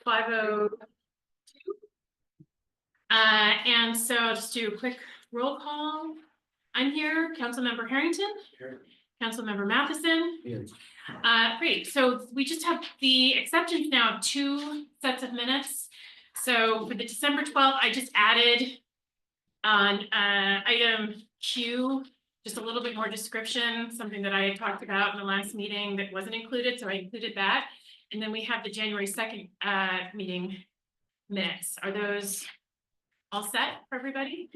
5:02. And so I'll just do a quick roll call. I'm here, Councilmember Harrington. Here. Councilmember Matheson. Here. Great, so we just have the acceptance now of 2 sets of minutes. So for the December 12th, I just added on item Q, just a little bit more description, something that I had talked about in the last meeting that wasn't included, so I included that. And then we have the January 2nd meeting minutes. Are those all set for everybody?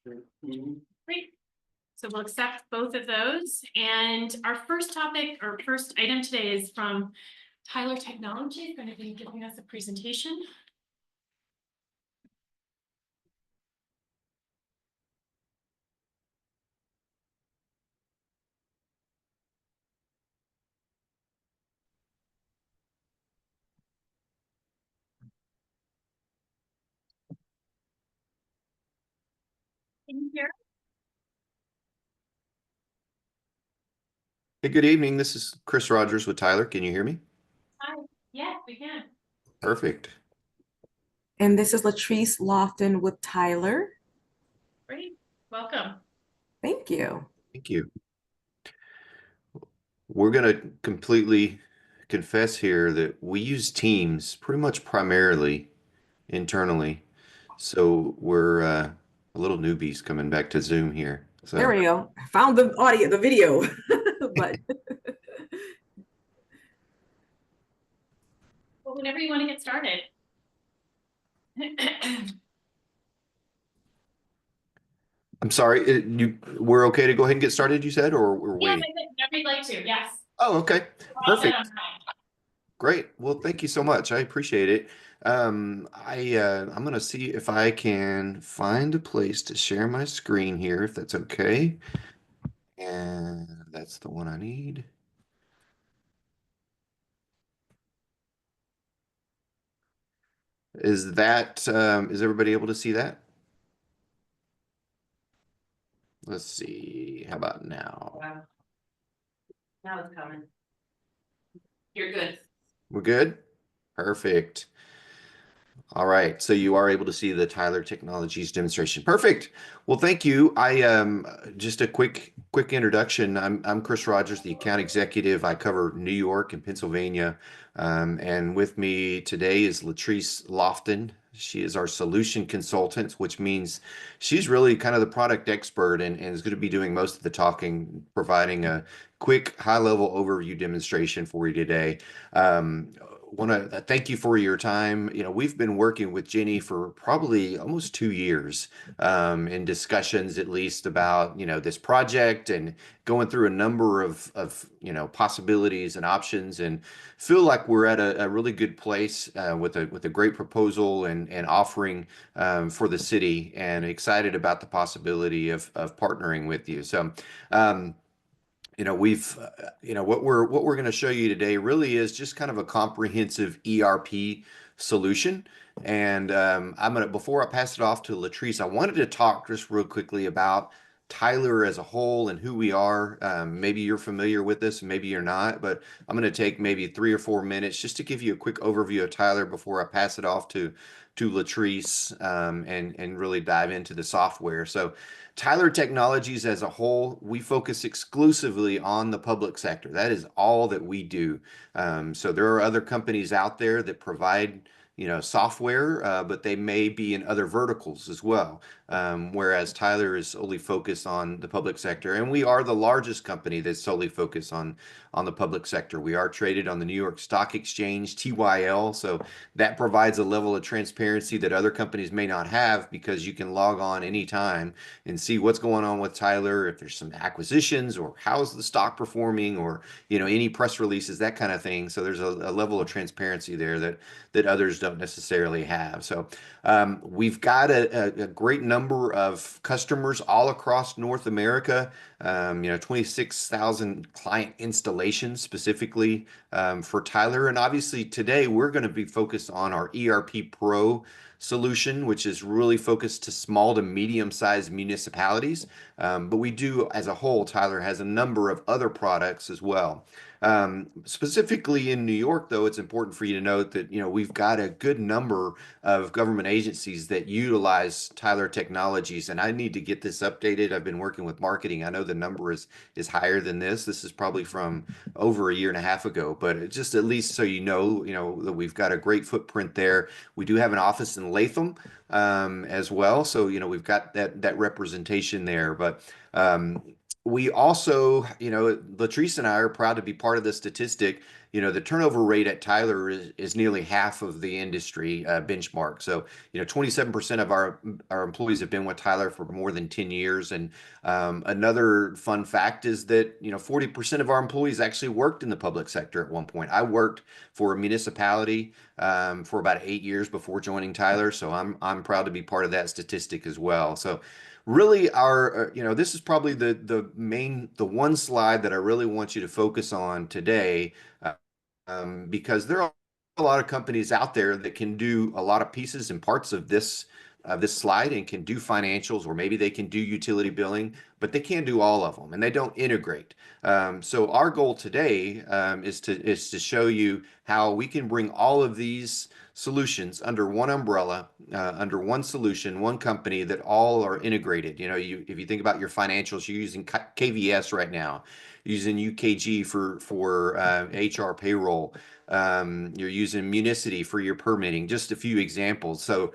Great. So we'll accept both of those. And our first topic or first item today is from Tyler Technology, going to be giving us a presentation. Can you hear? Hey, good evening. This is Chris Rogers with Tyler. Can you hear me? Hi. Yeah, we can. Perfect. And this is Latrice Lofton with Tyler. Great. Welcome. Thank you. Thank you. We're going to completely confess here that we use Teams pretty much primarily internally. So we're a little newbies coming back to Zoom here. So There we go. I found the audio, the video, but Well, whenever you want to get started. I'm sorry, we're okay to go ahead and get started, you said, or we're Yes, waiting? whenever you'd like to, yes. Oh, okay. All set Perfect. on time. Great. Well, thank you so much. I appreciate it. I'm gonna see if I can find a place to share my screen here, if that's okay. And that's the one I need. Is everybody able to see that? Let's see. How about now? Now it's coming. You're good. We're good? Perfect. All right, so you are able to see the Tyler Technologies demonstration. Perfect. Well, thank you. Just a quick introduction. I'm Chris Rogers, the account executive. I cover New York and Pennsylvania. And with me today is Latrice Lofton. She is our solution consultant, which means she's really kind of the product expert and is going to be doing most of the talking, providing a quick high-level overview demonstration for you today. Want to thank you for your time. You know, we've been working with Jenny for probably almost 2 years in discussions, at least about, this project and going through a number of possibilities and options, and feel like we're at a really good place with a great proposal and offering for the city, and excited about the possibility of partnering with you. So, what we're going to show you today really is just kind of a comprehensive ERP solution. And before I pass it off to Latrice, I wanted to talk just real quickly about Tyler as a whole and who we are. Maybe you're familiar with this, maybe you're not, but I'm going to take maybe 3 or 4 minutes just to give you a quick overview of Tyler before I pass it off to Latrice and really dive into the software. So Tyler Technologies as a whole, we focus exclusively on the public sector. That is all that we do. So there are other companies out there that provide software, but they may be in other verticals as well. Whereas Tyler is solely focused on the public sector, and we are the largest company that's solely focused on the public sector. We are traded on the New York Stock Exchange, TYL, so that provides a level of transparency that other companies may not have, because you can log on anytime and see what's going on with Tyler, if there's some acquisitions or how's the stock performing, or any press releases, that kind of thing. So there's a level of transparency there that others don't necessarily have. So we've got a great number of customers all across North America. 26,000 client installations specifically for Tyler. And obviously today we're going to be focused on our ERP Pro solution, which is really focused to small to medium-sized municipalities. But we do, as a whole, Tyler has a number of other products as well. Specifically in New York, though, it's important for you to note that, we've got a good number of government agencies that utilize Tyler Technologies, and I need to get this updated. I've been working with marketing. I know the number is higher than this. This is probably from over a year and a half ago, but just at least so that we've got a great footprint there. We do have an office in Latham as well, so we've got that representation there. But we also, Latrice and I are proud to be part of the statistic. The turnover rate at Tyler is nearly half of the industry benchmark. So, 27% of our employees have been with Tyler for more than 10 years. And another fun fact is that, 40% of our employees actually worked in the public sector at one point. I worked for a municipality for about 8 years before joining Tyler. So I'm proud to be part of that statistic as well. So really this is probably the one slide that I really want you to focus on today, because there are a lot of companies out there that can do a lot of pieces and parts of this slide and can do financials, or maybe they can do utility billing, but they can't do all of them and they don't integrate. So our goal today is to show you how we can bring all of these solutions under one umbrella, under one solution, one company that all are integrated. If you think about your financials, you're using KVS right now, using UKG for HR payroll. You're using Municity for your permitting, just a few examples. So,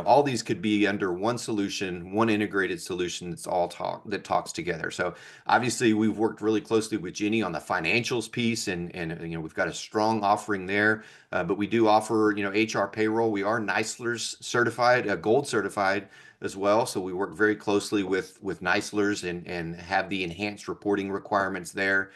all these could be under one solution, one integrated solution that talks together. So obviously we've worked really closely with Jenny on the financials piece, and we've got a strong offering there. But we do offer, HR payroll. We are NICELRS certified, gold certified as well. So we work very closely with NICELRS and have the enhanced reporting requirements there.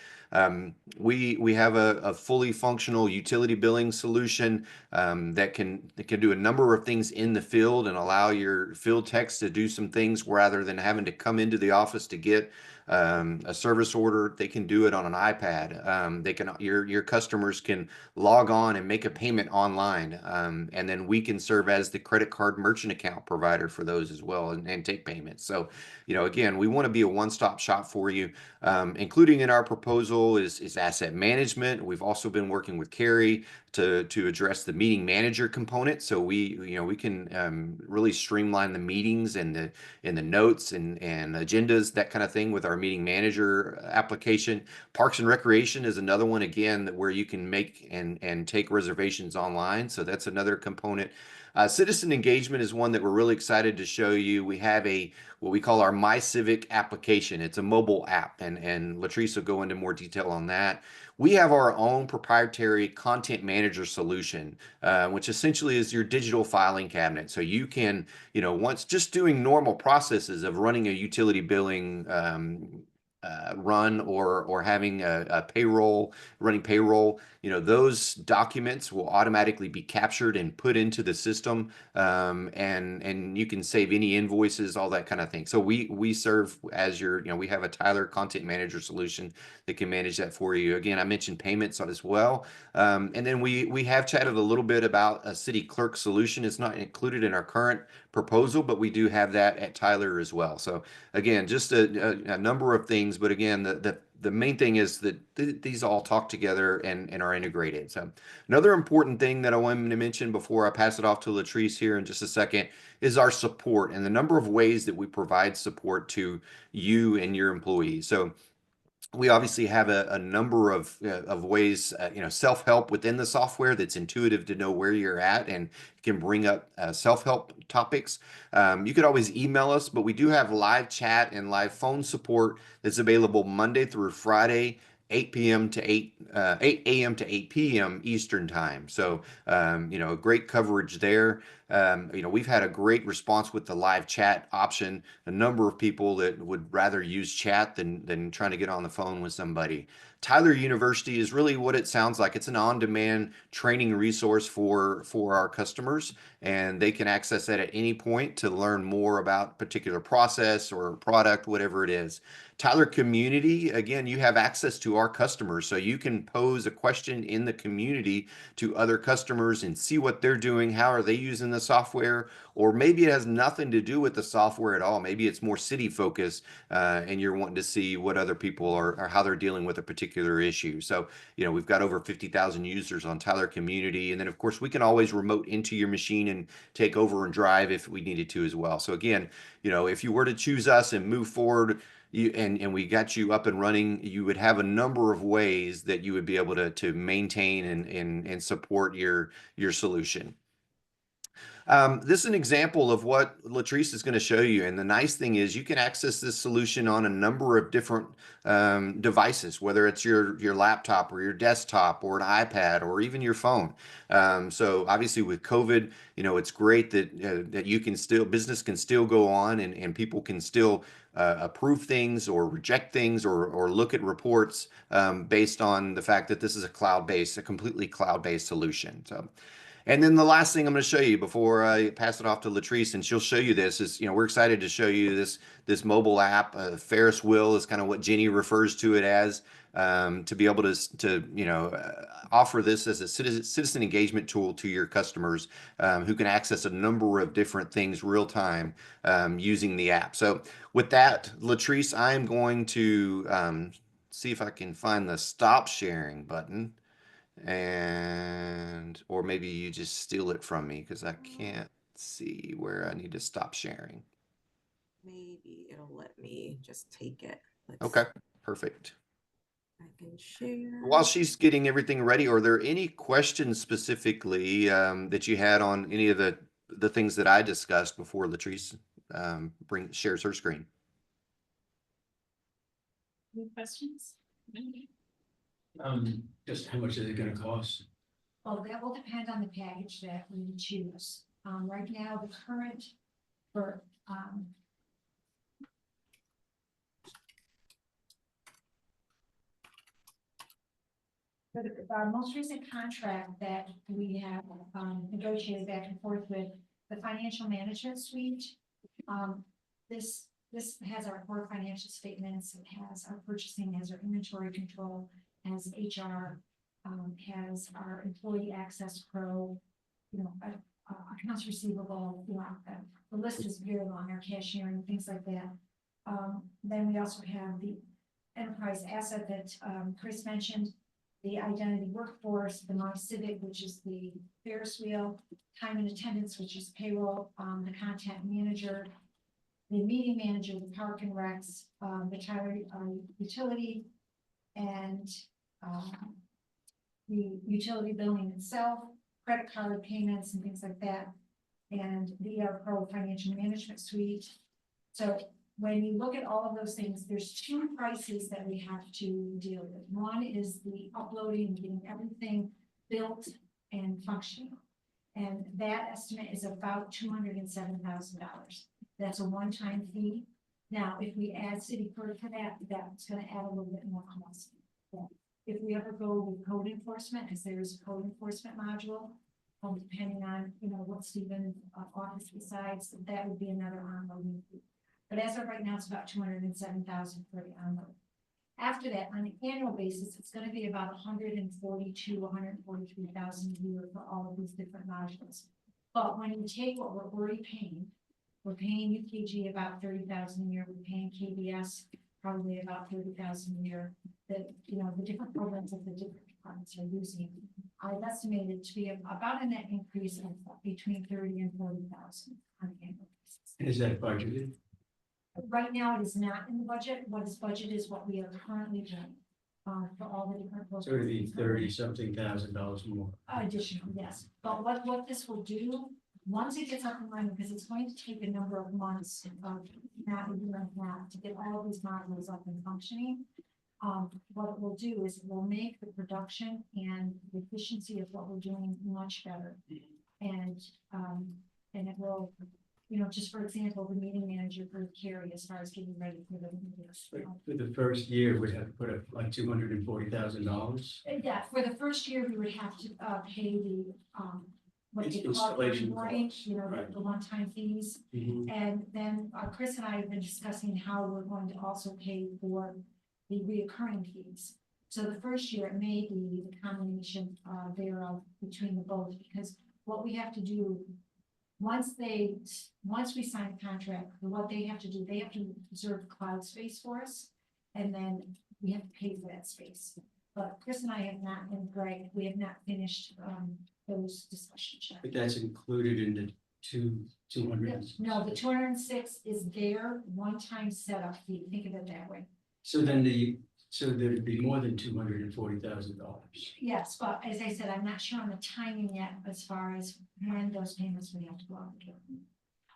We have a fully functional utility billing solution that can do a number of things in the field and allow your field techs to do some things rather than having to come into the office to get a service order. They can do it on an iPad. Your customers can log on and make a payment online, and then we can serve as the credit card merchant account provider for those as well, and take payments. So, again, we want to be a one-stop shop for you. Including in our proposal is asset management. We've also been working with Carrie to address the meeting manager component. So we can really streamline the meetings and the notes and agendas, that kind of thing, with our meeting manager application. Parks and Recreation is another one, again, where you can make and take reservations online. So that's another component. Citizen engagement is one that we're really excited to show you. We have what we call our My Civic application. It's a mobile app, and Latrice will go into more detail on that. We have our own proprietary content manager solution, which essentially is your digital filing cabinet. So you can, once just doing normal processes of running a utility billing run, or having a payroll, running payroll, those documents will automatically be captured and put into the system, and you can save any invoices, all that kind of thing. So we serve as we have a Tyler Content Manager solution that can manage that for you. Again, I mentioned payments as well, and then we have chatted a little bit about a city clerk solution. It's not included in our current proposal, but we do have that at Tyler as well. So again, just a number of things, but again, the main thing is that these all talk together and are integrated. So another important thing that I wanted to mention before I pass it off to Latrice here in just a second is our support and the number of ways that we provide support to you and your employees. So we obviously have a number of ways, self-help within the software that's intuitive to know where you're at and can bring up self-help topics. You could always email us, but we do have live chat and live phone support that's available Monday through Friday, 8 a.m. to 8 p.m. Eastern time. So, great coverage there. We've had a great response with the live chat option. A number of people that would rather use chat than trying to get on the phone with somebody. Tyler University is really what it sounds like. It's an on-demand training resource for our customers, and they can access that at any point to learn more about particular process or product, whatever it is. Tyler Community, again, you have access to our customers, so you can pose a question in the community to other customers and see what they're doing, how are they using the software, or maybe it has nothing to do with the software at all. Maybe it's more city focused, and you're wanting to see what other people are, or how they're dealing with a particular particular issue. So, we've got over 50,000 users on Tyler Community. And then, of course, we can always remote into your machine and take over and drive if we needed to as well. So again, if you were to choose us and move forward, and we got you up and running, you would have a number of ways that you would be able to maintain and support your solution. This is an example of what Latrice is going to show you. And the nice thing is you can access this solution on a number of different devices, whether it's your laptop or your desktop or an iPad or even your phone. So obviously with COVID, it's great that you can still, business can still go on and people can still approve things or reject things or look at reports based on the fact that this is a completely cloud-based solution. So. And then the last thing I'm going to show you before I pass it off to Latrice, and she'll show you this, is, we're excited to show you this mobile app. Ferris wheel is kind of what Jenny refers to it as, to be able to offer this as a citizen engagement tool to your customers who can access a number of different things real time using the app. So with that, Latrice, I'm going to see if I can find the stop sharing button. Or maybe you just steal it from me because I can't see where I need to stop sharing. Maybe it'll let me just take it. Okay, perfect. I can share. While she's getting everything ready, are there any questions specifically that you had on any of the things that I discussed before Latrice shares her screen? Any questions? Just how much is it gonna cost? Well, that will depend on the package that we choose. Right now, the current for, our most recent contract that we have negotiated back and forth with the financial management suite. This has our core financial statements, it has our purchasing, has our inventory control, has HR, has our employee access pro, accounts receivable, the list is very long, our cashiering, things like that. Then we also have the enterprise asset that Chris mentioned, the identity workforce, the MyCivic, which is the Ferris wheel, time and attendance, which is payroll, the content manager, the meeting manager, the park and recs, the Tyler utility, and the utility billing itself, credit card payments and things like that, and the ER Pro financial management suite. So when you look at all of those things, there's two prices that we have to deal with. One is the uploading and getting everything built and functioning. And that estimate is about $207,000. That's a one-time fee. Now, if we add city clerk to that, that's going to add a little bit more cost. If we ever go with code enforcement, because there's a code enforcement module, depending on what Stephen office decides, that would be another onloading fee. But as of right now, it's about $207,000 for the onload. After that, on an annual basis, it's going to be about $142,000, $143,000 a year for all of these different modules. But when you take what we're already paying, we're paying UKG about $30,000 a year. We're paying KBS probably about $30,000 a year. The different programs that the different departments are using, I've estimated to be about a net increase of between $30,000 and $40,000 on an annual basis. Is that budgeted? Right now, it is not in the budget. What is budgeted is what we are currently doing for all the different programs. So it'd be $30-something thousand more. Additional, yes. But what this will do, once it gets up and running, because it's going to take a number of months, not a year and a half, to get all of these modules up and functioning. What it will do is it will make the production and the efficiency of what we're doing much better. And it will, just for example, the meeting manager for Carrie, as far as getting ready for the meetings. For the first year, we'd have to put up like $240,000. Yeah, for the first year, we would have to pay the what they call Installation boarding, costs, the one-time fees. Mhm. And then Chris and I have been discussing how we're going to also pay for the reoccurring fees. So the first year, it may be the combination thereof between the both, because what we have to do, once we sign a contract, what they have to do, they have to reserve cloud space for us. And then we have to pay for that space. But Chris and I have not, and Greg, we have not finished, those discussions yet. But that's included in the two hundred. No, the 206 is their one-time setup fee, think of it that way. So there'd be more than $240,000. Yes, but as I said, I'm not sure on the timing yet as far as when those payments would have to go out.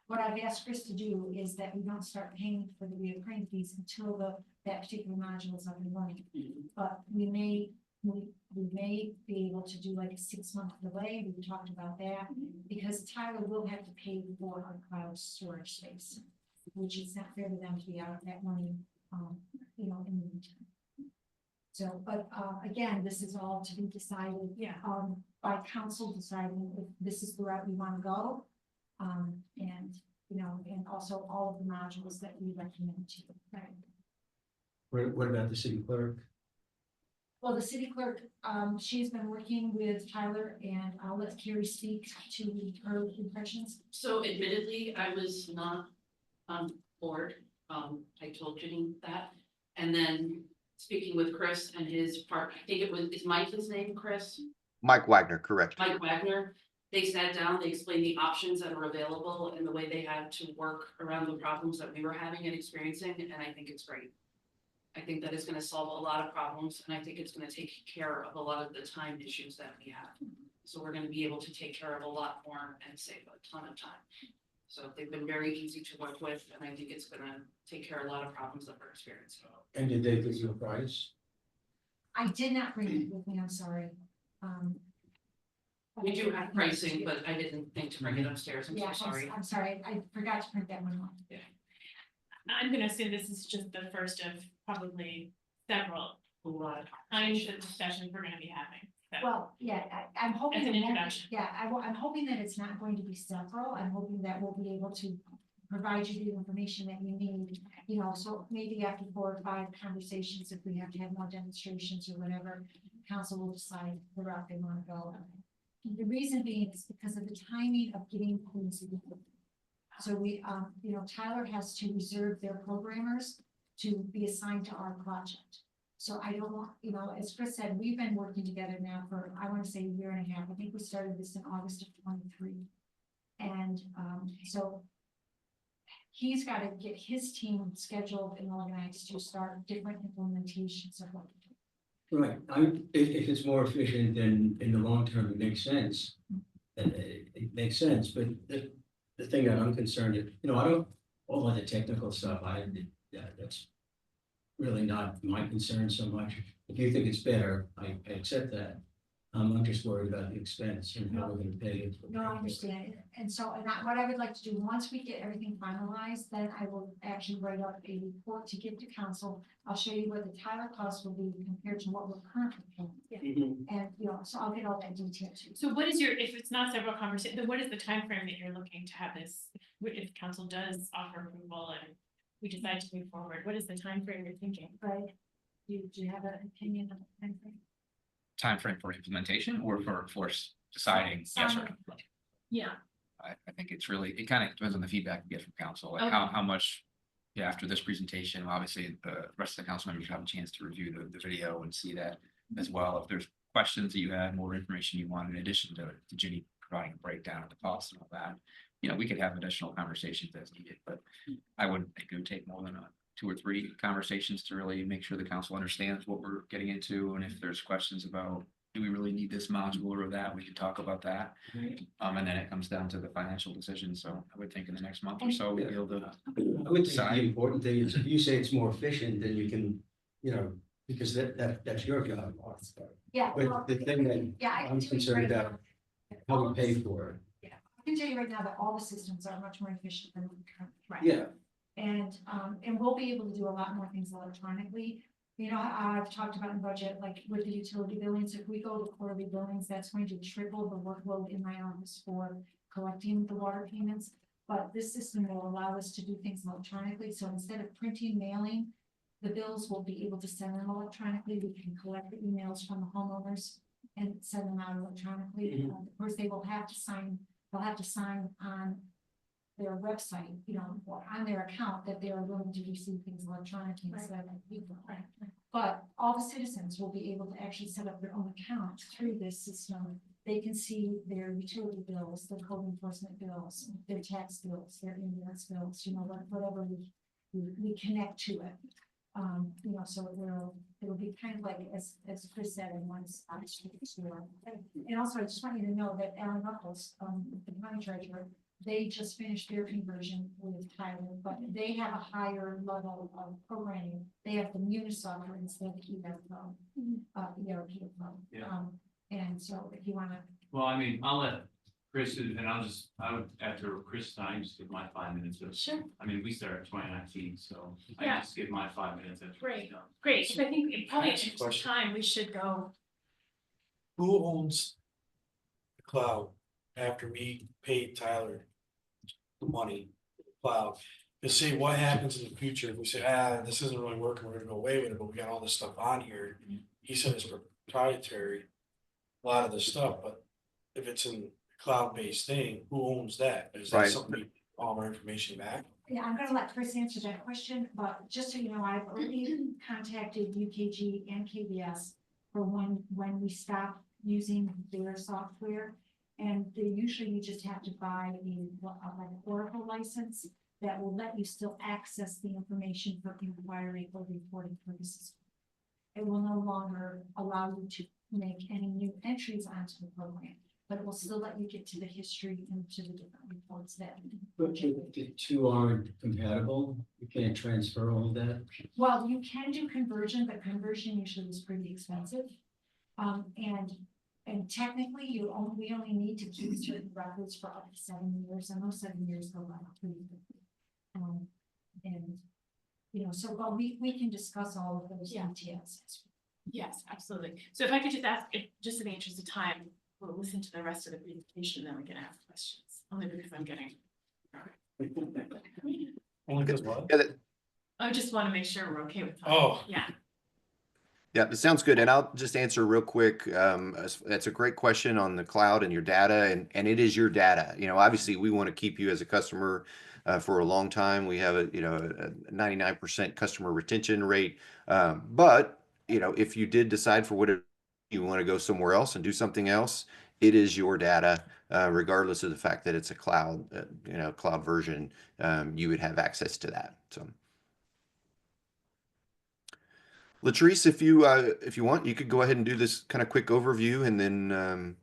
What I've asked Chris to do is that we don't start paying for the recurring fees until that particular module is up and running. But we may be able to do like a 6-month delay, we talked about that, because Tyler will have to pay for our cloud storage space, which is not fair to them to be out of that money, in the meantime. So, but, again, this is all to be decided, by council deciding if this is the route we want to go. And, and also all of the modules that we recommend to you. Right. What about the city clerk? Well, the city clerk, she's been working with Tyler, and I'll let Carrie speak to her impressions. So admittedly, I was not on board. I told Jenny that. And then speaking with Chris and his part, I think is Mike his name, Chris? Mike Wagner, correct. Mike Wagner. They sat down, they explained the options that are available and the way they had to work around the problems that we were having and experiencing, and I think it's great. I think that is gonna solve a lot of problems, and I think it's gonna take care of a lot of the time issues that we have. So we're gonna be able to take care of a lot more and save a ton of time. So they've been very easy to work with, and I think it's gonna take care of a lot of problems that we're experiencing. And did they give you a price? I did not bring it with me, I'm sorry. We do have pricing, but I didn't think to bring it upstairs, I'm so Yeah, sorry. I'm sorry, I forgot to print that one off. I'm gonna assume this is just the first of probably several A lot of kinds of discussions we're gonna be having. So, Well, yeah, I'm hoping. As an it won't be- introduction. Yeah, I'm hoping that it's not going to be several. I'm hoping that we'll be able to provide you the information that you need. So maybe after 4 or 5 conversations, if we have to have more demonstrations or whatever, council will decide the route they want to go. The reason being is because of the timing of getting things. So we, Tyler has to reserve their programmers to be assigned to our project. So I don't want, as Chris said, we've been working together now for, I want to say 1.5 years. I think we started this in August of 23. And so he's got to get his team scheduled and organized to start different implementations of what we do. Right, if it's more efficient, then in the long term, it makes sense. And it makes sense, but the thing that I'm concerned, I don't, all of the technical stuff, that's really not my concern so much. If you think it's better, I accept that. I'm just worried about the expense and how we're gonna pay it. No, I understand. And so, what I would like to do, once we get everything finalized, then I will actually write up a report to give to council. I'll show you what the Tyler cost will be compared to what we're currently paying. And, so I'll get all that detail too. So what is if it's not several conversations, then what is the time frame that you're looking to have this? If council does offer approval and we decide to move forward, what is the time frame you're thinking? Right? Do you have an opinion on the time frame? Time frame for implementation or for deciding yes or no? Yeah. I think it's really, it kind of depends on the feedback we get from council, like Okay. how much. Yeah, after this presentation, obviously the rest of the council members have a chance to review the video and see that as well. If there's questions that you had, more information you want, in addition to Ginny providing a breakdown of the costs and all that. We could have additional conversations as needed, but I wouldn't think it would take more than 2 or 3 conversations to really make sure the council understands what we're getting into. And if there's questions about, do we really need this module or that, we can talk about that. And then it comes down to the financial decision. So I would think in the next month or so, we'll be able to. I would think the important thing is if you say it's more efficient, then you can, because that's your job. Yeah. But the thing that Yeah, I can I'm tell you concerned right about, now, how we pay for it. I can tell you right now that all the systems are much more efficient than we currently. Right. Yeah, And we'll be able to do a lot more things electronically. I've talked about in budget, like with the utility billings, if we go to quarterly billings, that's going to triple the workload in my office for collecting the water payments. But this system will allow us to do things electronically. So instead of printing, mailing, the bills will be able to send them electronically. We can collect the emails from the homeowners and send them out electronically. Of course, they will have to sign, on their website, or on their account that they are willing to receive things electronically instead of people. But all the citizens will be able to actually set up their own account through this system. They can see their utility bills, their code enforcement bills, their tax bills, their ambulance bills, whatever we connect to it. So it'll be kind of like, as Chris said, in one spot. And also, I just want you to know that Alan Ruckles, the county treasurer, they just finished their conversion with Tyler, but they have a higher level of programming. They have the Unisoft instead of ERP. Yeah. And so if you wanna, Well, I mean, I'll let Chris, and I would, after Chris time, just give my 5 minutes of. Sure. I mean, we started 2019, so Yeah. I just give my 5 minutes. After Great. he's done. Great, so I think it probably Can I ask a takes some question? time, we should go. Who owns the cloud after we paid Tyler the money, cloud? To see what happens in the future, if we say, this isn't really working, we're gonna go away with it, but we got all this stuff on here. He said it's proprietary, a lot of this stuff, but if it's in cloud-based thing, who owns that? Is that Right. something we, all our information back? yeah, I'm gonna let Chris answer that question, but just so you know, I've already contacted UKG and KBS for when we stop using their software. And they usually you just have to buy like an Oracle license that will let you still access the information for inquiry or reporting purposes. It will no longer allow you to make any new entries onto the program, but it will still let you get to the history and to the different reports that. But the two aren't compatible, you can't transfer all that. Well, you can do conversion, but conversion usually is pretty expensive. And technically, we only need to keep certain records for up to 7 years, and those 7 years go by pretty quickly. So, but we can discuss all of those Yeah. details. Yes, absolutely. So if I could just ask, just in the interest of time, we'll listen to the rest of the presentation, then we can ask questions, only because I'm getting. Only because what? Yeah, I just want to make sure we're okay with. time. Oh. Yeah, yeah, it sounds good. And I'll just answer real quick. That's a great question on the cloud and your data, and it is your data. Obviously we want to keep you as a customer for a long time. We have a 99% customer retention rate. But if you did decide for whatever you want to go somewhere else and do something else, it is your data, regardless of the fact that it's a cloud, cloud version. You would have access to that. So. Latrice, if you want, you could go ahead and do this kind of quick overview, and then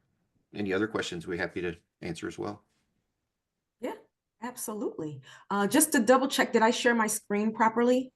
any other questions we're happy to answer as well. Yeah, absolutely. Just to double check, did I share my screen properly?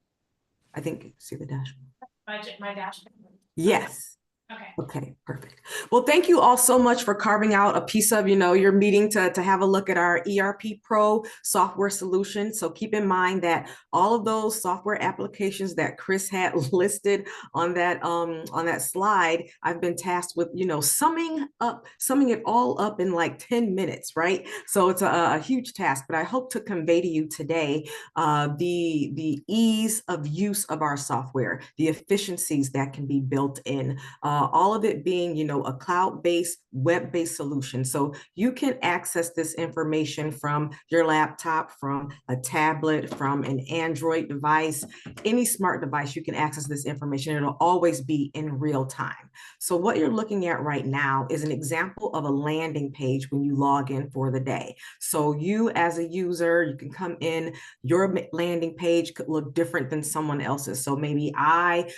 I think you see the dashboard. my dashboard. Yes. Okay. Okay, perfect. Well, thank you all so much for carving out a piece of, your meeting to have a look at our ERP Pro software solution. So keep in mind that all of those software applications that Chris had listed on that slide, I've been tasked with, summing it all up in like 10 minutes, right? So it's a huge task, but I hope to convey to you today the ease of use of our software, the efficiencies that can be built in. All of it being, a cloud-based, web-based solution. So you can access this information from your laptop, from a tablet, from an Android device, any smart device, you can access this information. It'll always be in real time. So what you're looking at right now is an example of a landing page when you log in for the day. So you as a user, you can come in, your landing page could look different than someone else's. So maybe I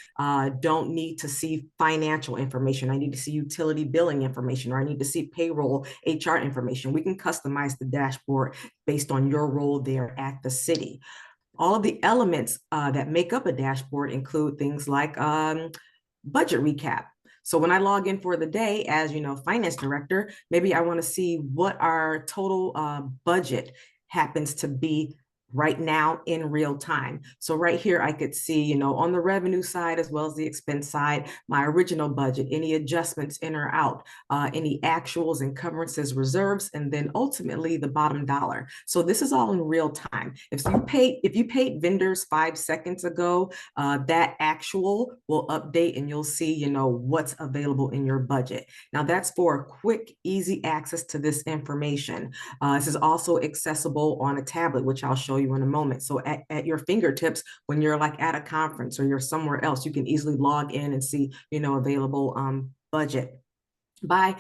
don't need to see financial information. I need to see utility billing information, or I need to see payroll, HR information. We can customize the dashboard based on your role there at the city. All of the elements that make up a dashboard include things like budget recap. So when I log in for the day as, finance director, maybe I want to see what our total budget happens to be right now in real time. So right here, I could see, on the revenue side, as well as the expense side, my original budget, any adjustments in or out, any actuals, encumbrances, reserves, and then ultimately the bottom dollar. So this is all in real time. If you paid vendors 5 seconds ago, that actual will update and you'll see, what's available in your budget. Now that's for quick, easy access to this information. This is also accessible on a tablet, which I'll show you in a moment. So at your fingertips, when you're like at a conference or you're somewhere else, you can easily log in and see, available budget by,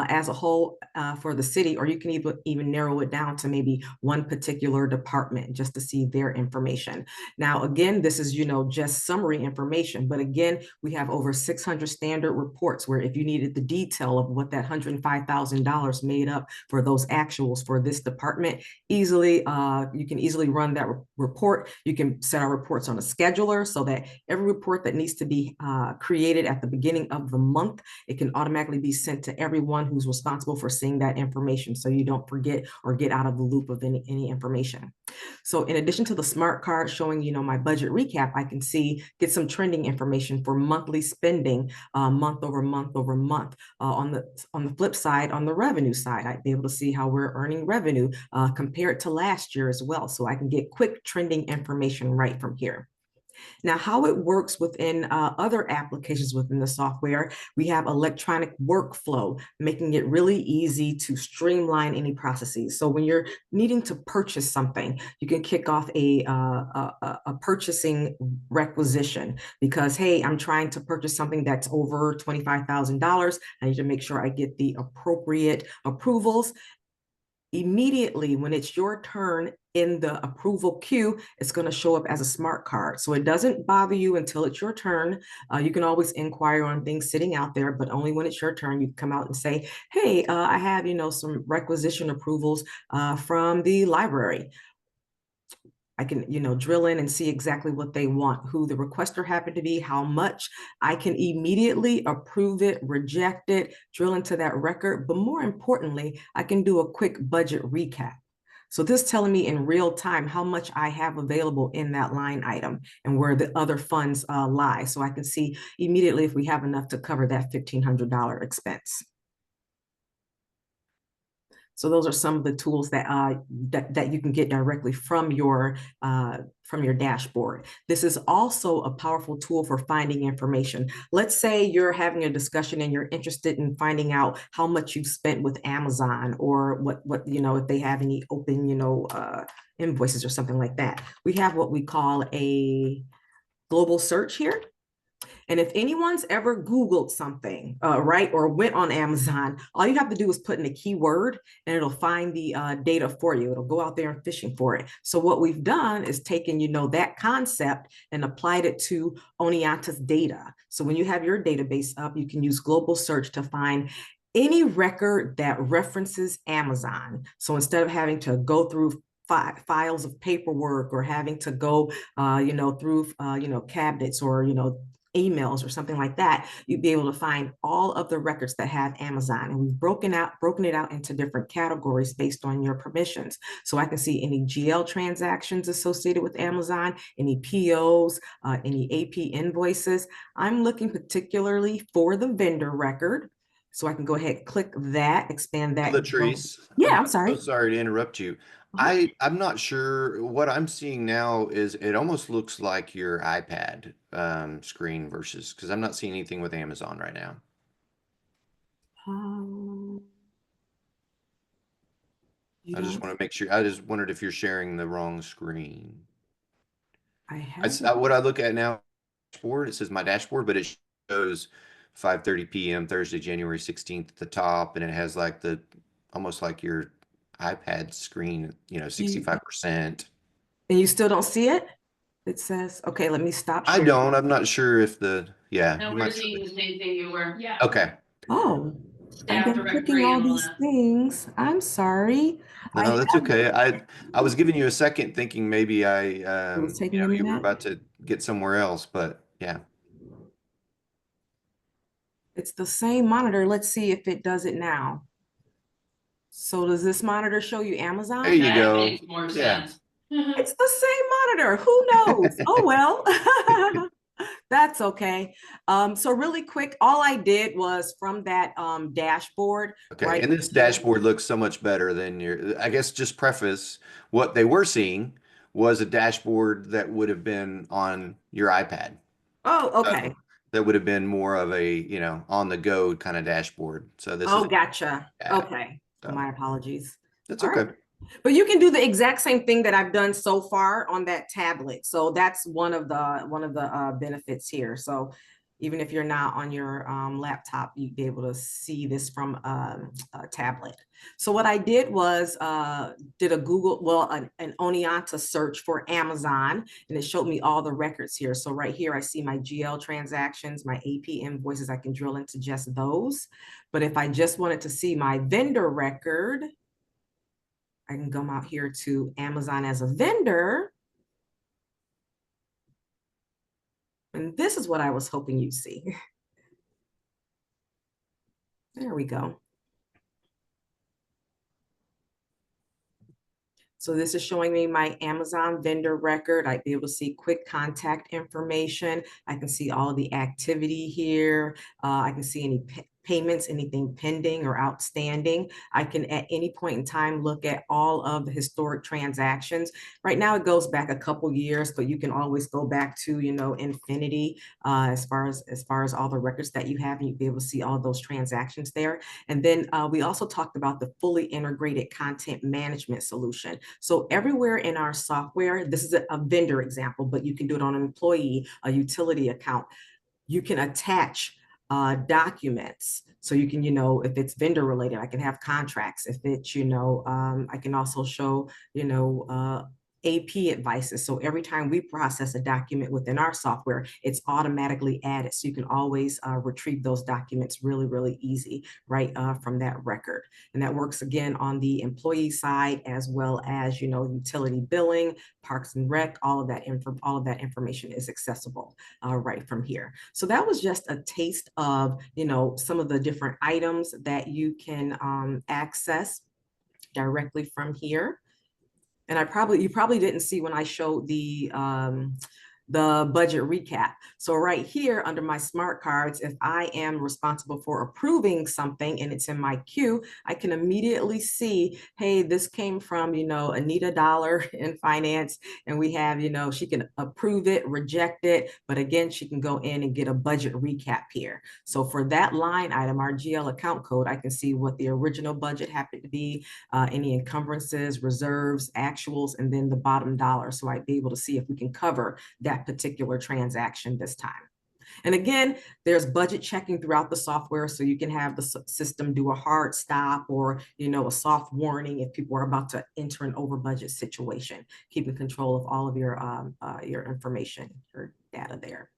as a whole for the city, or you can even narrow it down to maybe one particular department just to see their information. Now, again, this is, just summary information, but again, we have over 600 standard reports where if you needed the detail of what that $105,000 made up for those actuals for this department, easily, you can easily run that report. You can set our reports on a scheduler so that every report that needs to be created at the beginning of the month, it can automatically be sent to everyone who's responsible for seeing that information, so you don't forget or get out of the loop of any information. So in addition to the smart card showing, my budget recap, I can get some trending information for monthly spending, month over month over month. On the flip side, on the revenue side, I'd be able to see how we're earning revenue compared to last year as well. So I can get quick trending information right from here. Now, how it works within other applications within the software, we have electronic workflow, making it really easy to streamline any processes. So when you're needing to purchase something, you can kick off a purchasing requisition because, hey, I'm trying to purchase something that's over $25,000. I need to make sure I get the appropriate approvals. Immediately when it's your turn in the approval queue, it's going to show up as a smart card. So it doesn't bother you until it's your turn. You can always inquire on things sitting out there, but only when it's your turn, you come out and say, hey, I have, some requisition approvals from the library. I can, drill in and see exactly what they want, who the requester happened to be, how much. I can immediately approve it, reject it, drill into that record. But more importantly, I can do a quick budget recap. So this is telling me in real time how much I have available in that line item and where the other funds lie. So I can see immediately if we have enough to cover that $1,500 expense. So those are some of the tools that that you can get directly from your dashboard. This is also a powerful tool for finding information. Let's say you're having a discussion and you're interested in finding out how much you've spent with Amazon, or what if they have any open invoices or something like that. We have what we call a global search here. And if anyone's ever Googled something, right, or went on Amazon, all you have to do is put in a keyword and it'll find the data for you. It'll go out there and fishing for it. So what we've done is taken, that concept and applied it to Oneonta's data. So when you have your database up, you can use global search to find any record that references Amazon. So instead of having to go through files of paperwork or having to go, through, cabinets or, emails or something like that, you'd be able to find all of the records that have Amazon. And we've broken it out into different categories based on your permissions. So I can see any GL transactions associated with Amazon, any POs, any AP invoices. I'm looking particularly for the vendor record. So I can go ahead, click that, expand that. Latrice. Yeah, I'm sorry. So sorry to interrupt you. I'm not sure. What I'm seeing now is it almost looks like your iPad screen versus, because I'm not seeing anything with Amazon right now. I just want to make sure. I just wondered if you're sharing the wrong screen. What I look at now, dashboard, it says my dashboard, but it shows 5:30 p.m. Thursday, January 16th at the top, and it has like almost like your iPad screen, 65%. And you still don't see it? It says, okay, let me stop. I don't. I'm not sure if No, you we're might- seeing the same thing you were. Yeah. Okay. Oh, I've Staff been directory clicking all and all these that. things. I'm sorry. No, that's okay. I was giving you a second thinking maybe was taking a you were minute. about to get somewhere else, but yeah. It's the same monitor. Let's see if it does it now. So does this monitor show you Amazon? There you That go. makes more Yeah. sense. It's the same monitor. Who knows? Oh, well. That's okay. So really quick, all I did was from that dashboard. Okay. Right, And this dashboard looks so much better than I guess just preface what they were seeing was a dashboard that would have been on your iPad. Oh, okay. That would have been more of a, on the go kind of dashboard. So this is Gotcha. Yeah. Okay. So My apologies. that's All okay. right. But you can do the exact same thing that I've done so far on that tablet. So that's one of the benefits here. So even if you're not on your laptop, you'd be able to see this from a tablet. So what I did was did a Google, well, an Oneonta search for Amazon, and it showed me all the records here. So right here, I see my GL transactions, my AP invoices. I can drill into just those. But if I just wanted to see my vendor record, I can come out here to Amazon as a vendor. And this is what I was hoping you'd see. There we go. So this is showing me my Amazon vendor record. I'd be able to see quick contact information. I can see all of the activity here. I can see any payments, anything pending or outstanding. I can at any point in time look at all of the historic transactions. Right now it goes back a couple years, but you can always go back to, you know, infinity as far as all the records that you have, and you'll be able to see all those transactions there. And then we also talked about the fully integrated content management solution. So everywhere in our software, this is a vendor example, but you can do it on an employee, a utility account. You can attach documents. So you can, you know, if it's vendor related, I can have contracts. If it's, you know, I can also show, you know, AP advices. So every time we process a document within our software, it's automatically added. So you can always retrieve those documents really, really easy, right, from that record. And that works again on the employee side, as well as, you know, utility billing, Parks and Rec, all of that information is accessible right from here. So that was just a taste of, you know, some of the different items that you can access directly from here. And you probably didn't see when I showed the budget recap. So right here under my smart cards, if I am responsible for approving something and it's in my queue, I can immediately see, hey, this came from, you know, Anita Dollar in finance, and we have, you know, she can approve it, reject it, but again, she can go in and get a budget recap here. So for that line item, our GL account code, I can see what the original budget happened to be, any encumbrances, reserves, actuals, and then the bottom dollar. So I'd be able to see if we can cover that particular transaction this time. And again, there's budget checking throughout the software, so you can have the system do a hard stop or, you know, a soft warning if people are about to enter an over budget situation, keeping control of all of your information or data there.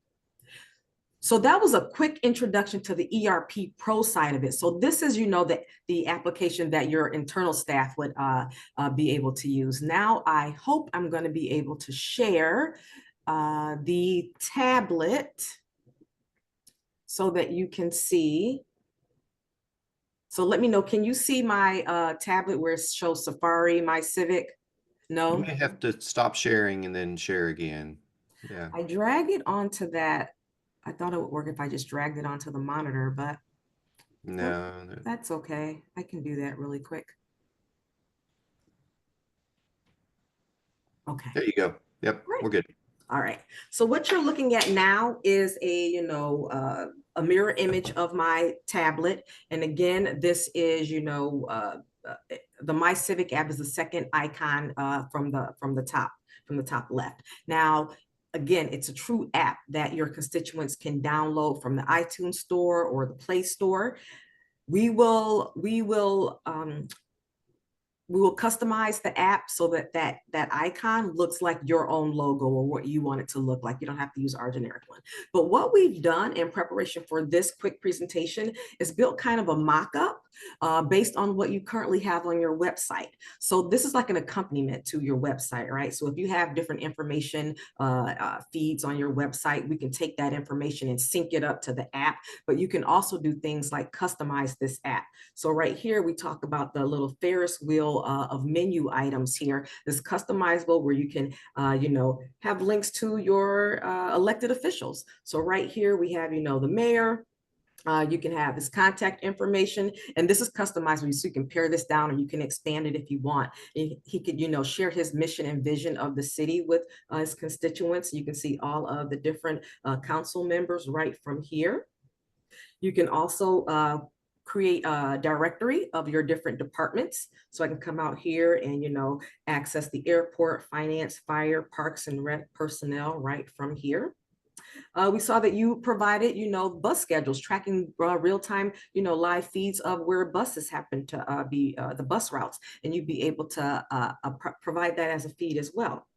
So that was a quick introduction to the ERP Pro side of it. So this is, you know, the application that your internal staff would be able to use. Now, I hope I'm going to be able to share the tablet so that you can see. So let me know, can you see my tablet where it shows Safari, My Civic? No? You may have to stop sharing and then share again. Yeah. I drag it onto that. I thought it would work if I just dragged it onto the monitor, but No. that's okay. I can do that really quick. Okay. There you go. Yep, Great. we're good. All right. So what you're looking at now is a, you know, a mirror image of my tablet. And again, this is, you know, the My Civic app is the second icon from the top left. Now, again, it's a true app that your constituents can download from the iTunes store or the Play Store. We will customize the app so that icon looks like your own logo or what you want it to look like. You don't have to use our generic one. But what we've done in preparation for this quick presentation is built kind of a mock-up based on what you currently have on your website. So this is like an accompaniment to your website, right? So if you have different information feeds on your website, we can take that information and sync it up to the app, but you can also do things like customize this app. So right here, we talk about the little Ferris wheel of menu items here. This customizable where you can, you know, have links to your elected officials. So right here, we have, you know, the mayor. You can have this contact information, and this is customizable, so you can pare this down or you can expand it if you want. He could, you know, share his mission and vision of the city with his constituents. You can see all of the different council members right from here. You can also create a directory of your different departments. So I can come out here and, access the airport, finance, fire, parks and rec personnel right from here. We saw that you provided, bus schedules, tracking real-time, live feeds of where buses happen to be, the bus routes, and you'd be able to provide that as a feed as well.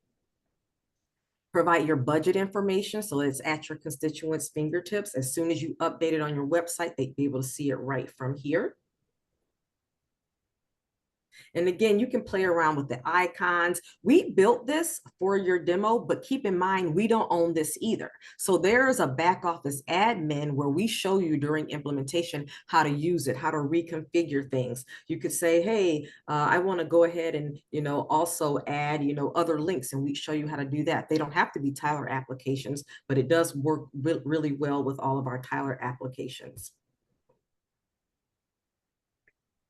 Provide your budget information so it's at your constituents' fingertips. As soon as you update it on your website, they'd be able to see it right from here. And again, you can play around with the icons. We built this for your demo, but keep in mind, we don't own this either. So there's a back office admin where we show you during implementation how to use it, how to reconfigure things. You could say, hey, I want to go ahead and, also add, other links, and we show you how to do that. They don't have to be Tyler applications, but it does work really well with all of our Tyler applications.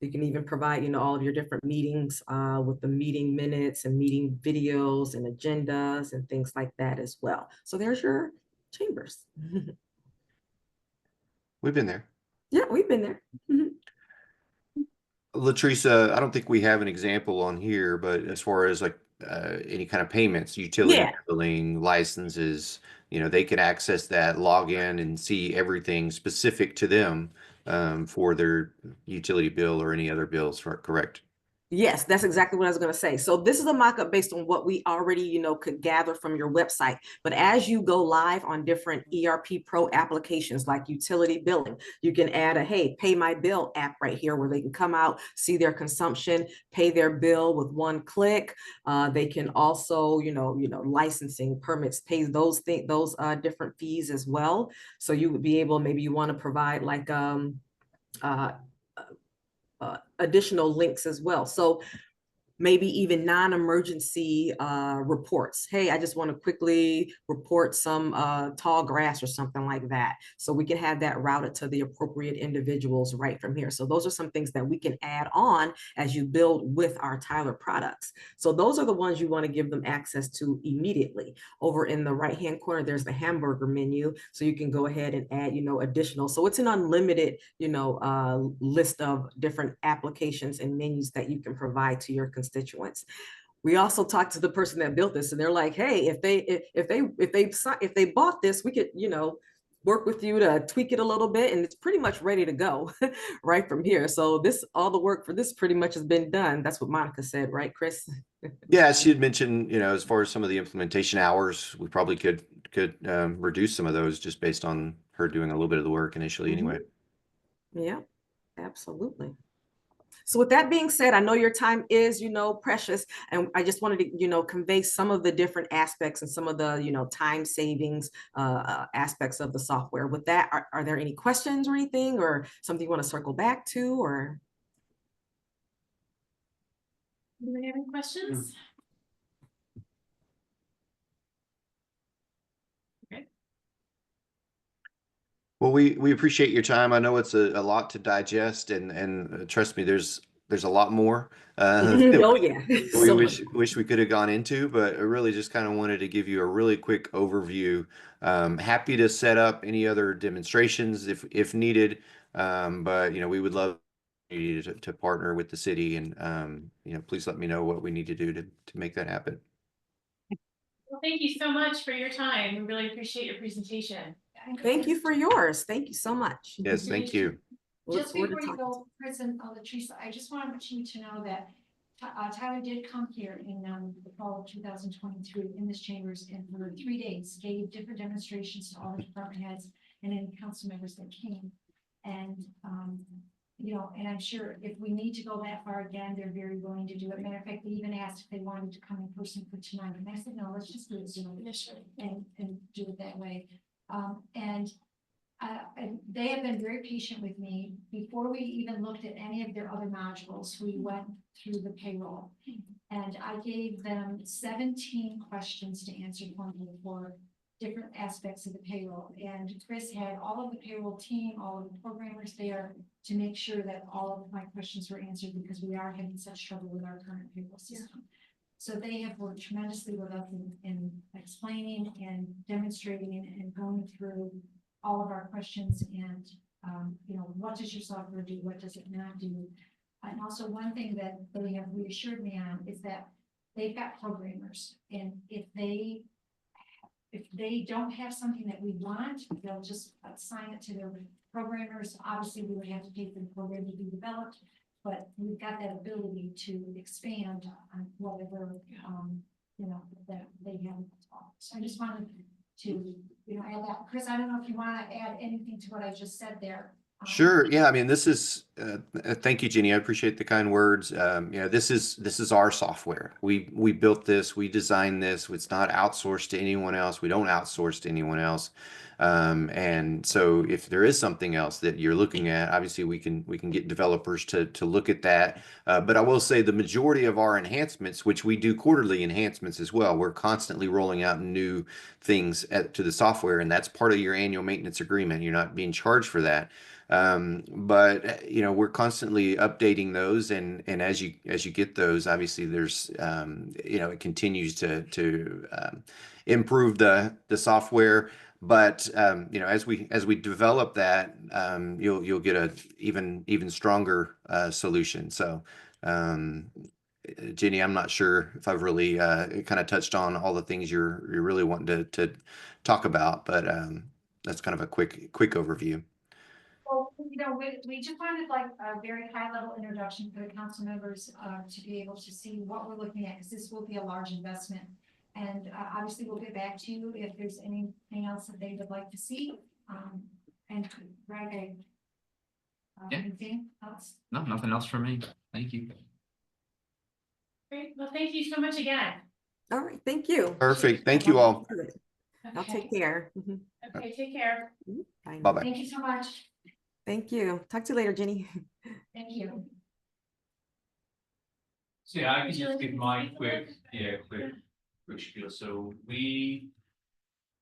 You can even provide, all of your different meetings with the meeting minutes and meeting videos and agendas and things like that as well. So there's your chambers. We've been there. Yeah, we've been there. Latrice, I don't think we have an example on here, but as far as like any kind of payments, utility billing, licenses, they can access that, log in and see everything specific to them for their utility bill or any other bills, correct? Yes, that's exactly what I was going to say. So this is a mock-up based on what we already, could gather from your website. But as you go live on different ERP Pro applications like utility billing, you can add a, hey, pay my bill app right here where they can come out, see their consumption, pay their bill with one click. They can also, licensing, permits, pay those different fees as well. So you would be able, maybe you want to provide like additional links as well. So maybe even non-emergency reports. Hey, I just want to quickly report some tall grass or something like that. So we can have that routed to the appropriate individuals right from here. So those are some things that we can add on as you build with our Tyler products. So those are the ones you want to give them access to immediately. Over in the right-hand corner, there's the hamburger menu. So you can go ahead and add, additional. So it's an unlimited, list of different applications and menus that you can provide to your constituents. We also talked to the person that built this, and they're like, hey, if they bought this, we could, work with you to tweak it a little bit, and it's pretty much ready to go right from here. So all the work for this pretty much has been done. That's what Monica said, right, Chris? Yeah, she had mentioned, as far as some of the implementation hours, we probably could reduce some of those just based on her doing a little bit of the work initially anyway. Yeah, absolutely. So with that being said, I know your time is, precious, and I just wanted to, convey some of the different aspects and some of the, time savings aspects of the software. With that, are there any questions or anything, or something you want to circle back to, or? Do we have any questions? Well, we appreciate your time. I know it's a lot to digest, and trust me, there's a lot more. Oh yeah. We wish we could have gone into, but I really just kind of wanted to give you a really quick overview. Happy to set up any other demonstrations if needed, but we would love to partner with the city, and please let me know what we need to do to make that happen. Well, thank you so much for your time. We really appreciate your presentation. Thank you for yours. Thank you so much. Yes, thank you. Just before you go, President Latrice, I just wanted you to know that Tyler did come here in the fall of 2023 in this chambers, and for 3 days gave different demonstrations to all the department heads and any council members that came. And and I'm sure if we need to go that far again, they're very willing to do it. Matter of fact, they even asked if they wanted to come in person for tonight, and I said, no, let's just do it Zoom and do it that way. And they have been very patient with me. Before we even looked at any of their other modules, we went through the payroll. And I gave them 17 questions to answer for different aspects of the payroll. And Chris had all of the payroll team, all of the programmers there to make sure that all of my questions were answered, because we are having such trouble with our current payroll system. So they have worked tremendously with us in explaining and demonstrating and going through all of our questions, and you know, what does your software do, what does it not do? And also one thing that they have reassured me on is that they've got programmers, and if they don't have something that we want, they'll just assign it to their programmers. Obviously, we would have to pay for the program to be developed, but we've got that ability to expand on whatever, you know, that they have. So I just wanted to, you know, add that. Chris, I don't know if you want to add anything to what I just said there. Sure. Yeah. I mean, this is, thank you, Jenny. I appreciate the kind words. You know, this is our software. We built this, we designed this. It's not outsourced to anyone else. We don't outsource to anyone else. And so if there is something else that you're looking at, obviously we can get developers to look at that. But I will say the majority of our enhancements, which we do quarterly enhancements as well, we're constantly rolling out new things to the software, and that's part of your annual maintenance agreement. You're not being charged for that. But you know, we're constantly updating those, and as you get those, obviously there's you know, it continues to improve the software. But you know, as we develop that, you'll get a even stronger solution. So Jenny, I'm not sure if I've really kind of touched on all the things you're really wanting to talk about, but that's kind of a quick overview. Well, you know, we just wanted like a very high level introduction for the council members to be able to see what we're looking at, because this will be a large investment. And obviously we'll get back to you if there's anything else that they would like to see. And Greg, Yeah. anything else? No, nothing else from me. Thank you. Great, well, thank you so much again. All right, thank you. Perfect. Thank you all. I'll Okay. take care. Mhm. Okay, take care. Bye. Bye-bye. Thank you so much. Thank you. Talk to you later, Jenny. Thank you. So yeah, I can Would you just like give to my speak a quick, little quick spiel. So we,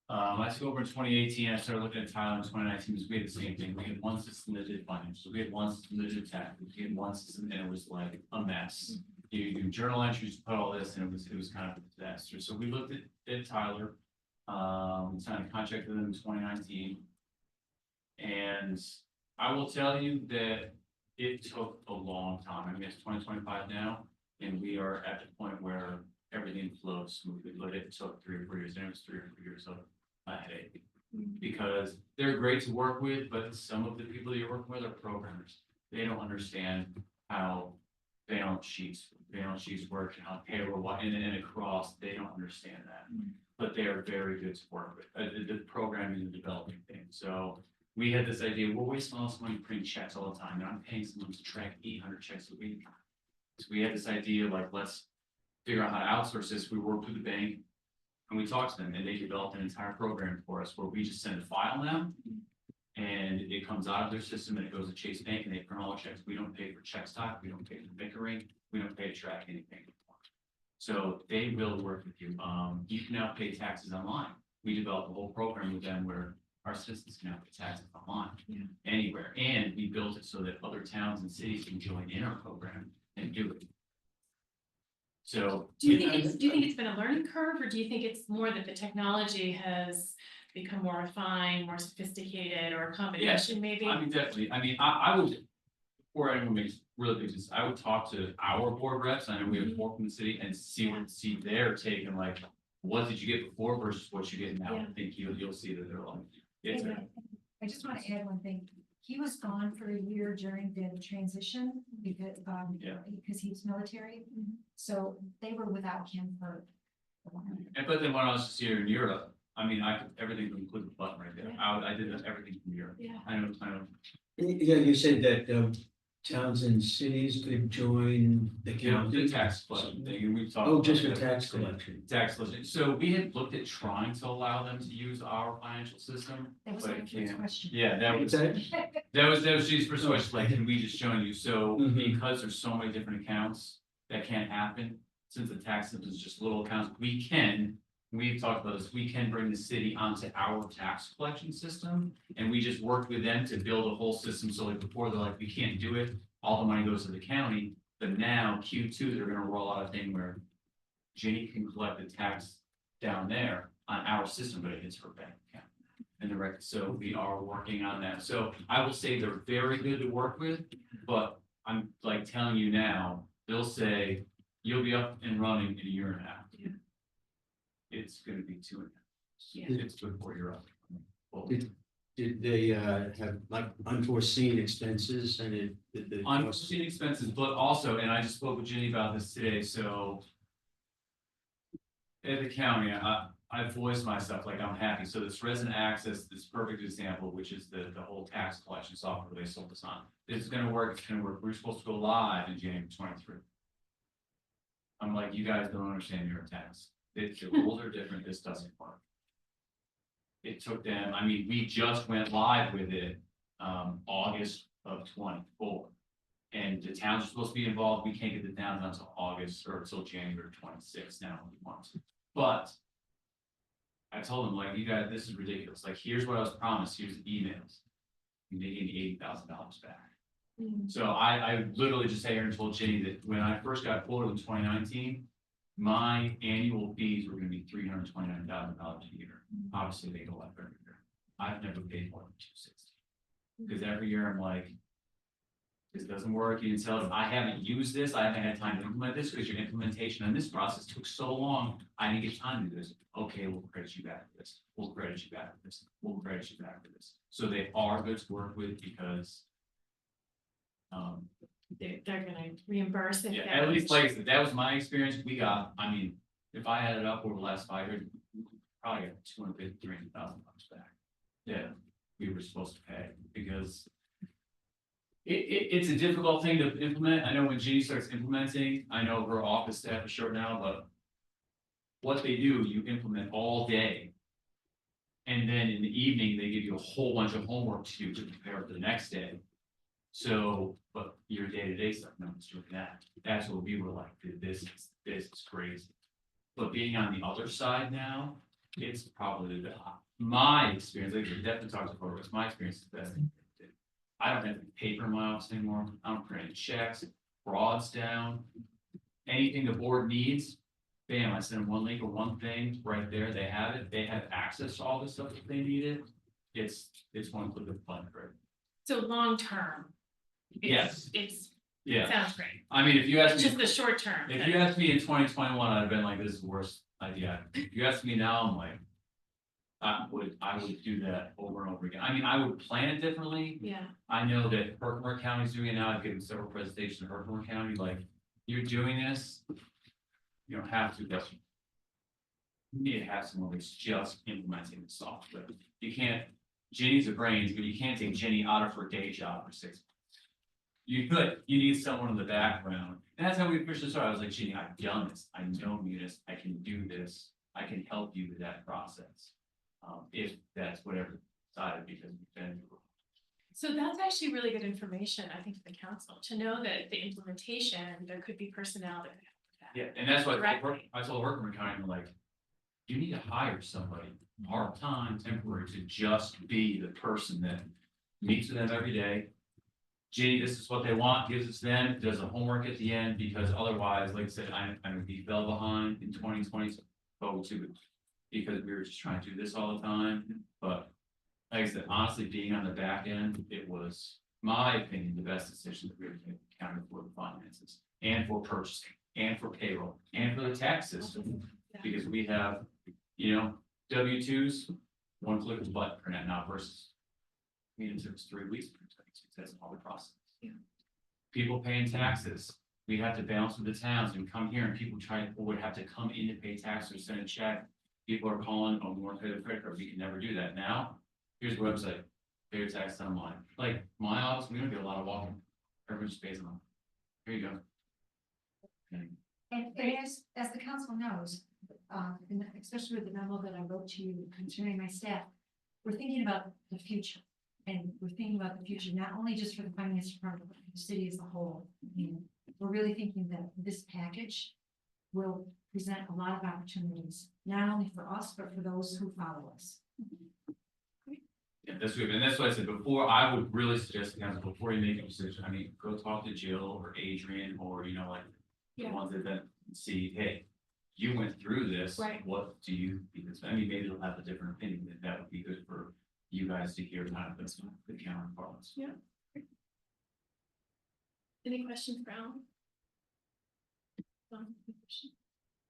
I took over in 2018. I started looking at Tyler in 2019 because we had the same thing. We had one system that did finance. So we had one system that did tech. We had one system and it was like a mess. You do journal entries, put all this, and it was kind of a disaster. So we looked at Tyler, signed a contract with them in 2019. And I will tell you that it took a long time. I mean, it's 2025 now, and we are at the point where everything flows smoothly, but it took 3 or 4 years, and it was 3 or 4 years of a headache. Because they're great to work with, but some of the people you're working with are programmers. They don't understand how balance sheets work and how payroll, and across, they don't understand that. But they are very good to work with, the programming and developing things. So we had this idea, we're wasting all this money printing checks all the time, and I'm paying someone to track 800 checks a week. So we had this idea, like, let's figure out how to outsource this. We worked with the bank and we talked to them, and they developed an entire program for us where we just send a file now. And it comes out of their system and it goes to Chase Bank and they print all the checks. We don't pay for check stock, we don't pay for bickering, we don't pay to track anything. So they will work with you. You can now pay taxes online. We developed a whole program with them where our citizens can now pay taxes online, anywhere. And we built it so that other towns and cities can join in our program and do it. So. Do you think it's been a learning curve, or do you think it's more that the technology has become more refined, more sophisticated, or a combination maybe? I mean, definitely. I mean, I would, before anyone makes really big decisions, I would talk to our board reps. I know we have 4 from the city, and see their take and like, what did you get before versus what you get now? Yeah. I think you'll see that they're like, Hey, it's Greg, I just want to add one thing. He was gone for a year during the transition because, Yeah. because he was military. So they were without him for a while. and but then when I was just here in Europe, I mean, I could everything from click the button right there. I did everything from Europe. Yeah. I know. Yeah, you said that towns and cities could join the You know, the county. tax collection thing, and we've talked. Oh, just about for that. tax collection. Tax collection. So we had looked at trying to allow them to use our financial system. That was But my it first can't. question. Yeah, that was. That- That was she's first question, like, can we just join you? So Mhm. because there's so many different accounts, that can't happen. Since the tax system is just little accounts, we've talked about this, we can bring the city onto our tax collection system. And we just worked with them to build a whole system. So like before, they're like, we can't do it. All the money goes to the county. But now Q2, they're gonna roll out a thing where Jenny can collect the tax down there on our system, but it hits her bank account. And the rec, so we are working on that. So I will say they're very good to work with, but I'm like telling you now, they'll say, you'll be up and running in a year and a half. Yeah. It's gonna be 2.5. Yeah. It's before you're up. Well, Did they have like unforeseen expenses and the unforeseen expenses, but also, and I just spoke with Jenny about this today, so. At the county, I voiced myself like I'm happy, so this resident access, this perfect example, which is the whole tax collection software they sold us on. It's gonna work, we're supposed to go live in January 23. I'm like, you guys don't understand your tax, the rules are different, this doesn't work. It took them, I mean, we just went live with it, August of 24. And the towns are supposed to be involved, we can't get the towns until August or until January 26th now, if we want to. But I told them, like, you guys, this is ridiculous, like, here's what I was promised, here's the emails. And they gave me $80,000 back. So I literally just sat here and told Jenny that when I first got quoted in 2019, my annual fees were gonna be $329,000 a year. Obviously, they go up every year. I've never paid more than $260. Because every year I'm like, this doesn't work, you can tell them, I haven't used this, I haven't had time to implement this, because your implementation on this process took so long, I didn't get time to do this. Okay, we'll credit you back for this, we'll credit you back for this, we'll credit you back for this. So they are good to work with because. They're gonna reimburse if. Yeah, that- at least like I said, that was my experience, we got, I mean, if I added up over the last 5 years, we probably got $250,000-$300,000 back. Yeah, we were supposed to pay, because. It's a difficult thing to implement. I know when Jeannie starts implementing, I know her office staff is short now, but. What they do, you implement all day. And then in the evening, they give you a whole bunch of homework to do to prepare for the next day. So, but your day-to-day stuff, no one's doing that. That's what we were like, this is crazy. But being on the other side now, it's probably my experience, like definitely talks about it, my experience is the best thing. I don't have paper miles anymore, I'm printing checks, frauds down. Anything the board needs, bam, I send them one link or one thing, right there, they have it, they have access to all the stuff that they needed. It's one click of a button, right? So long-term. Yes. It's, Yeah, sounds great. I mean, if you ask It's me, just the short term. if you asked me in 2021, I'd have been like, this is the worst idea. If you ask me now, I'm like. I would do that over and over again. I mean, I would plan it differently. Yeah, I know that Herkimer County's doing it now. I've given several presentations to Herkimer County, like, you're doing this. You don't have to, but. You need to have someone that's just implementing the software. You can't, Jenny's a brains, but you can't take Jenny out of her day job for 6 months. You could, you need someone in the background. And that's how we officially started. I was like, Jenny, I've done this. I know Munis, I can do this. I can help you with that process. If that's whatever decided, because we've been through. so that's actually really good information, I think, for the council, to know that the implementation, there could be personnel that. could help with that. Yeah, and that's what Directly. I told Herkimer County, I'm like, you need to hire somebody part-time, temporary, to just be the person that meets with them every day. Gee, this is what they want, gives it to them, does the homework at the end, because otherwise, like I said, I'm gonna be fell behind in 2020. Because we were just trying to do this all the time, but like I said, honestly, being on the back end, it was, my opinion, the best decision that we were accounting for the finances and for purchasing and for payroll and for the tax system. Yeah. Because we have, you know, W-2s, one click of a button for that now versus. I mean, it took us 3 weeks, because that's all the process. Yeah. People paying taxes, we have to balance with the towns and come here and people would have to come in to pay taxes or send a check. People are calling, oh, we want to pay the credit card, we can never do that. Now, here's the website, pay your tax online. Like, my office, we don't get a lot of walking. Everyone just pays them. Here you go. And And as the council knows, especially with the memo that I wrote to you concerning my staff, we're thinking about the future. And we're thinking about the future, not only just for the finance department, but for the city as a whole. And we're really thinking that this package will present a lot of opportunities, not only for us, but for those who follow us. yeah, that's good. And that's what I said before, I would really suggest the council, before you make a decision, I mean, go talk to Jill or Adrian, or, you know, like. The Yeah. ones that then see, hey, you went through this. Right. What do you, because, I mean, maybe they'll have a different opinion, that would be good for you guys to hear kind of the counterparts. Yeah. Any questions for Alan?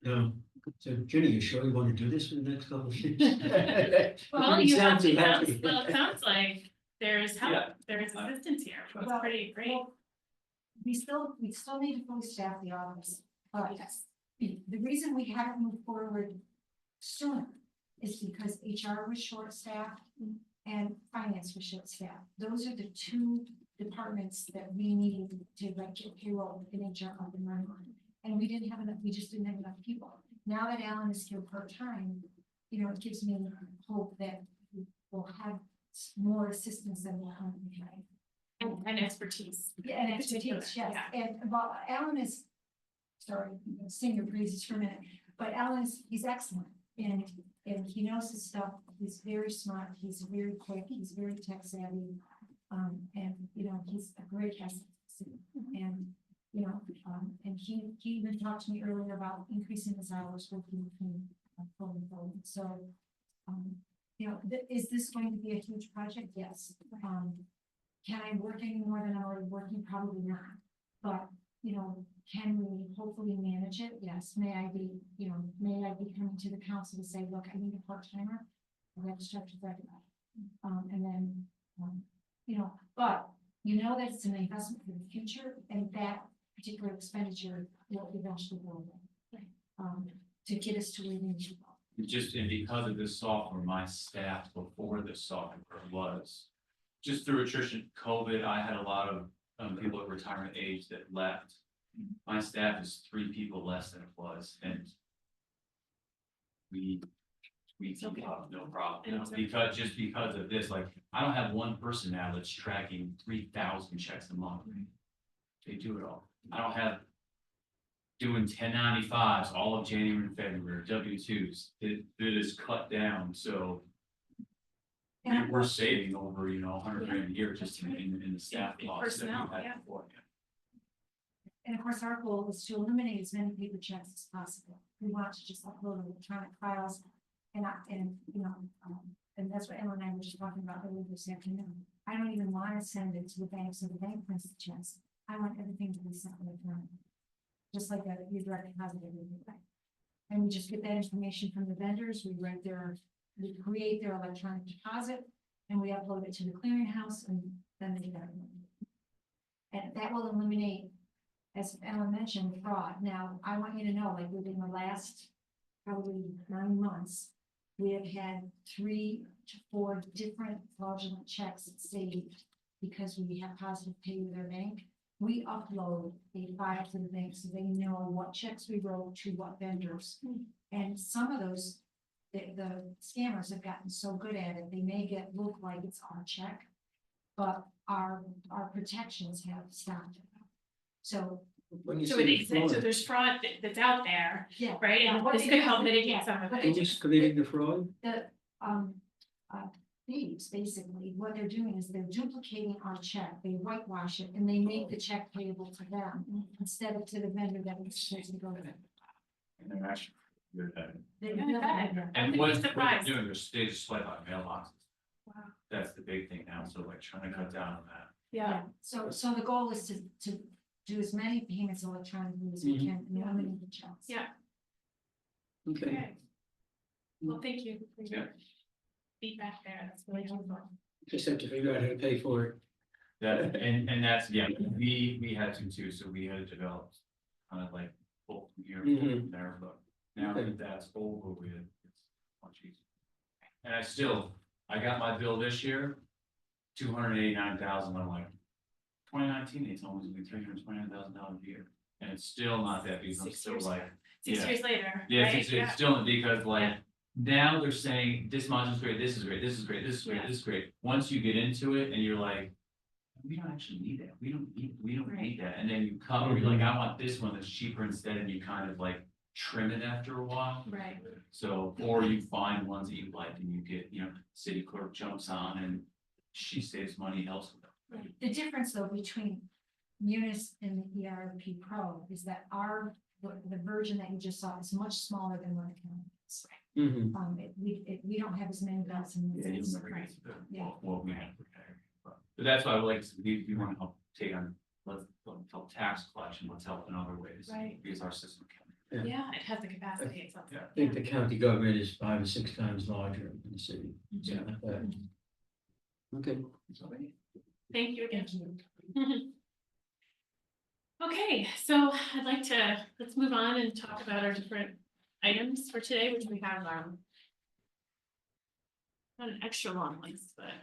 No, so Jenny, you sure you want to do this for the next couple of years? Well, You you sound have, too it sounds, happy. well, it sounds like there's help, Yeah. there is assistance here, which is Well, pretty great. well, we still need to fully staff the office, but Yes. the reason we haven't moved forward sooner is because HR was short-staffed and finance was short-staffed. Those are the two departments that we need to like get payroll and HR up and running. And we didn't have enough, we just didn't have enough people. Now that Alan is here part-time, you know, it gives me hope that we'll have more assistance than we'll currently have. And expertise. Yeah, and In particular, expertise, yes, yeah. and well, Alan is, sorry, I'm gonna sing your praises for a minute, but Alan is, he's excellent. And he knows his stuff, he's very smart, he's very quick, he's very tech savvy. And, you know, he's a great asset. And, you know, and he even talked to me earlier about increasing his hours working between phone and phone, so. You know, is this going to be a huge project? Yes. Can I work any more than I'm already working? Probably not. But, you know, can we hopefully manage it? Yes. May I be coming to the council to say, look, I need a part-timer? We have to start to that. And then, you know, but you know that it's an investment for the future and that particular expenditure will eventually go away. To get us to where we need to go. And because of this software, my staff before this software was, just through attrition, COVID, I had a lot of people at retirement age that left. My staff is 3 people less than it was, and we keep up, no problem, you know, because of this, like, I don't have one person now that's tracking 3,000 checks a month. They do it all. I don't have doing 1095s all of January and February, W-2s, it is cut down, so And we're saving over, you know, 100 grand a year just in the staff In costs that personnel, we yeah. had before. And of course, our goal is to eliminate as many paper checks as possible. We want to just upload electronic files and you know, and that's what Emma and I were just talking about earlier this afternoon. I don't even want to send it to the bank so the bank prints the checks. I want everything to be sent electronically. Just like your direct deposit every day. And we just get that information from the vendors, we create their electronic deposit, and we upload it to the clearinghouse, and then they get it. And that will eliminate, as Ellen mentioned, fraud. Now, I want you to know, like, within the last probably 9 months, we have had 3 to 4 different fraudulent checks saved because we have positive pay with our bank. We upload a file to the bank so they know what checks we wrote to what vendors. And some of those, the scammers have gotten so good at it, they may look like it's our check, but our protections have stopped it. So, When you So say it makes sense, so fraud, there's fraud that's out there, yeah. right? Yeah, And what this they could do- help mitigate yeah, some of but it. they who's committing the fraud? The, thieves, basically, what they're doing is they're duplicating our check, they whitewash it, and they make the check payable to them instead of to the vendor that was supposed to go to them. And they're actually good at it. They Yeah, really I are. bet. And I'd what be they're surprised. doing, they just swipe out mailboxes. Wow. That's the big thing now, so like trying to cut down on that. Yeah, So the goal is to do as many payments electronically as we can, and eliminate the checks. Yeah. Okay, okay. Well, thank you for your Yeah. feedback there, that's really helpful. just have to figure out how to pay for it. That, and that's, yeah, we had to too, so we had to develop kind of like, both from here, both from there, but now that that's over with, it's much easier. And I got my bill this year, 289,000, I'm like, 2019, they told me it was gonna be $329,000 a year, and it's still not that because I'm 6 still years. like. 6 Yeah. years later, Yeah, right? it's still because like, Yeah. now they're saying this module is great, this is great, this is great, this is great, Yeah. this is great. Once you get into it and you're like, we don't actually need that, we don't Right. need that, and then you come, you're like, I want this one that's cheaper instead, and you kind of like trim it after a while. Right, So, or you find ones that you like and you get, you know, city clerk jumps on and she saves money elsewhere. The difference though between Munis and the ERP Pro is that the version that you just saw is much smaller than what it can. Mhm. We don't have as many bells and Yeah, whistles. right. Yeah. Well, we have to prepare. But that's why I would like, we want to help take on, let's help tax collection, let's help in other ways. Right. Because our system can. Yeah, it has the capacity, it's not. Yeah. I think the county government is 5 or 6 times larger than the city. Yeah. Something like that. Okay. Thank you again. Thank you. Okay, so I'd like to, let's move on and talk about our different items for today, which we have, not an extra long list, but.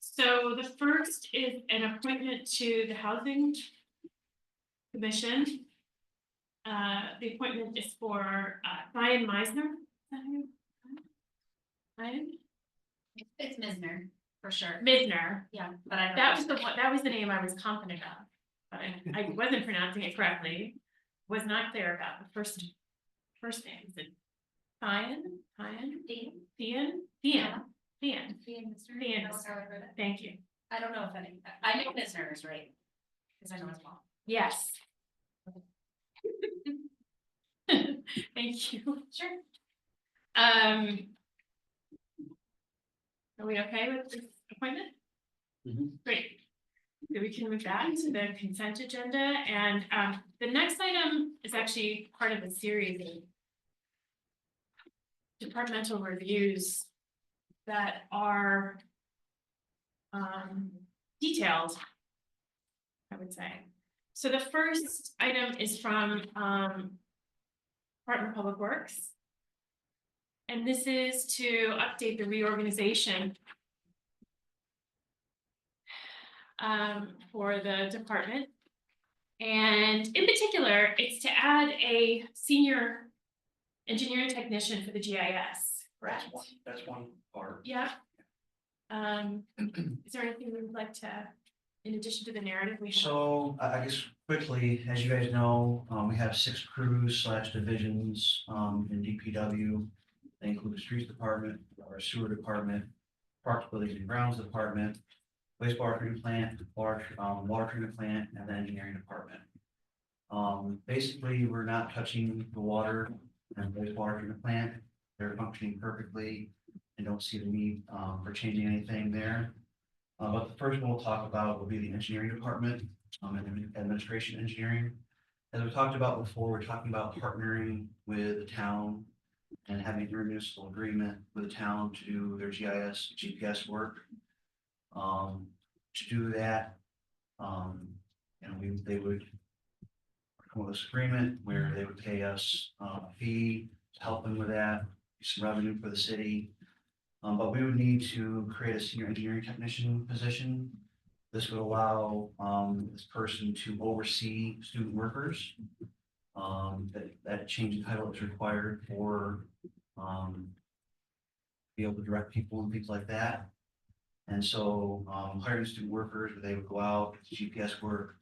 So the first is an appointment to the Housing Commission. The appointment is for, Brian Meisner. Is that who? Brian It's Misner, for sure. Misner. Yeah, but I don't. That was the one, that was the name I was confident of, but I wasn't pronouncing it correctly. Was not clear about the first name. Is it Thian? Thian? Thank you. I don't know if any, I know Misner is right. Cause I know his mom. Yes. Thank you. Sure. Are we okay with this appointment? Mhm. Great. So we can move that to the consent agenda, and the next item is actually part of a series of departmental reviews that are detailed, I would say. So the first item is from Department of Public Works. And this is to update the reorganization for the department. And in particular, it's to add a senior engineering technician for the GIS, correct? That's one part. Yeah. Is there anything we would like to, in addition to the narrative we have? So I guess quickly, as you guys know, we have 6 crews / divisions in DPW. They include the streets department, our sewer department, parks, buildings and grounds department, wastewater treatment plant, water treatment plant, and the engineering department. Basically, we're not touching the water and wastewater treatment plant. They're functioning perfectly and don't see the need for changing anything there. But the first one we'll talk about will be the engineering department and administration engineering. As we talked about before, we're talking about partnering with the town and having an intermunicipal agreement with the town to do their GIS, GPS work. To do that, they would come with this agreement where they would pay us a fee to help them with that, some revenue for the city. But we would need to create a senior engineering technician position. This would allow this person to oversee student workers. That change in title is required for be able to direct people and things like that. And so hiring student workers, they would go out, GPS work,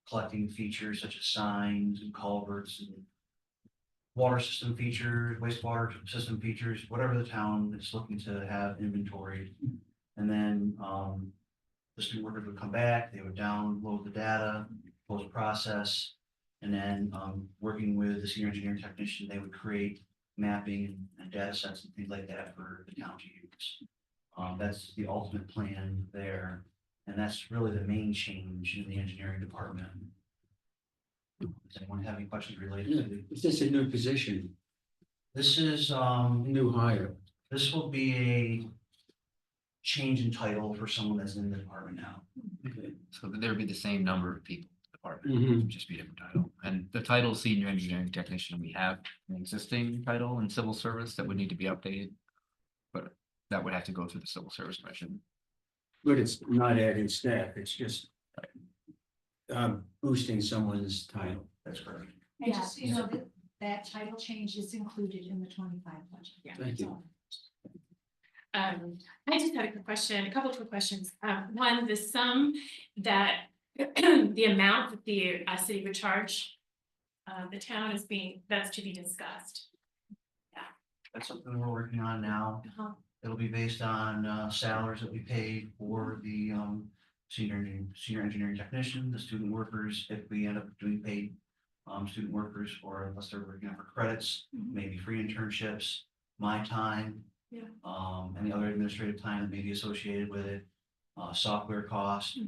collecting features such as signs and culverts and water system features, wastewater system features, whatever the town is looking to have inventory. And then the student workers would come back, they would download the data, post-process, and then working with the senior engineering technician, they would create mapping and data sets and things like that for the town to use. That's the ultimate plan there, and that's really the main change in the engineering department. Does anyone have any questions related to the? Is this a new position, This is, new hire? this will be a change in title for someone that's in the department now. Okay. So there would be the same number of people in the department, Mhm. it would just be a different title. And the title senior engineering technician, we have an existing title in civil service that would need to be updated. But that would have to go through the Civil Service Commission. But it's not adding staff, it's just boosting someone's title. That's correct. And just, you know, that title change is included in the 25 budget. Yeah. Thank you. I just had a quick question, a couple of quick questions. One, the sum that, the amount that the city would charge the town is that's to be discussed. That's something we're working on now. Uh-huh. It'll be based on salaries that we paid for the senior engineering technician, the student workers, if we end up doing paid student workers, or unless they're working out for credits, maybe free internships, my time. Yeah. Any other administrative time that may be associated with it, software cost,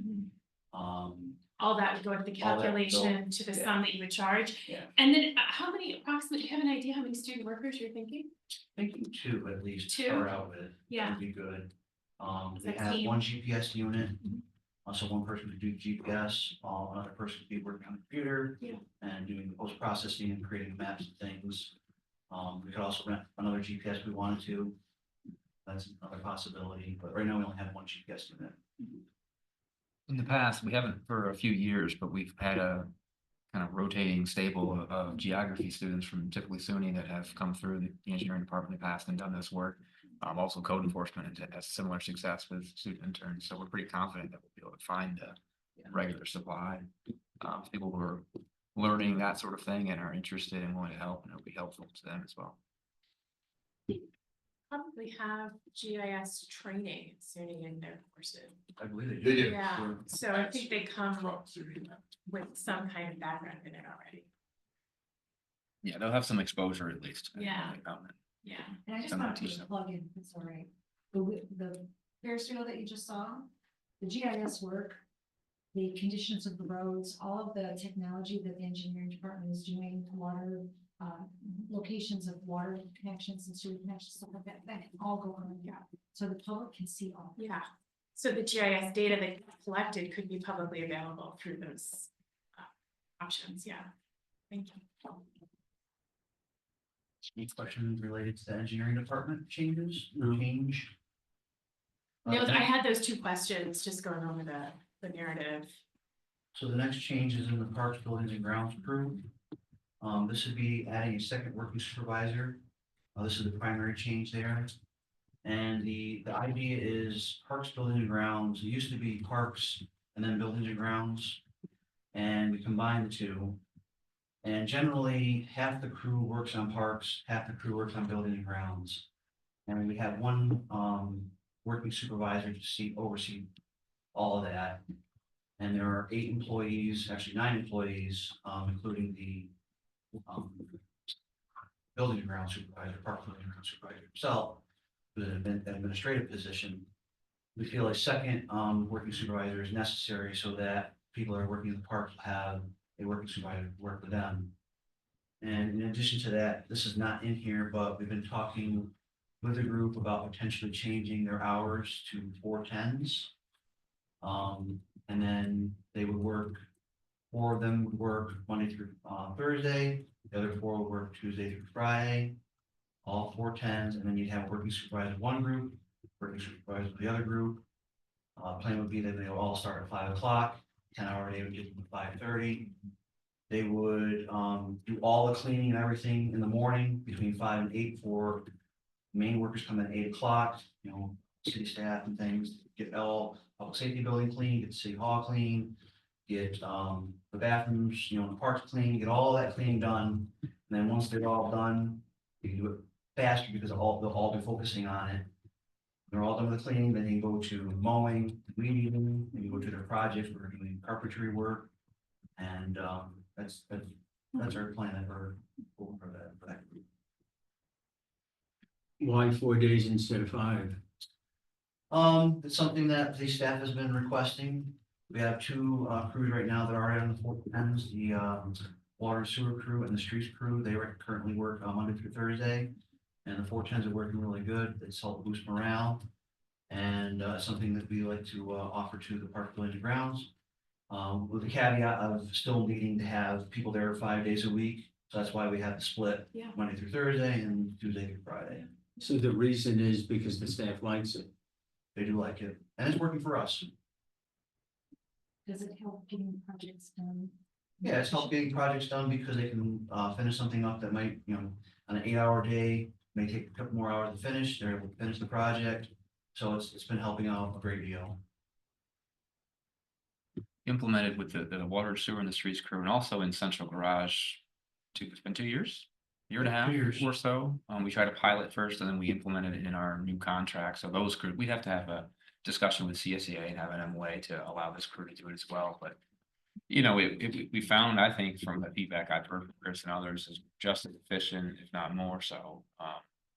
All that would go into the All that would go- calculation to the yeah. sum that you would charge. Yeah. And then how many approximately, do you have an idea how many student workers you're thinking? thinking two at least to Two? start out with. Yeah. Would be good. Is They that have team? one GPS unit. Mhm. So one person could do GPS, another person could be working on the computer. Yeah. And doing post processing and creating maps and things. We could also rent another GPS if we wanted to. That's another possibility, but right now we only have one GPS unit. In the past, we haven't for a few years, but we've had a kind of rotating stable of geography students from typically SUNY that have come through the engineering department in the past and done this work. Also code enforcement has similar success with student interns, so we're pretty confident that we'll be able to find a regular supply. People who are learning that sort of thing and are interested and willing to help, and it'll be helpful to them as well. Probably have GIS training SUNY in their courses. I believe they do. Yeah, so I think they come with some kind of background in it already. Yeah, they'll have some exposure at least. Yeah. About it. Yeah. And I just Someone want to teach put a them. plug in, it's all right. The Ferris wheel that you just saw, the GIS work, the conditions of the roads, all of the technology that the engineering department is doing, water, locations of water connections and sewer connections, stuff like that, that can all go on the app. So the public can see all. Yeah, so the GIS data that gets collected could be publicly available through those options, yeah. Thank you. Any questions related to the engineering department changes, No. change? No, I had those two questions, just going over the narrative. So the next change is in the parks, buildings and grounds crew. This would be adding a second working supervisor. This is the primary change there. And the idea is parks, buildings and grounds, it used to be parks and then buildings and grounds. And we combined the two. And generally, half the crew works on parks, half the crew works on buildings and grounds. And we have one working supervisor to oversee all of that. And there are 8 employees, actually 9 employees, including the building and ground supervisor, park building and ground supervisor himself, with an administrative position. We feel a second working supervisor is necessary so that people that are working in the park will have a working supervisor to work with them. And in addition to that, this is not in here, but we've been talking with the group about potentially changing their hours to 4/10s. And then they would work, 4 of them would work Monday through Thursday, the other 4 would work Tuesday through Friday. All 4/10s, and then you'd have working supervisor one group, working supervisor the other group. Plan would be that they will all start at 5 o'clock, 10-hour day would get them to 5:30. They would do all the cleaning and everything in the morning between 5 and 8 for main workers come in at 8 o'clock, city staff and things, get all public safety building clean, get the city hall clean, get the bathrooms, the parks clean, get all that cleaning done. And then once they're all done, you can do it faster because they'll all be focusing on it. They're all done with the cleaning, then you go to mowing, weeding, then you go to their projects, we're doing carpentry work. And that's our plan for that group. Why 4 days instead of 5? It's something that the staff has been requesting. We have 2 crews right now that are already on the 4/10s, the water and sewer crew and the streets crew. They currently work Monday through Thursday. And the 4/10s are working really good. It's helped boost morale. And something that we like to offer to the park building and grounds. With the caveat of still needing to have people there 5 days a week. So that's why we have the split Yeah. Monday through Thursday and Tuesday through Friday. So the reason is because the staff likes it. They do like it, and it's working for us. Does it help getting projects done? Yeah, it's helped getting projects done because they can finish something up that might, on an 8-hour day, may take a couple more hours to finish, they're able to finish the project. So it's been helping out a great deal. Implemented with the water, sewer, and the streets crew, and also in central garage. It's been 2 years, year and a half 2 years. or so. We tried to pilot first, and then we implemented it in our new contract. So those crew, we'd have to have a discussion with CSEA and have an MOA to allow this crew to do it as well. But You know, we found, I think, from the feedback I've heard from Chris and others, is just as efficient, if not more so,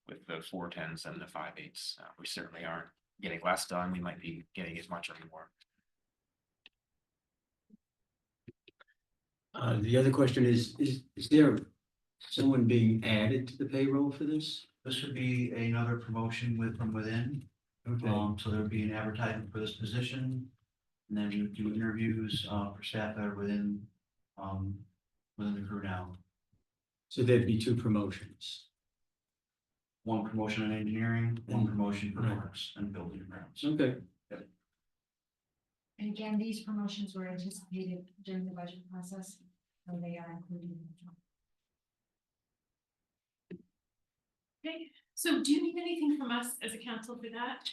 with the 410s and the 5.8s. We certainly aren't getting less done. We might be getting as much or more. The other question is there someone being added to the payroll for this? This would be another promotion from within. Okay, So there would be an advertisement for this position. And then we would do interviews, for staff that are within the crew now. so there'd be 2 promotions. One promotion in engineering, one promotion for Right. parks and building and grounds. Okay, And again, these promotions were anticipated during the budget process, so they are included in the job. Okay, so do you need anything from us as a council for that?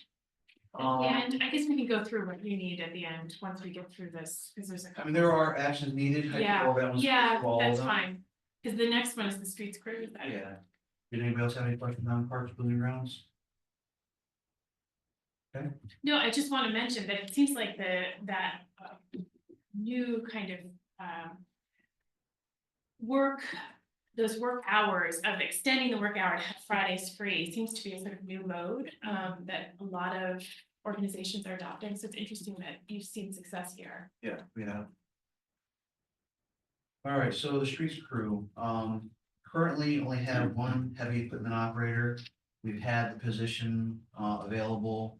At the Um, end, I guess we can go through what you need at the end, once we get through this, because there's a I couple. mean, there are actions needed. I can go over that one Yeah, through all of that's them. fine, because the next one is the streets crew, is that? Yeah. Did anybody else have any questions on parks, building and grounds? No, I just want to mention that it seems like that new kind of work, those work hours of extending the work hour to have Fridays free seems to be a sort of new mode that a lot of organizations are adopting. So it's interesting that you've seen success here. Yeah, we have. All right, so the streets crew, currently only have one heavy equipment operator. We've had the position, available.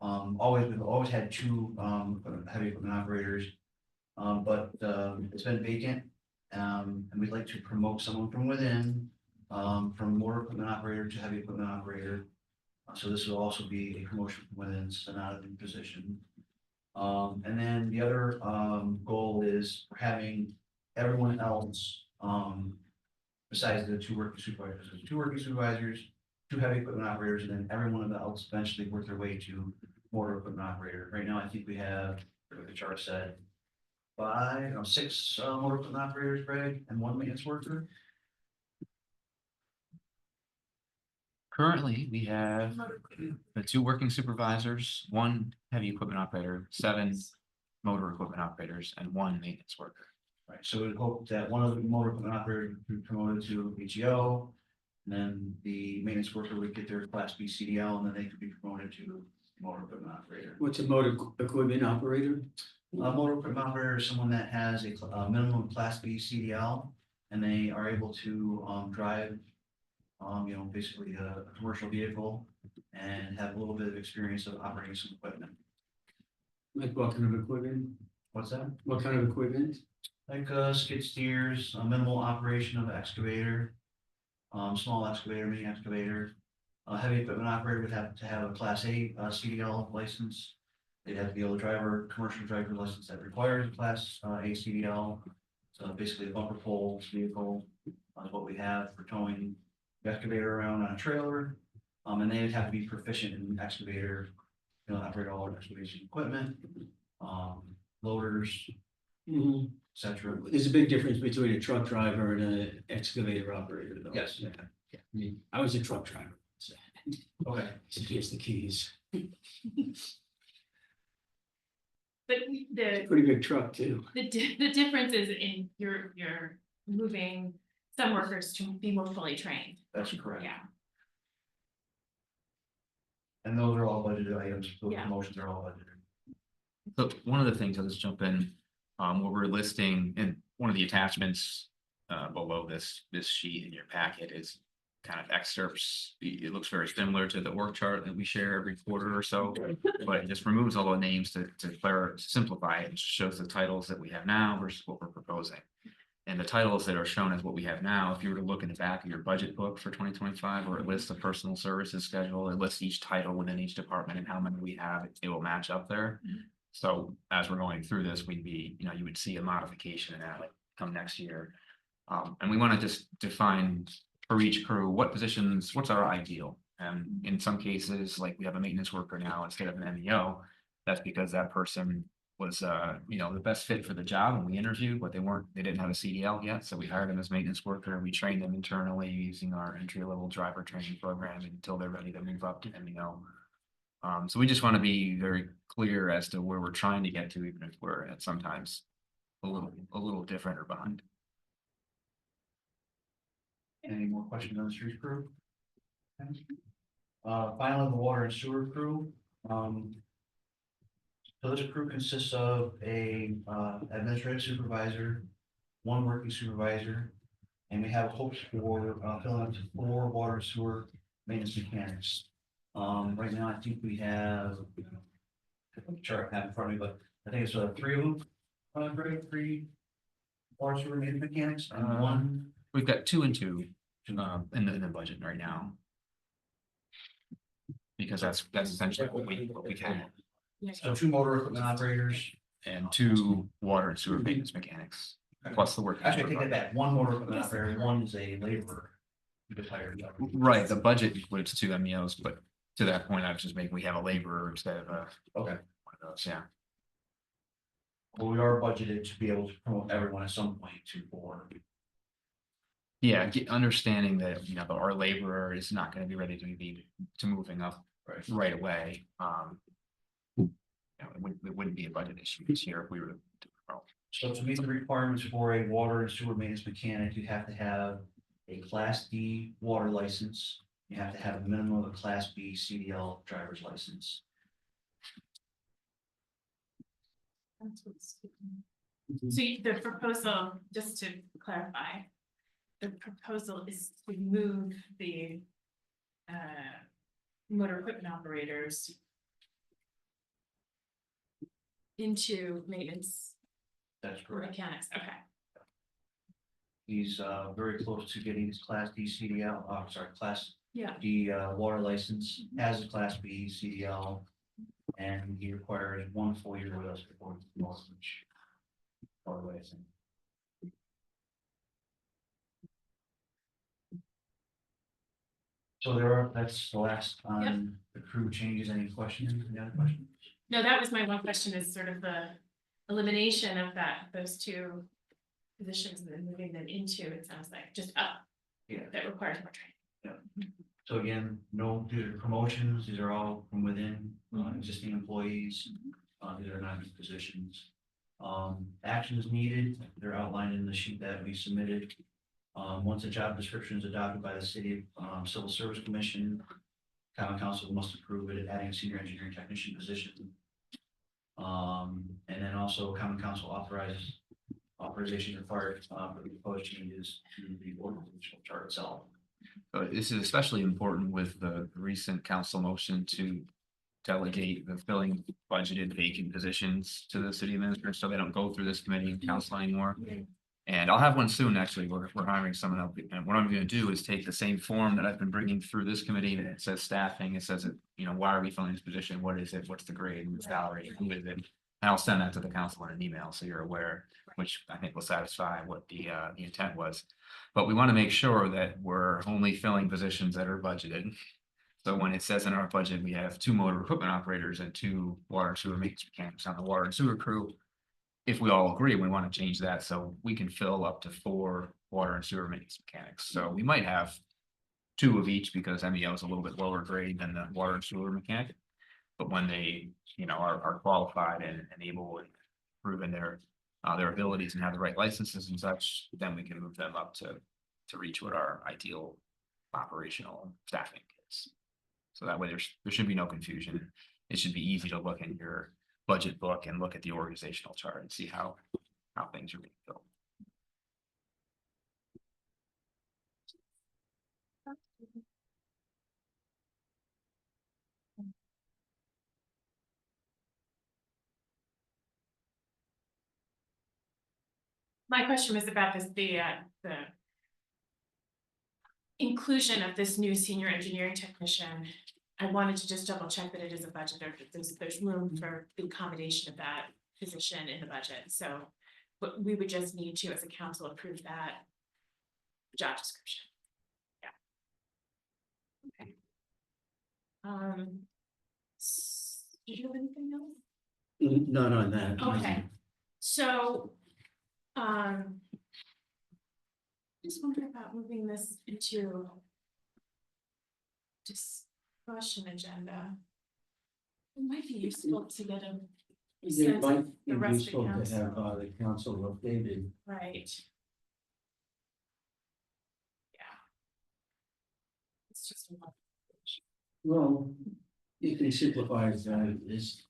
We've always had 2, heavy equipment operators. But it's been vacant. And we'd like to promote someone from within, from motor equipment operator to heavy equipment operator. So this will also be a promotion from within, so not a new position. And then the other goal is having everyone else, besides the 2 working supervisors, so 2 working supervisors, 2 heavy equipment operators, and then everyone else eventually work their way to motor equipment operator. Right now, I think we have, what the chart said, 6 motor equipment operators, Greg, and 1 maintenance worker. Currently, we have the 2 working supervisors, 1 heavy equipment operator, 7 motor equipment operators, and 1 maintenance worker. Right, so we'd hope that one of the motor equipment operators would be promoted to HEO. And then the maintenance worker would get their class B CDL, and then they could be promoted to motor equipment operator. what's a motor equipment operator? A motor equipment operator is someone that has a minimum class B CDL, and they are able to drive, basically a commercial vehicle and have a little bit of experience of operating some equipment. Like what kind of equipment? What's that? What kind of equipment? Like skid steers, a minimal operation of excavator, small excavator, mini excavator. A heavy equipment operator would have to have a class A CDL license. They'd have to be able to drive a commercial driver license that requires a class A CDL. So basically a bumper pole vehicle is what we have for towing the excavator around on a trailer. And they would have to be proficient in excavator, operate all our excavation equipment, loaders, etc. There's a big difference between a truck driver and an excavator operator, though. Yes. Yeah. I mean, I was a truck driver. So Okay. here's the keys. But the Pretty big truck too. the difference is in you're moving some workers to be more fully trained. That's correct. Yeah. And those are all budgeted items, those Yeah. promotions are all budgeted. So one of the things, I'll just jump in, what we're listing in one of the attachments below this sheet in your packet is kind of excerpts. It looks very similar to the org chart that we share every quarter or so, but it just removes all the names to simplify it and shows the titles that we have now versus what we're proposing. And the titles that are shown as what we have now, if you were to look in the back of your budget book for 2025, where it lists the personal services schedule, it lists each title within each department and how many we have, it will match up there. So as we're going through this, you would see a modification in that like come next year. And we want to just define for each crew, what's our ideal? And in some cases, like we have a maintenance worker now instead of an MEO, that's because that person was, the best fit for the job and we interviewed, but they didn't have a CDL yet. So we hired them as maintenance worker. We trained them internally using our entry-level driver training program until they're ready to move up to MEO. So we just want to be very clear as to where we're trying to get to, even if we're at sometimes a little different or behind. Any more questions on the street crew? Finally, the water and sewer crew, so this crew consists of a, administrative supervisor, one working supervisor, and we have hopes for, filling up to 4 water and sewer maintenance mechanics. Right now, I think we have, chart I have in front of me, but I think it's 3 of them, Greg, 3 water sewer maintenance mechanics and one. We've got 2 and 2 in the budget right now. Because that's essentially what we can, So 2 motor equipment operators. and 2 water and sewer maintenance mechanics, plus the work. Actually, I take that back. 1 motor equipment operator, 1 is a laborer. Who gets hired. Right, the budget includes 2 MEOs, but to that point, I was just making, we have a laborer instead of a Okay, one of those, yeah. well, we are budgeted to be able to promote everyone at some point to board. Yeah, understanding that, our laborer is not gonna be ready to moving up right away. It wouldn't be a budget issue this year if we were to promote. So to meet the requirements for a water and sewer maintenance mechanic, you have to have a Class D water license. You have to have a minimum of a Class B CDL driver's license. So the proposal, just to clarify, the proposal is to move the motor equipment operators into maintenance That's or correct. mechanics, okay. He's very close to getting his Class D CDL, Class Yeah. D water license, has a Class B CDL. And he requires 1 full year with us before he can promote, which. By the way, I think. So that's the last on the crew changes. Any questions? Any other questions? No, that was my one question, is sort of the elimination of those 2 positions and then moving them into, it sounds like, just up. Yeah. That requires more training. So again, no due to promotions, these are all from within existing employees. These are not new positions. Actions needed, they're outlined in the sheet that we submitted. Once a job description is adopted by the City Civil Service Commission, Common Council must approve it, adding a senior engineering technician position. And then also Common Council authorization required for the proposed changes to the organizational chart itself. This is especially important with the recent council motion to delegate the filling budgeted vacant positions to the city administrator, so they don't go through this committee and council anymore. And I'll have one soon, actually. We're hiring someone else, and what I'm gonna do is take the same form that I've been bringing through this committee, and it says staffing, it says, why are we filling this position? What is it? What's the grade and salary? Who is it? And I'll send that to the council in an email, so you're aware, which I think will satisfy what the intent was. But we want to make sure that we're only filling positions that are budgeted. So when it says in our budget, we have 2 motor equipment operators and 2 water and sewer maintenance mechanics on the water and sewer crew. If we all agree, we want to change that so we can fill up to 4 water and sewer maintenance mechanics. So we might have 2 of each because MEO is a little bit lower grade than the water and sewer mechanic. But when they, are qualified and able and proven their abilities and have the right licenses and such, then we can move them up to reach what our ideal operational staffing is. So that way there should be no confusion. It should be easy to look in your budget book and look at the organizational chart and see how things are being built. My question was about the inclusion of this new senior engineering technician. I wanted to just double check that it is a budget, or that there's room for the accommodation of that position in the budget, so. But we would just need to, as a council, approve that job description. Yeah. Okay. Do you have anything else? None on that. Okay, so, just wondering about moving this into discussion agenda. It might be useful to get a It sense might of be the rest of the useful to have, council. the council updated. Right. Yeah. It's just a lot. Well, you can simplify it, is,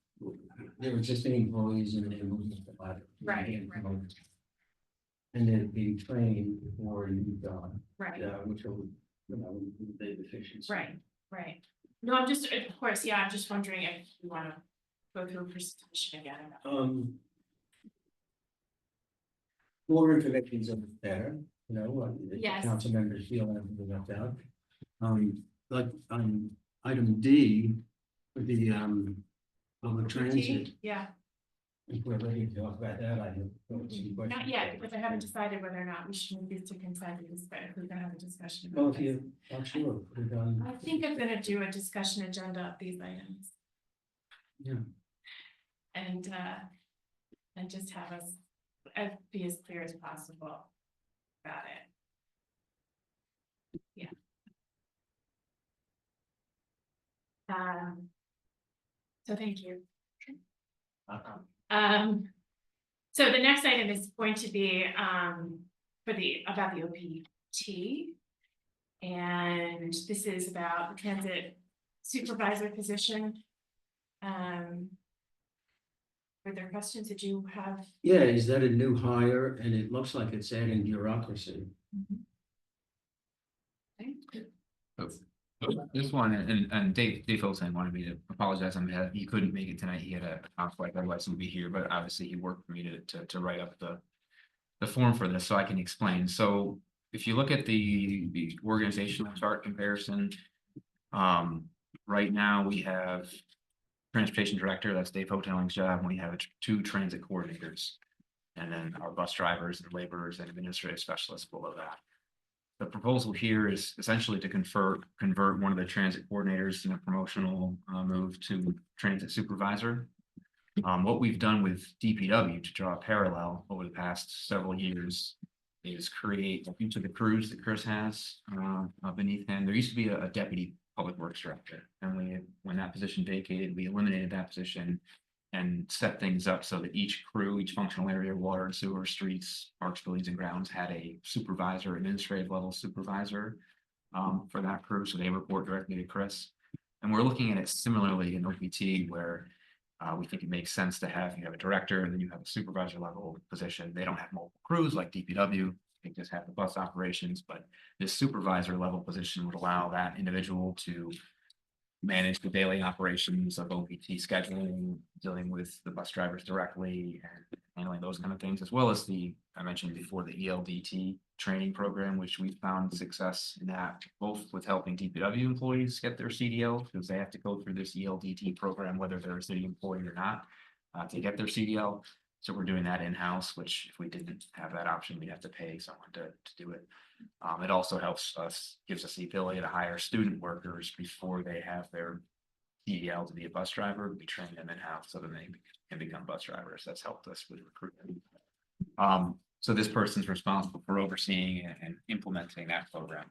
there were existing employees and they're moving to ladder. Right, right. And then being trained for a new job, Right, which will, the efficiency. right. No, I'm just, of course, yeah, I'm just wondering if you wanna go through a presentation again. More information is better, if the Yes. council members feel everything left out. Like, item D, with the, public transit, Yeah, if we're ready to talk about that, I have. some questions. not yet, because I haven't decided whether or not we should move these to consent, but if we're gonna have a discussion. Well, about if this. you, I'm sure, put it on. I think I'm gonna do a discussion agenda of these items. Yeah. And just have us be as clear as possible about it. Yeah. So thank you. So the next item is going to be, about the OPT. And this is about the transit supervisor position. Were there questions that you have? Yeah, is that a new hire? And it looks like it's adding bureaucracy. This one, and Dave Olsen wanted me to apologize on behalf, he couldn't make it tonight, he had a conflict, otherwise he'd be here, but obviously he worked for me to write up the form for this, so I can explain. So if you look at the organizational chart comparison, right now we have transportation director, that's Dave Hoteling's job, and we have two transit coordinators. And then our bus drivers and laborers and administrative specialists below that. The proposal here is essentially to convert one of the transit coordinators in a promotional move to transit supervisor. What we've done with DPW to draw a parallel over the past several years is create each of the crews that Chris has beneath him. There used to be a deputy public works director, and when that position vacated, we eliminated that position and set things up so that each crew, each functional area, water and sewer, streets, parks, buildings and grounds had a supervisor, administrative level supervisor for that crew. So they report directly to Chris. And we're looking at it similarly in OPT where we think it makes sense to have, you have a director and then you have a supervisor level position. They don't have multiple crews like DPW. They just have the bus operations, but this supervisor level position would allow that individual to manage the daily operations of OPT scheduling, dealing with the bus drivers directly and handling those kind of things, as well as I mentioned before, the ELDT training program, which we found success in that, both with helping DPW employees get their CDL, because they have to go through this ELDT program, whether they're a city employee or not, to get their CDL. So we're doing that in-house, which if we didn't have that option, we'd have to pay someone to do it. It also helps us, gives us the ability to hire student workers before they have their CDL to be a bus driver. We train them in-house so that they can become bus drivers. That's helped us with recruitment. So this person's responsible for overseeing and implementing that program.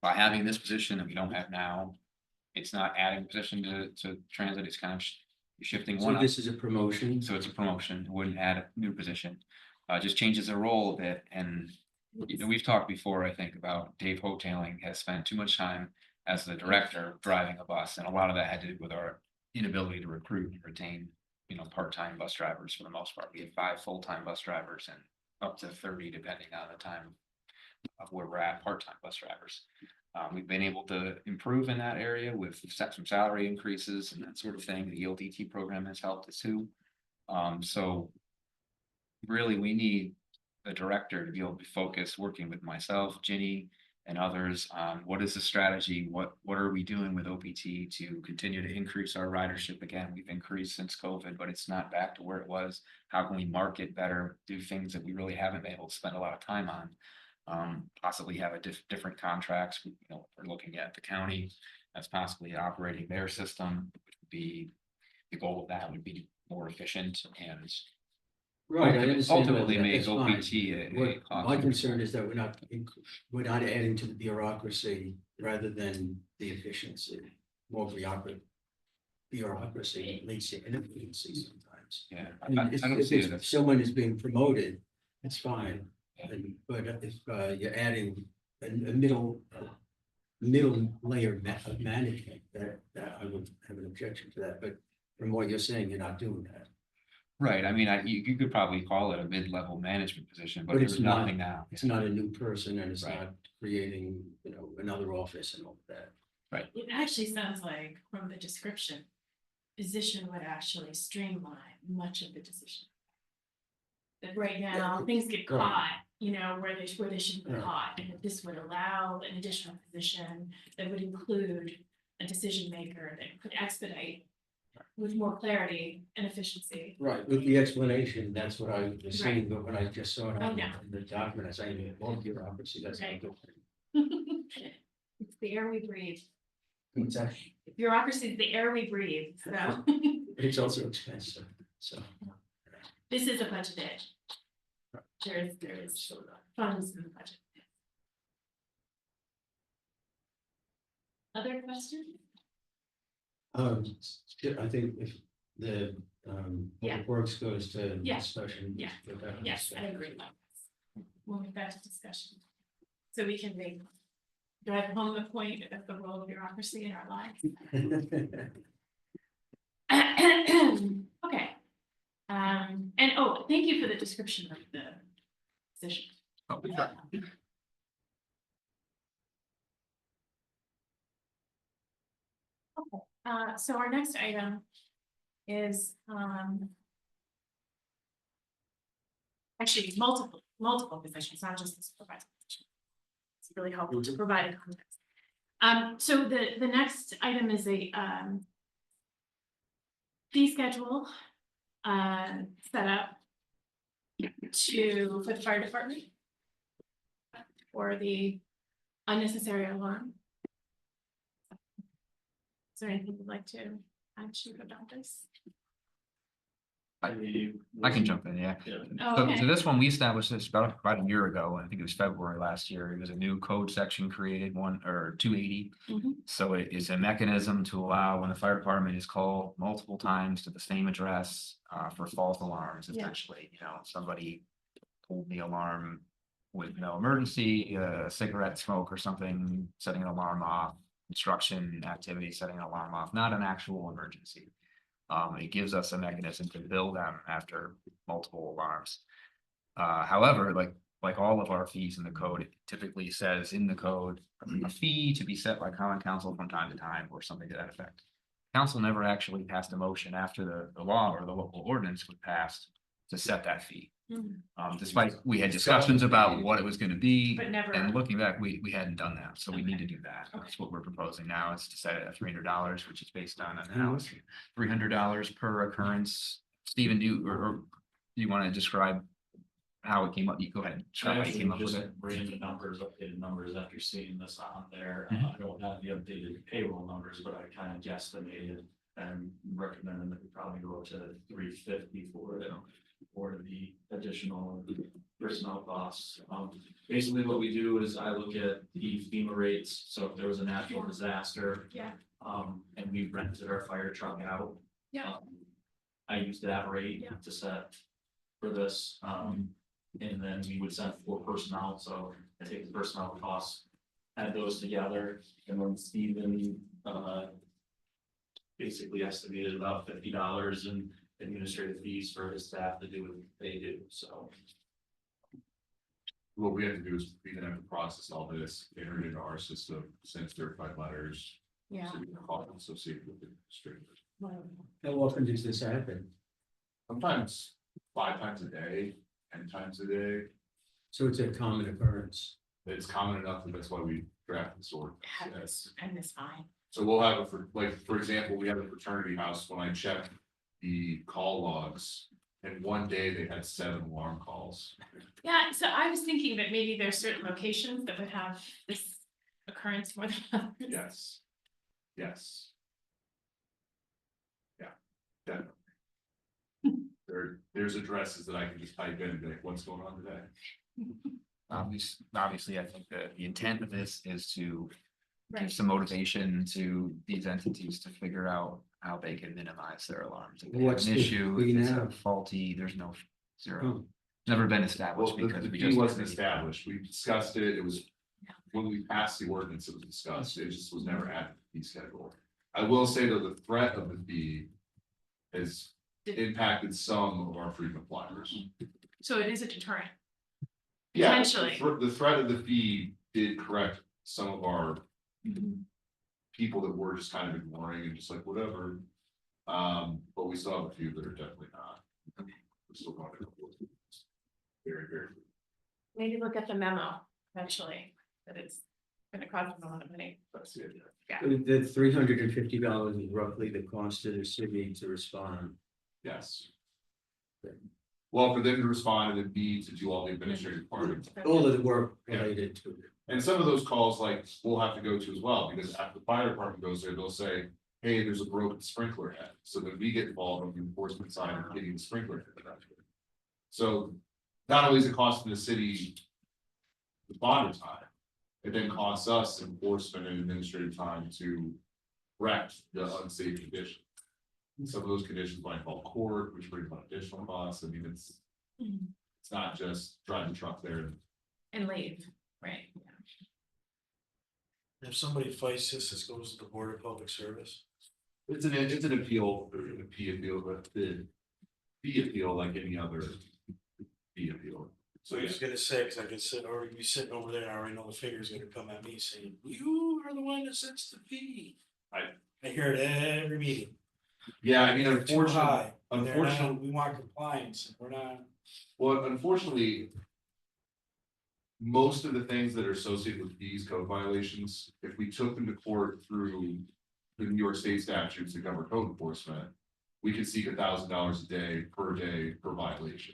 By having this position that we don't have now, it's not adding position to transit, it's kind of shifting one So up. this is a promotion. So it's a promotion, it wouldn't add a new position. Just changes the role a bit. And we've talked before, I think, about Dave Hoteling has spent too much time as the director driving a bus. And a lot of that had to do with our inability to recruit and retain, part-time bus drivers for the most part. We have 5 full-time bus drivers and up to 30, depending on the time of where we're at, part-time bus drivers. We've been able to improve in that area with some salary increases and that sort of thing. The ELDT program has helped us too. So really, we need a director to be able to focus working with myself, Ginny, and others on what is the strategy, what are we doing with OPT to continue to increase our ridership. Again, we've increased since COVID, but it's not back to where it was. How can we market better, do things that we really haven't been able to spend a lot of time on? Possibly have different contracts. We're looking at the county as possibly operating their system, which would be the goal of that would be more efficient and Right, I understand all ultimately that. make That's fine. OPT a What cost. my concern is that we're not adding to the bureaucracy rather than the efficiency. More bureaucracy leads to inefficiency sometimes. difference. Yeah, I mean, I don't see it if as, someone is being promoted, it's fine. Yeah. But if you're adding a middle layer of management, that I would have an objection to that, but from what you're saying, you're not doing that. right, I mean, you could probably call it a mid-level management position, but But it's there's not- nothing now. It's not a new person and it's Right. not creating, another office and all that. It actually sounds like from the description, position would actually streamline much of the decision. That right now, things get Right. caught, where they shouldn't be Right. caught, and that this would allow an additional position that would include a decision maker that could expedite with more clarity and efficiency. Right, with the explanation, that's what I was saying, but when I just saw it Oh, on yeah. the document, I say, well, bureaucracy, that's not Right. good. It's the air we breathe. It's actually, Bureaucracy is the air we breathe, so it's also expensive, so. this is a budgeted. There is funds in the budget. Other questions? I think if the, Yeah. Public Works goes to Yeah. discussion. Yeah. we'll have a Yes, I discussion. agree. We'll move that to discussion. So we can drive home the point of the role of bureaucracy in our lives. Okay. And thank you for the description of the position. Oh, we got- So our next item is, actually multiple positions, not just this supervisor position. It's really helpful to provide a context. So the next item is a, fee schedule, set up for the fire department for the unnecessary alarm. Is there anything you'd like to add, Chief about this? I can jump in, yeah. Oh, So, okay. so this one, we established this about a year ago, I think it was February last year, it was a new code section created, 280. Mhm. So it is a mechanism to allow when the fire department is called multiple times to the same address, for false alarms, Yeah. essentially, somebody pulled the alarm with no emergency, cigarette smoke or something, setting an alarm off, construction activity, setting an alarm off, not an actual emergency. It gives us a mechanism to bill them after multiple alarms. However, like all of our fees in the code, it typically says in the code, a fee to be set by common council from time to time or something to that effect. Council never actually passed a motion after the law or the local ordinance was passed to set that fee. Despite we had discussions about what it was gonna be. But never. And looking back, we hadn't done that, so we need to do that. That's what we're proposing now, is to set it at $300, which is based on an analysis. $300 per occurrence. Stephen, do you want to describe how it came up? You go ahead. I Describe how you actually came up with just it. ran the numbers, updated numbers after seeing this on there. Mhm. I don't have the updated payroll numbers, but I kind of guesstimated and recommended that we probably go to 350 for the additional personnel costs. Basically what we do is I look at the FEMA rates, so if there was a natural disaster. Yeah. And we rented our fire truck out. Yeah. I used that rate Yeah. to set for this, and then we would send 4 personnel, so I take the personnel costs, add those together, and then Stephen, basically estimated about $50 in administrative fees for his staff to do what they do, so. What we have to do is we then have to process all this, enter it into our system, send certified letters. Yeah. So we can call it associated with the distributors. How often does this happen? Sometimes 5 times a day, 10 times a day. So it's a common occurrence. It's common enough that that's why we draft this ordinance. Yes. And it's fine. So we'll have for example, we have a fraternity house, when I check the call logs, in one day they had 7 alarm calls. Yeah, so I was thinking that maybe there's certain locations that would have this occurrence more than others. Yes. Yes. Yeah, definitely. There's addresses that I can just type in and be like, what's going on today? Obviously, I think that the intent of this is to Right. give some motivation to these entities to figure out how they can minimize their alarms. If they have What's an the issue, fee if it's now? faulty, there's no zero. Hmm. Never been Well, established because the we fee just. wasn't established, we discussed it, it was, when we passed the ordinance, it was discussed, it just was never added to the fee schedule. I will say though, the threat of the fee has impacted some of our frequent flyers. So it is a deterrent. Yeah, Potentially. the threat of the fee did correct some of our people that were just kind of ignoring and just like, whatever. But we still have a few that are definitely not. We're still going to. Very, very. Maybe look at the memo eventually, that it's gonna cost them a lot of money. That's it. The $350 is roughly the cost to the city to respond. Yes. Well, for them to respond and then B, to do all the administrative part of it. All of the work related to it. And some of those calls, like, we'll have to go to as well, because after the fire department goes there, they'll say, hey, there's a broken sprinkler head. So then we get involved on the enforcement side of getting the sprinkler head. So not only is it costing the city the bond time, it then costs us enforcement and administrative time to correct the unsafe condition. And some of those conditions might involve court, which brings on additional costs. I mean, it's not just driving the truck there. And leave, right? If somebody fights this goes to the Board of Public Service. It's an appeal, or an appeal, but the fee appeal like any other fee appeal. So I was gonna say, cause I could sit, or be sitting over there, I already know the finger's gonna come at me saying, you are the one that sets the fee. I hear it every meeting. Yeah, I mean, They're too high. unfortunately, They're not- we want compliance, and we're not. well, unfortunately. Most of the things that are associated with these code violations, if we took them to court through the New York State statutes that cover code enforcement. We could seek $1,000 a day per violation.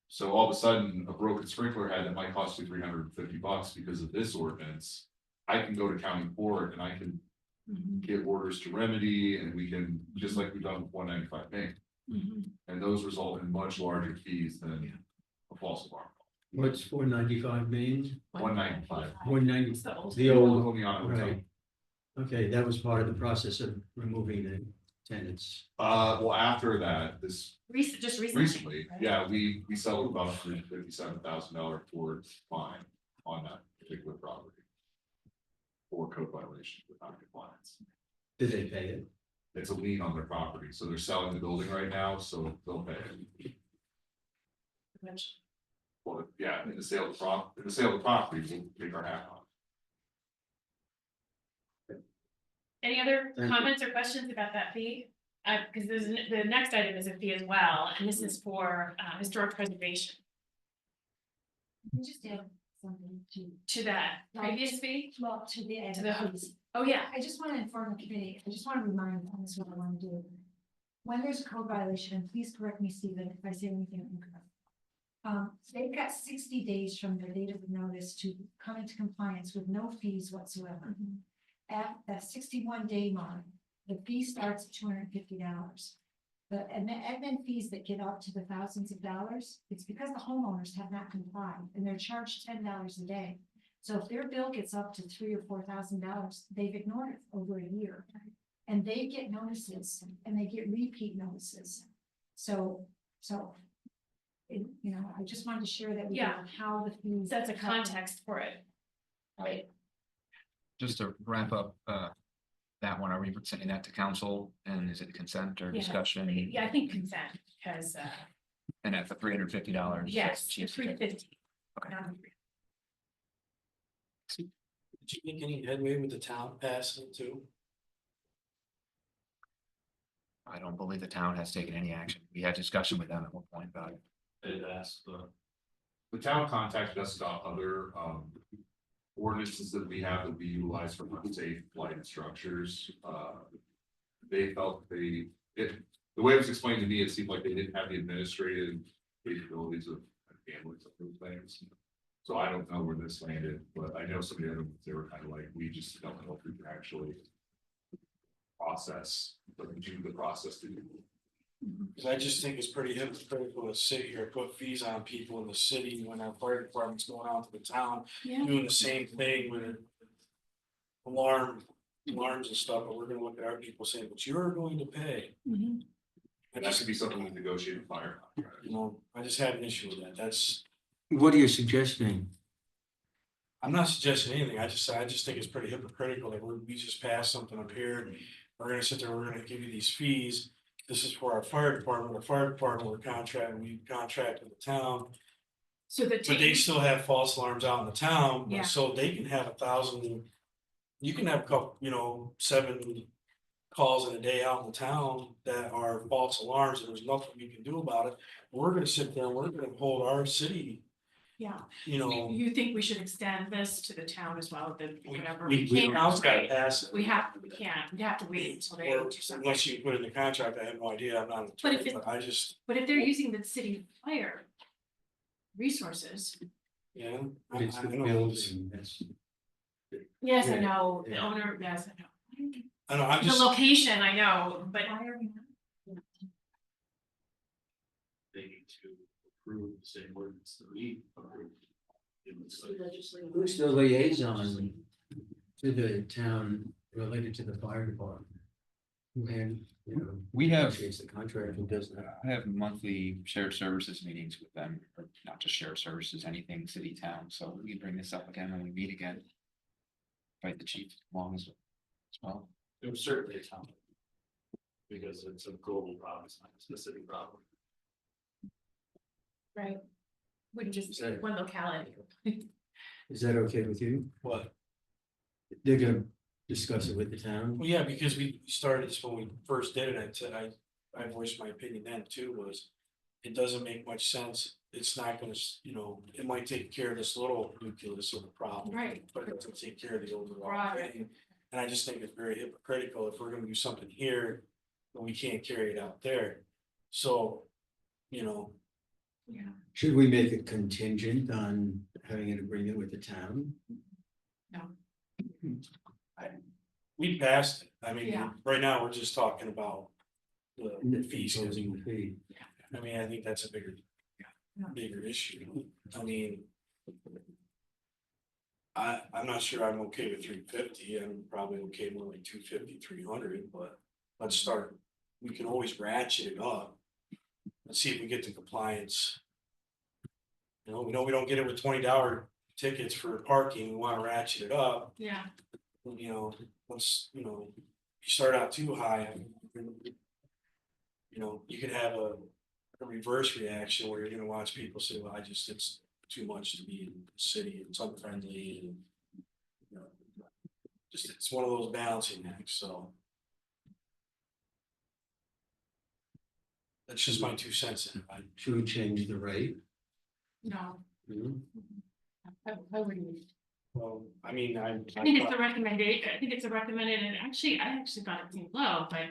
So all of a sudden, a broken sprinkler head that might cost you $350 because of this ordinance. I can go to county court and I can get orders to remedy, and we can, just like we've done with 195 Main. And those result in much larger fees than a false alarm. What's 495 Main? 195. 190, It's the old. the old, Homiana Hotel. right. Okay, that was part of the process of removing the tenants. Well, after that, Just recently. recently, right? yeah, we settled about $157,000 towards fine on that particular property. For code violation with non-compliance. Did they pay it? It's a lien on their property, so they're selling the building right now, so they'll pay it. Which- Well, yeah, in the sale of the property, we'll take our hat off. Any other Thank you. comments or questions about that fee? Because the next item is a fee as well, and this is for historic preservation. Can you just add something To that previous fee? well, to the. To the host. Oh, yeah. I just want to inform the committee, I just want to remind them, this is what I want to do. When there's a code violation, and please correct me, Stephen, if I say anything incorrect. They've got 60 days from the date of the notice to come into compliance with no fees whatsoever. At that 61-day mark, the fee starts at $250. The admin fees that get up to the thousands of dollars, it's because the homeowners have not complied and they're charged $10 a day. So if their bill gets up to $3,000 or $4,000, they've ignored it over a year. And they get notices and they get repeat notices. So. I just wanted to share that with you, Yeah. on how the fees. That's a context for it. Right. Just to wrap up, that one, are we sending that to council, and is it consent or Yeah. discussion? Yeah, I think consent, because, And at the $350. yes, chief- 350. Okay. Did you make any headway with the town passing it too? I don't believe the town has taken any action. We had discussion with them at one point about it. It asked, The town contacted us about other ordinances that we have that we utilize for unsafe lighted structures. They felt the way it was explained to me, it seemed like they didn't have the administrative capabilities of handling some of those things. So I don't know where this landed, but I know some of the other ones, they were kind of like, we just don't know if we can actually process, but do the process to do. Cause I just think it's pretty hypocritical to sit here, put fees on people in the city when our fire department's going out to the town, Yeah. doing the same thing with an alarm alarms and stuff, but we're gonna look at our people saying, but you're going to pay. Mhm. I That just, should be something we negotiate with fire. you know, I just have an issue with that. That's, What are you suggesting? I'm not suggesting anything. I just think it's pretty hypocritical that we just passed something up here. We're gonna sit there, we're gonna give you these fees. This is for our fire department. The fire department, we contract with the town. So the. But they still have false alarms out in the town, Yeah. but so they can have 1,000. You can have a couple, 7 calls in a day out in the town that are false alarms, and there's nothing we can do about it. We're gonna sit there and we're gonna hold our city, Yeah. you know. You think we should extend this to the town as well, the whatever. We can, town's gotta right? pass it. We can't, we'd have to wait until they Or do something. unless you put it in the contract, I have no idea, I'm not an But if attorney, it- but I just, But if they're using the city fire resources. yeah. It's I the know, building, that's. Yes, I Yeah, know, the yeah. owner, yes, I know. I know, I'm The just, location, I know, but Why are we not? They need to approve the same ordinance that we approved. Who's the liaison to the town related to the fire department? Who We have- negotiates the contract, who does that? I have monthly shared services meetings with them, or not just shared services, anything city town, so we can bring this up again when we meet again. Invite the chief along as well. It was certainly a town. Because it's a global problem, it's not a specific problem. right. Wouldn't just Sorry. one locality. Is that okay with you? what? They're gonna discuss it with the town? Well, yeah, because we started this when we first did it, I said, I voiced my opinion then too, was. It doesn't make much sense, it's not gonna, it might take care of this little nucleus of the problem. Right. But it doesn't take care of the overall Right. thing, and I just think it's very hypocritical if we're gonna do something here. But we can't carry it out there, so, Yeah. Should we make it contingent on having an agreement with the town? we passed it, I mean, Yeah. right now, we're just talking about. The fees, 'cause Imposing the fee. I mean, I think that's a bigger issue. I mean. I'm not sure I'm okay with 350. I'm probably okay more like 250, 300, but let's start. We can always ratchet it up. Let's see if we get to compliance. We know we don't get it with $20 tickets for parking, we wanna ratchet it up, Yeah, let's, you start out too high. You could have a reverse reaction where you're gonna watch people say, well, it's too much to be in the city, it's unfriendly and. Just, it's one of those balancing acts, so. That's just my 2 cents in it. Should we change the rate? no, Hmm? I wouldn't. Well, I mean, I think it's a recommendation, I think it's a recommended, and actually, I actually thought it seemed low, but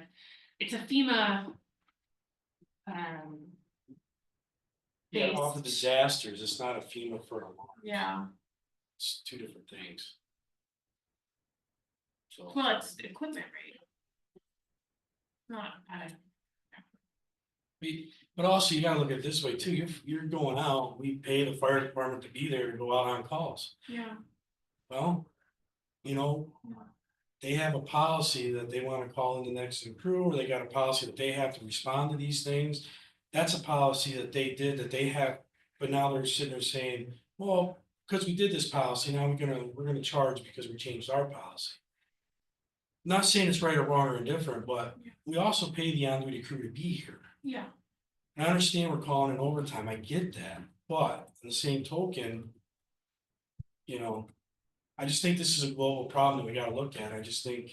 it's a FEMA. Yeah, off of based- disasters, it's not a FEMA for a law, Yeah, it's 2 different things. So. well, it's equipment rate. Not, But also you gotta look at it this way too, you're going out, we pay the fire department to be there to go out on calls. yeah, Well, they have a policy that they wanna call in the next crew, or they got a policy that they have to respond to these things. That's a policy that they did, that they have, but now they're sitting there saying, well, because we did this policy, now we're gonna charge because we changed our policy. Not saying it's right or wrong or indifferent, but we also pay the on-duty crew to be here. yeah, I understand we're calling it overtime, I get that, but in the same token. I just think this is a global problem that we gotta look at, I just think.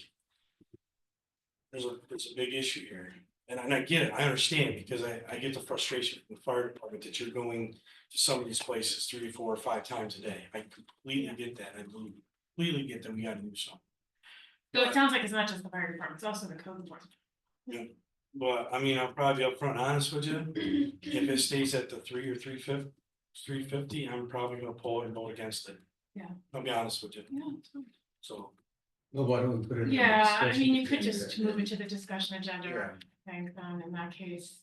There's a big issue here, and I get it, I understand, because I get the frustration from the fire department that you're going to some of these places 3, 4, or 5 times a day, I completely get that, I completely get that we gotta do something. so it sounds like it's not just the fire department, it's also the code enforcement. But I mean, I'll probably be upfront honest with you, if it stays at the 3 or 350, I'm probably gonna pull it and vote against it. Yeah. I'll be honest with you, Yeah, so. Well, why don't we put it? in the yeah, I discussion mean, you could agenda? just move it to the discussion agenda, Yeah. I think, in that case.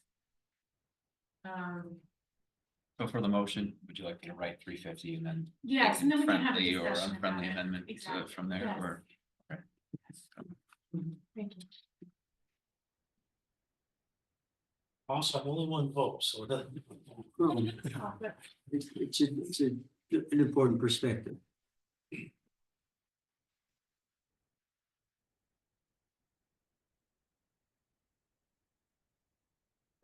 So for the motion, would you like me to write 350 and then? Yes, and then we can have a friendly or discussion about unfriendly it. amendment Exactly, from there, yes. or? Thank you. Also, I'm only one vote, so it doesn't. It's an important perspective.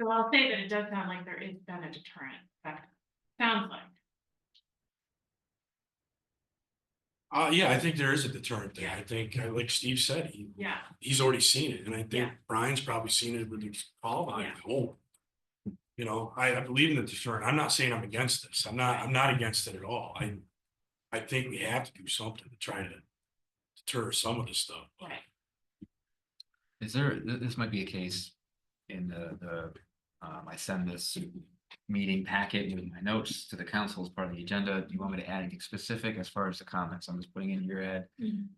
So I'll say that it does sound like there is been a deterrent, that sounds like. Yeah, I think there is a deterrent there. I think, like Steve said, Yeah. he's already seen it, and I think Yeah. Brian's probably seen it with the call on Yeah. home. You know, I believe in the deterrent. I'm not saying I'm against this. I'm not against it at all. I think we have to do something to try to deter some of this stuff. Right. Is there, this might be a case in I send this meeting packet with my notes to the council as part of the agenda. Do you want me to add anything specific as far as the comments? I'm just putting in your ad,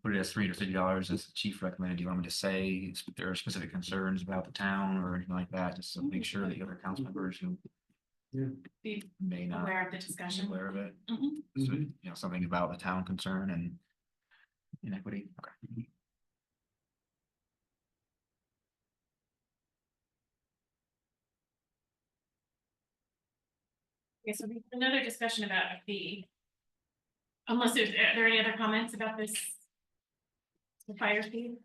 put it as $350 as the chief recommended. Do you want me to say if there are specific concerns about the town or anything like that, just to make sure that the other council members who Be may not aware of the be discussion. aware of it? Mhm. So, you know, something about the town concern and inequity. Okay. Okay, so we have another discussion about a fee. Unless are there any other comments about this? The fire fee?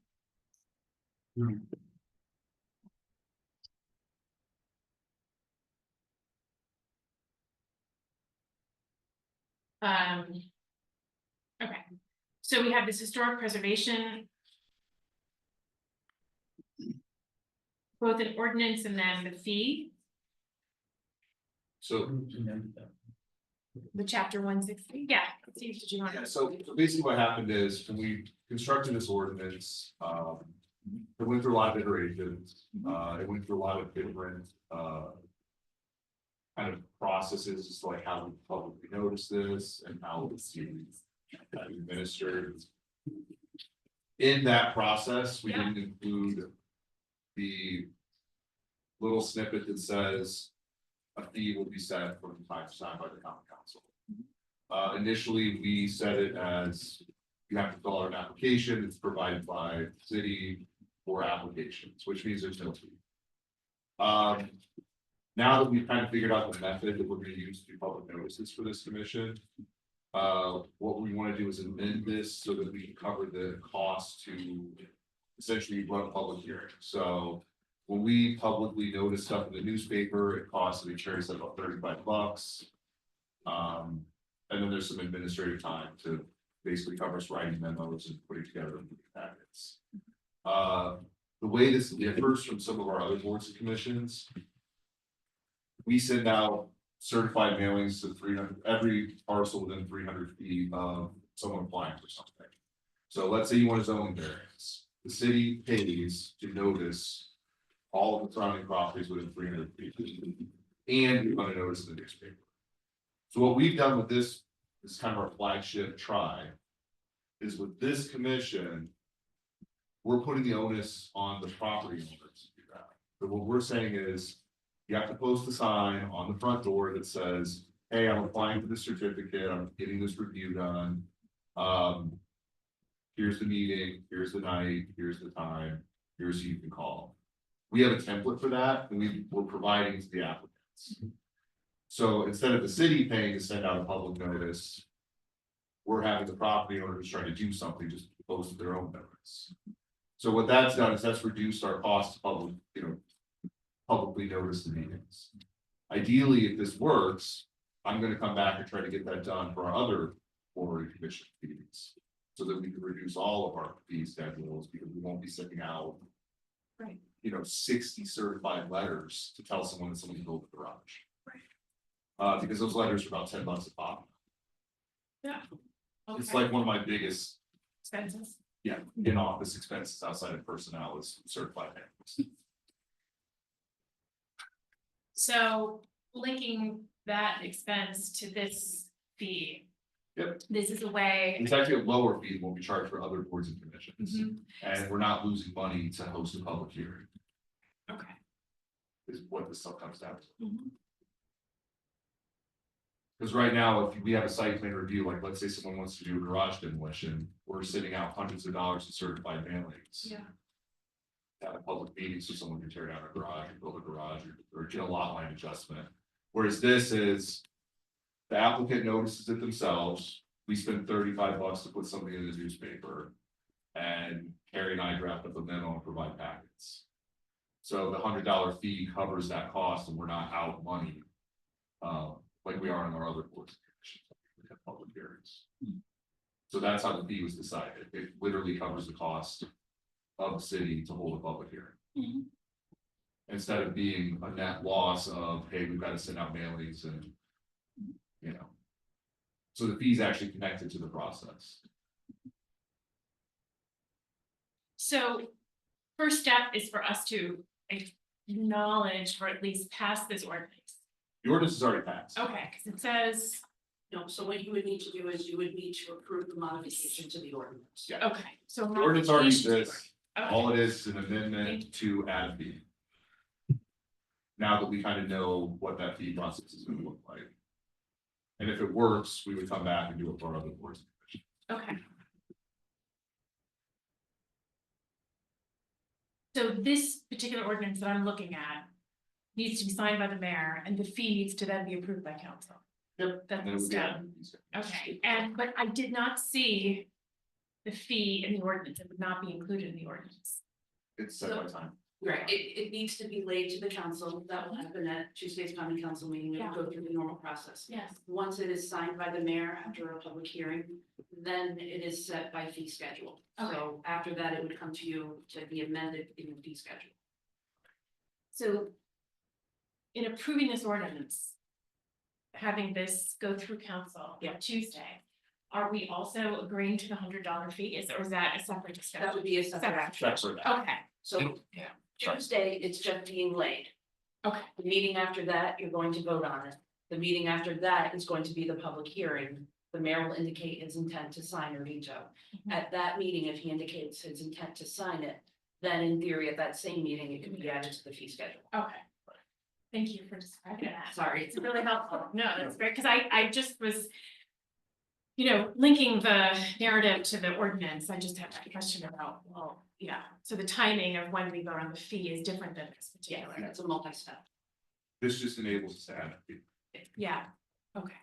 Okay, so we have this historic preservation. Both an ordinance and then the fee, So, the chapter 160, yeah, Steve, did you want yeah, to? so basically what happened is when we constructed this ordinance, it went through a lot of iterations, it went through a lot of different, kind of processes, as to like how we publicly notice this and how it's administered. In that process, we didn't include the little snippet that says a fee will be set from time to time by the common council. Initially, we set it as you have to fill out an application, it's provided by the city for applications, which means there's no fee. Now that we've kind of figured out the method that we're gonna use to do public notices for this commission. What we wanna do is amend this so that we can cover the cost to essentially run a public hearing. So when we publicly notice stuff in the newspaper, it costs the insurance about $35. And then there's some administrative time to basically cover us writing memos and putting together packets. The way this differs from some of our other boards and commissions. We send out certified mailings to 300, every parcel within 300 feet of someone applying for something. So let's say you want a zoning variance, the city pays to notice all of the surrounding properties within 300 feet. And you're gonna notice in the newspaper. So what we've done with this kind of our flagship try. Is with this commission. We're putting the onus on the property owners to do that. But what we're saying is. You have to post a sign on the front door that says, hey, I'm applying for this certificate, I'm getting this review done. Here's the meeting, here's the night, here's the time, here's who you can call. We have a template for that, and we're providing to the applicants. So instead of the city paying to send out a public notice. We're having the property owners trying to do something, just post their own notice. So what that's done is that's reduced our cost to public, publicly notice the meetings. Ideally, if this works, I'm gonna come back and try to get that done for our other board and commission meetings. So that we can reduce all of our fee schedules, because we won't be sending out. Right. 60 certified letters to tell someone that someone built a garage. Right. Because those letters are about $10 a pop. Yeah. It's Okay. like one of my biggest, Expenses. in-office expenses outside of personnel is certified mailings. So linking that expense to this fee. Yep. This is a way. It's actually a lower fee than what we charge for other boards and commissions. Mhm. And we're not losing money to host a public hearing, Okay. is what this stuff comes down to. Mhm. Cause right now, if we have a site plan review, like let's say someone wants to do a garage demolition, we're sitting out hundreds of dollars in certified mailings. Yeah. At a public meeting, so someone can tear down a garage, or build a garage, or get a lot line adjustment. Whereas this is. The applicant notices it themselves, we spend $35 to put something in the newspaper. And Carrie and I draft up a memo and provide packets. So the $100 fee covers that cost and we're not out money. Like we are in our other boards. and commissions, we have public hearings. So that's how the fee was decided, it literally covers the cost of the city to hold a public hearing. Mhm. Instead of being a net loss of, hey, we've got to send out mailings and. You know. So the fee's actually connected to the process. So first step is for us to acknowledge or at least pass this ordinance. The ordinance is already passed. Okay, because it says, No, so what you would need to do is you would need to approve the modification to the ordinance. Yeah. okay, so. The ordinance already modification to exists, the- okay. all it is an amendment to add a fee. Now that we kind of know what that fee process is gonna look like. And if it works, we would come back and do it for other boards. Okay. So this particular ordinance that I'm looking at needs to be signed by the mayor and the fee needs to then be approved by council. Yep. That's And then it the would be step. added. Okay, but I did not see the fee in the ordinance. It would not be included in the ordinance. It's set by time. Right, it needs to be laid to the council, that will happen at Tuesday's common council meeting, it will go through the normal process. Yes. Once it is signed by the mayor after a public hearing, then it is set by fee schedule. So after that, it would come to you to be amended in the fee schedule. So in approving this ordinance, having this go through council on Tuesday, are we also agreeing to the $100 fee? Or is that a separate discussion? That would be a separate action. Separate. Okay, So Yeah. Tuesday, it's just being laid. okay, The meeting after that, you're going to vote on it. The meeting after that is going to be the public hearing. The mayor will indicate his intent to sign or veto. Mhm. At that meeting, if he indicates his intent to sign it, then in theory, at that same meeting, it can be added to the fee schedule. okay. Thank you for describing that. Sorry. It's really helpful. No, that's great, because I just was. Linking the narrative to the ordinance, I just had a question about, well, yeah, so the timing of when we vote on the fee is different than this Yeah, particular. that's a multi-step. This just enables us to add a fee. Yeah, okay.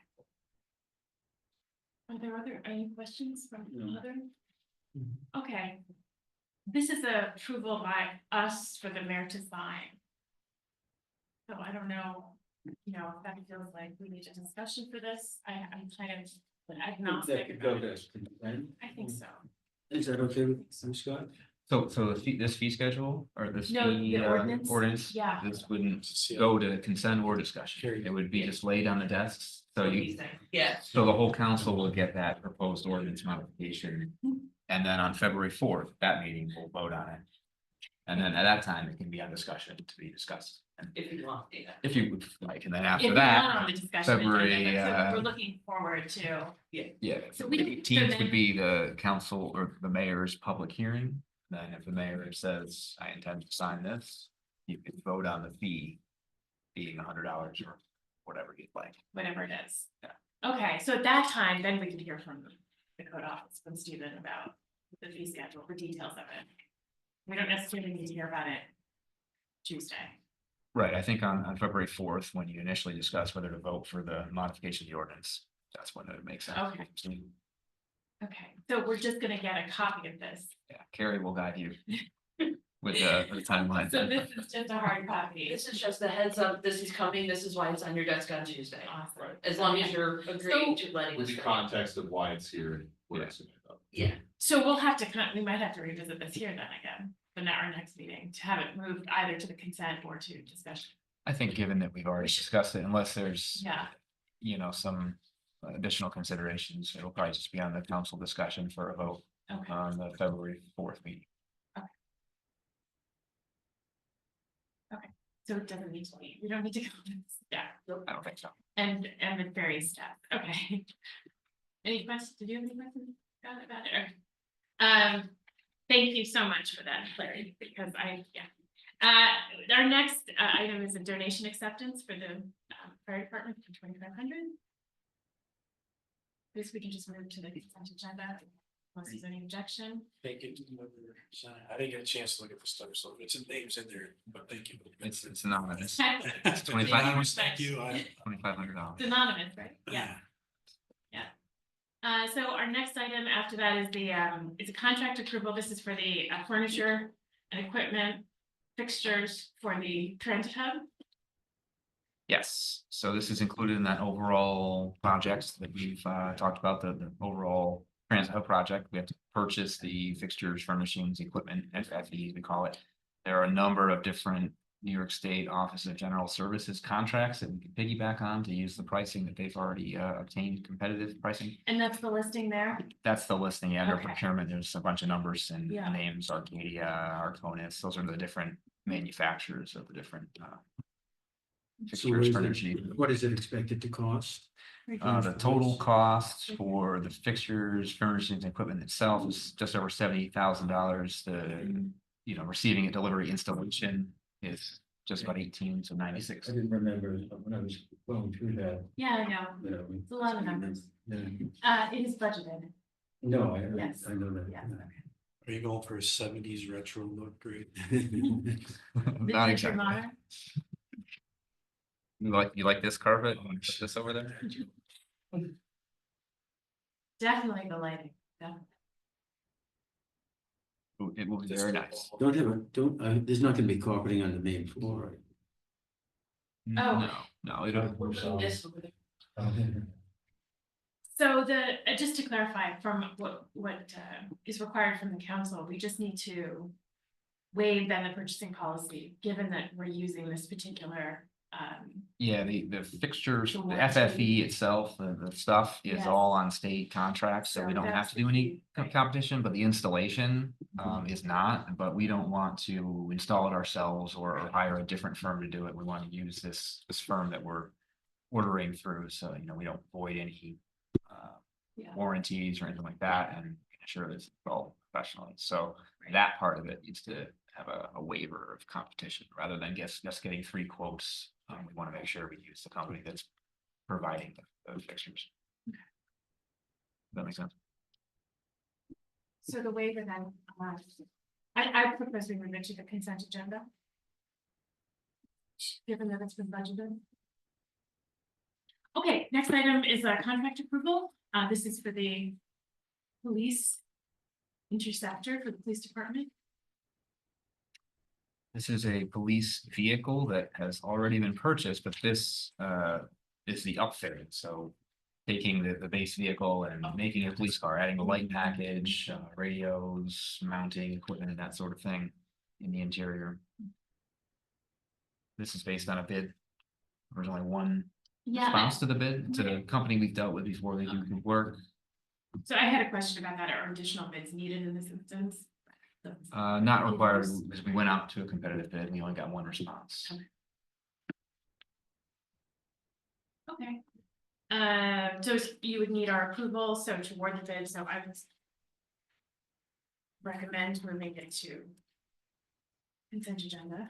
Are there any questions from No. other? Okay. This is a approval by us for the mayor to sign. So I don't know, if that feels like we need a discussion for this. I'm kind of agnostic about it. I think so. Is that okay with you, Scott? So the fee, this fee schedule or this No, fee, the ordinance? ordinance, Yeah. this wouldn't See, go to consent or discussion. Carry. It would be just laid on the desks. So you, Yeah. so the whole council will get that proposed ordinance modification. And then on February 4th, that meeting will vote on it. And then at that time, it can be on discussion to be discussed. And If you want, yeah. if you would like, and then If after we're that, not on the discussion agenda, February, that's what we're looking forward to. yeah, So the so 18th then- would be the council or the mayor's public hearing. Then if the mayor says, I intend to sign this, you could vote on the fee being $100 or whatever you'd like. Whatever it is. Yeah. Okay, so at that time, then we can hear from the code office from Stephen about the fee schedule, the details of it. We don't necessarily need to hear about it Tuesday. Right, I think on February 4th, when you initially discuss whether to vote for the modification of the ordinance, that's when it makes sense. Okay. Okay, so we're just gonna get a copy of this. Yeah, Carrie will guide you with the timeline. So this is just a hard copy. This is just a heads up, this is coming, this is why it's on your desk on Tuesday. Awesome. As long as you're agreeing to letting With us the know. context of why it's here and what it's gonna end up. Yeah, So we'll have to, we might have to revisit this here then again, but not our next meeting, to have it moved either to the consent or to discussion. I think given that we've already discussed it, unless there's, Yeah. some additional considerations, it'll probably just be on the council discussion for a vote Okay, on the February 4th meeting. so it doesn't need to be, we don't need to go, yeah, I don't think so. and the various steps, okay. Any questions, did you have any questions about it, or? Thank you so much for that clarity, because our next item is a donation acceptance for the fire department for 2,500. this we can just move to the consent agenda, unless there's any objection. Thank you. I didn't get a chance to look at the stuff, so it's names in there, but thank you. It's anonymous. It's $2,500. Thank you. $2,500. anonymous, right? Yeah. So our next item after that is it's a contract approval. This is for the furniture and equipment fixtures for the transit hub. Yes, so this is included in that overall project that we've talked about, the overall transit hub project. We have to purchase the fixtures, furnishings, equipment, FFE, we call it. There are a number of different New York State Office of General Services contracts that we can piggyback on to use the pricing that they've already obtained, competitive pricing. And that's the listing there. That's the listing, yeah, under Okay. procurement, there's a bunch of numbers and Yeah. names, Arcadia, Arconis, those are the different manufacturers of the different So what fixtures, is furniture. what is it expected to cost? The total cost for the fixtures, furnishings, and equipment itself is just over $70,000. The, receiving it, delivery, installation is just about 18, so 96. I didn't remember when I was going through that, Yeah, I know. you know. It's a lot of numbers. Yeah. It is budgeted. No, Yes. I know that. Yes. Are you going for a 70s retro look? Great. Not Vintage exactly. or modern? You like this carpet? Put this over there? Definitely the lighting. Definitely. It will be very nice. There's not gonna be carpeting on the main floor, right? No, no, it'll. This, So just to clarify from what is required from the council, we just need to waive then the purchasing policy, given that we're using this particular, Yeah, the fixtures, The the warranty. FFE itself, the stuff is Yes. all on state contracts, so So we don't have that's to do any right. competition, but the installation is not, but we don't want to install it ourselves or hire a different firm to do it. We want to use this firm that we're ordering through, so we don't void any Yeah. warranties or anything like that, and ensure that it's all professionally. So that part of it needs to have a waiver of competition rather than just getting 3 quotes. We want to make sure we use the company that's providing the fixtures. Does that make sense? So the waiver then, I propose we move it to the consent agenda. Given that it's been budgeted. Okay, next item is contract approval. This is for the police interceptor for the police department. This is a police vehicle that has already been purchased, but this is the upfitting. So taking the base vehicle and making a police car, adding a light package, radios, mounting equipment, and that sort of thing in the interior. This is based on a bid. There's only one Yeah, response to the bid. It's a company we've dealt with before. They do good work. so I had a question about that. Are additional bids needed in this instance? Not required because we went out to a competitive bid. We only got one response. Okay. So you would need our approval, so to award the bid, so I would recommend moving it to consent agenda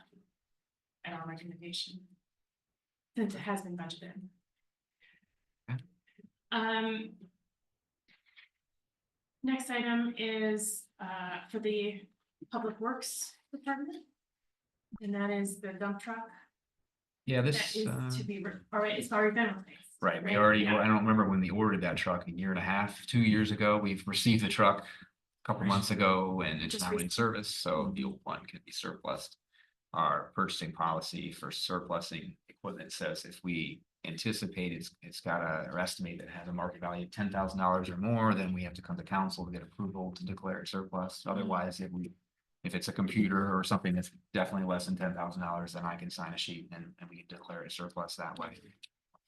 at our recommendation, since it has been budgeted. Okay. Next item is for the Public Works Department. And that is the dump truck Yeah, that this, is to be, it's already been replaced. right, we already, Yeah. I don't remember when we ordered that truck, 1.5 years, 2 years ago. We've received the truck a couple months ago and it's Just now in service, so the old one can be surplused. Our purchasing policy for surplusing equipment says if we anticipate it's got or estimate that it has a market value of $10,000 or more, then we have to come to council to get approval to declare it surplus. Otherwise, if it's a computer or something that's definitely less than $10,000, then I can sign a sheet and we can declare it surplus that way.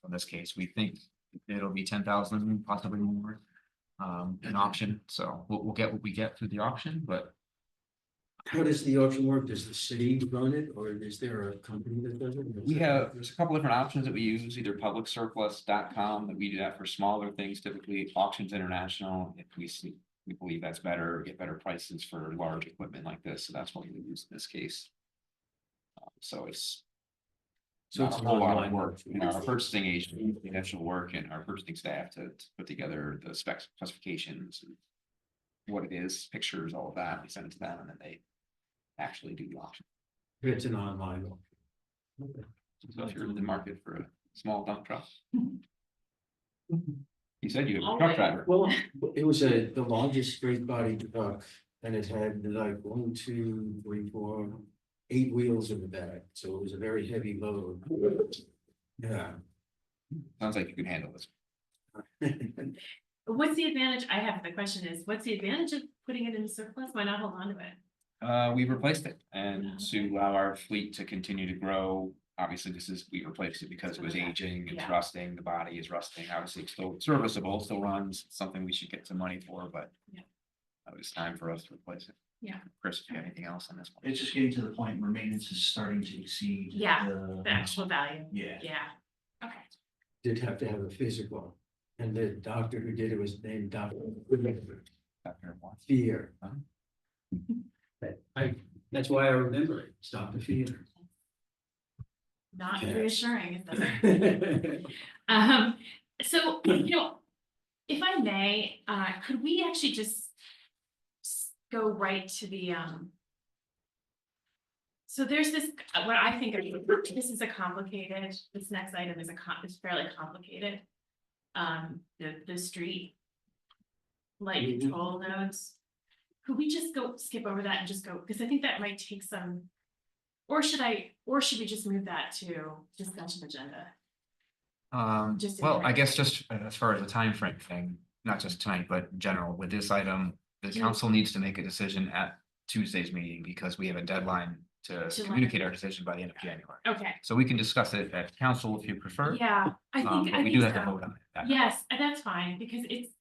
In this case, we think it'll be 10,000, possibly more, an auction. So we'll get what we get through the auction, but How does the auction work? Does the city run it, or is there a company that does it? there's a couple different options that we use, either publicsurplus.com that we do that for smaller things, typically Auctions International. If we believe that's better, get better prices for large equipment like this, so that's what we use in this case. So it's So not it's a whole lot of online work, work. you know, our purchasing agent, the actual work and our purchasing staff to put together the specs, specifications. And what it is, pictures, all of that, we send it to them and then they actually do the auction. It's an online one. So if you're in the market for a small dump truck. You said you have a Always. truck driver. Well, it was the largest straight body truck, and it had like 1, 2, 3, 4, 8 wheels in the back, so it was a very heavy load. Yeah. Sounds like you can handle this. What's the advantage? I have, the question is, what's the advantage of putting it in surplus? Why not hold on to it? We replaced it and to allow our fleet to continue to grow. Obviously, we replaced it because it was aging, it's Yeah. rusting, the body is rusting. Obviously, it's still serviceable, still runs, something we should get some money for, but. Yeah. It was time for us to replace it. Yeah. Chris, if you have anything else on this one? It's just getting to the point where maintenance is starting to exceed. Yeah, The actual value. Yeah. Yeah. Okay. Did have to have a physical, and the doctor who did it was named Dr. Dr. Watts. Fear. Uh-huh. That's why I remember it, it's Dr. Fear. Not Yeah. reassuring, is that? So, if I may, could we actually just go right to the, so there's this, what I think of, this is a complicated, this next item is is fairly complicated. The street light Mhm. control nodes. Could we just skip over that and just go, because I think that might take some, or should we just move that to discussion agenda? Just in Well, I general. guess just as far as the time frame thing, not just tonight, but in general, with this item, the Yeah. council needs to make a decision at Tuesday's meeting because we have a deadline to To communicate our decision by the end of January. Okay, So we can discuss it at council if you prefer. yeah, I think, But we do have to vote on it. that night. Yes, and that's fine, because it's,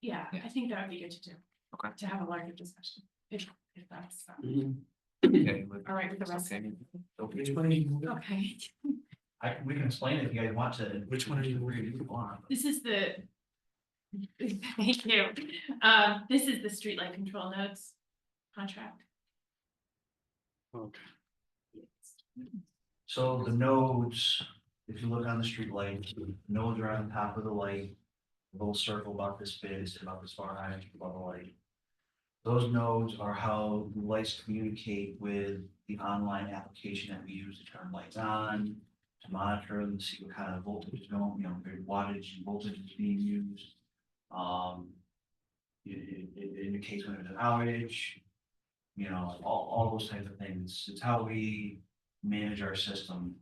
yeah, Yeah. I think that would be good to do. Okay. To have a larger discussion, if that's, Okay, with- all right with the rest. okay. Which one are you? Okay, We can explain it if you guys want to. Which one are you reading? this is the. Thank you. This is the streetlight control nodes contract. Okay. So the nodes, if you look on the street lights, the nodes are on top of the light. A little circle about this big, it's about this far high above the light. Those nodes are how the lights communicate with the online application that we use to turn lights on, to monitor them, to see what kind of voltage is going, wattage and voltage is being used. It indicates when there's an outage, all those types of things. It's how we manage our system.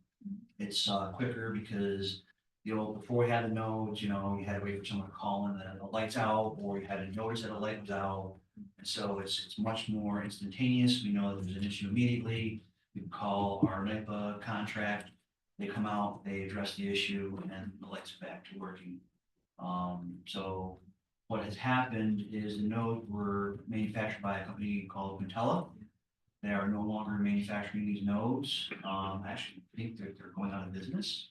It's quicker because, before we had the nodes, you had to wait for someone to call in that the light's out, or you had to notice that the light was out. And so it's much more instantaneous. We know that there's an issue immediately. We can call our NIPA contract. They come out, they address the issue, and the lights are back to working. So what has happened is the nodes were manufactured by a company called Quintella. They are no longer manufacturing these nodes. Actually, I think they're going out of business.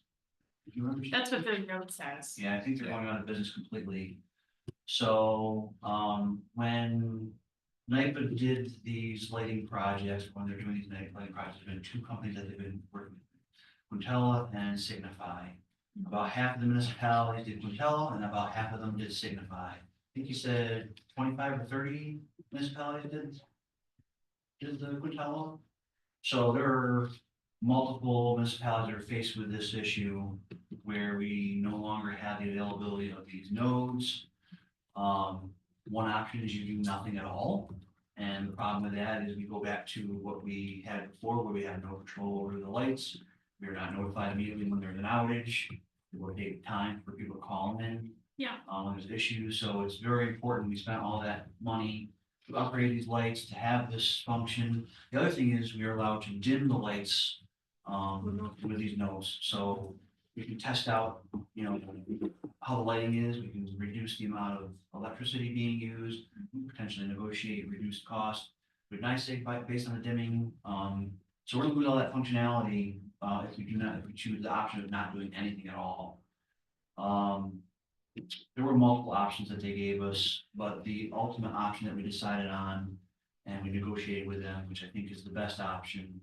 If you remember. That's what the note says. Yeah, I think they're going out of business completely. So, when NIPA did these lighting projects, when they're doing these lighting projects, there's been 2 companies that they've been working with, Quintella and Signify. About half of the municipalities did Quintella and about half of them did Signify. I think you said 25 or 30 municipalities did the Quintella. So there are multiple municipalities that are faced with this issue where we no longer have the availability of these nodes. One option is you do nothing at all. And the problem with that is we go back to what we had before, where we had no control over the lights. We are not notified immediately when there's an outage. It will take time for people to call in. Yeah. When there's issues, so it's very important. We spent all that money to upgrade these lights, to have this function. The other thing is we are allowed to dim the lights with these nodes. So we can test out, how the lighting is. We can reduce the amount of electricity being used, potentially negotiate reduced cost with NYSEG based on the dimming. So we're gonna lose all that functionality if we choose the option of not doing anything at all. There were multiple options that they gave us, but the ultimate option that we decided on and we negotiated with them, which I think is the best option,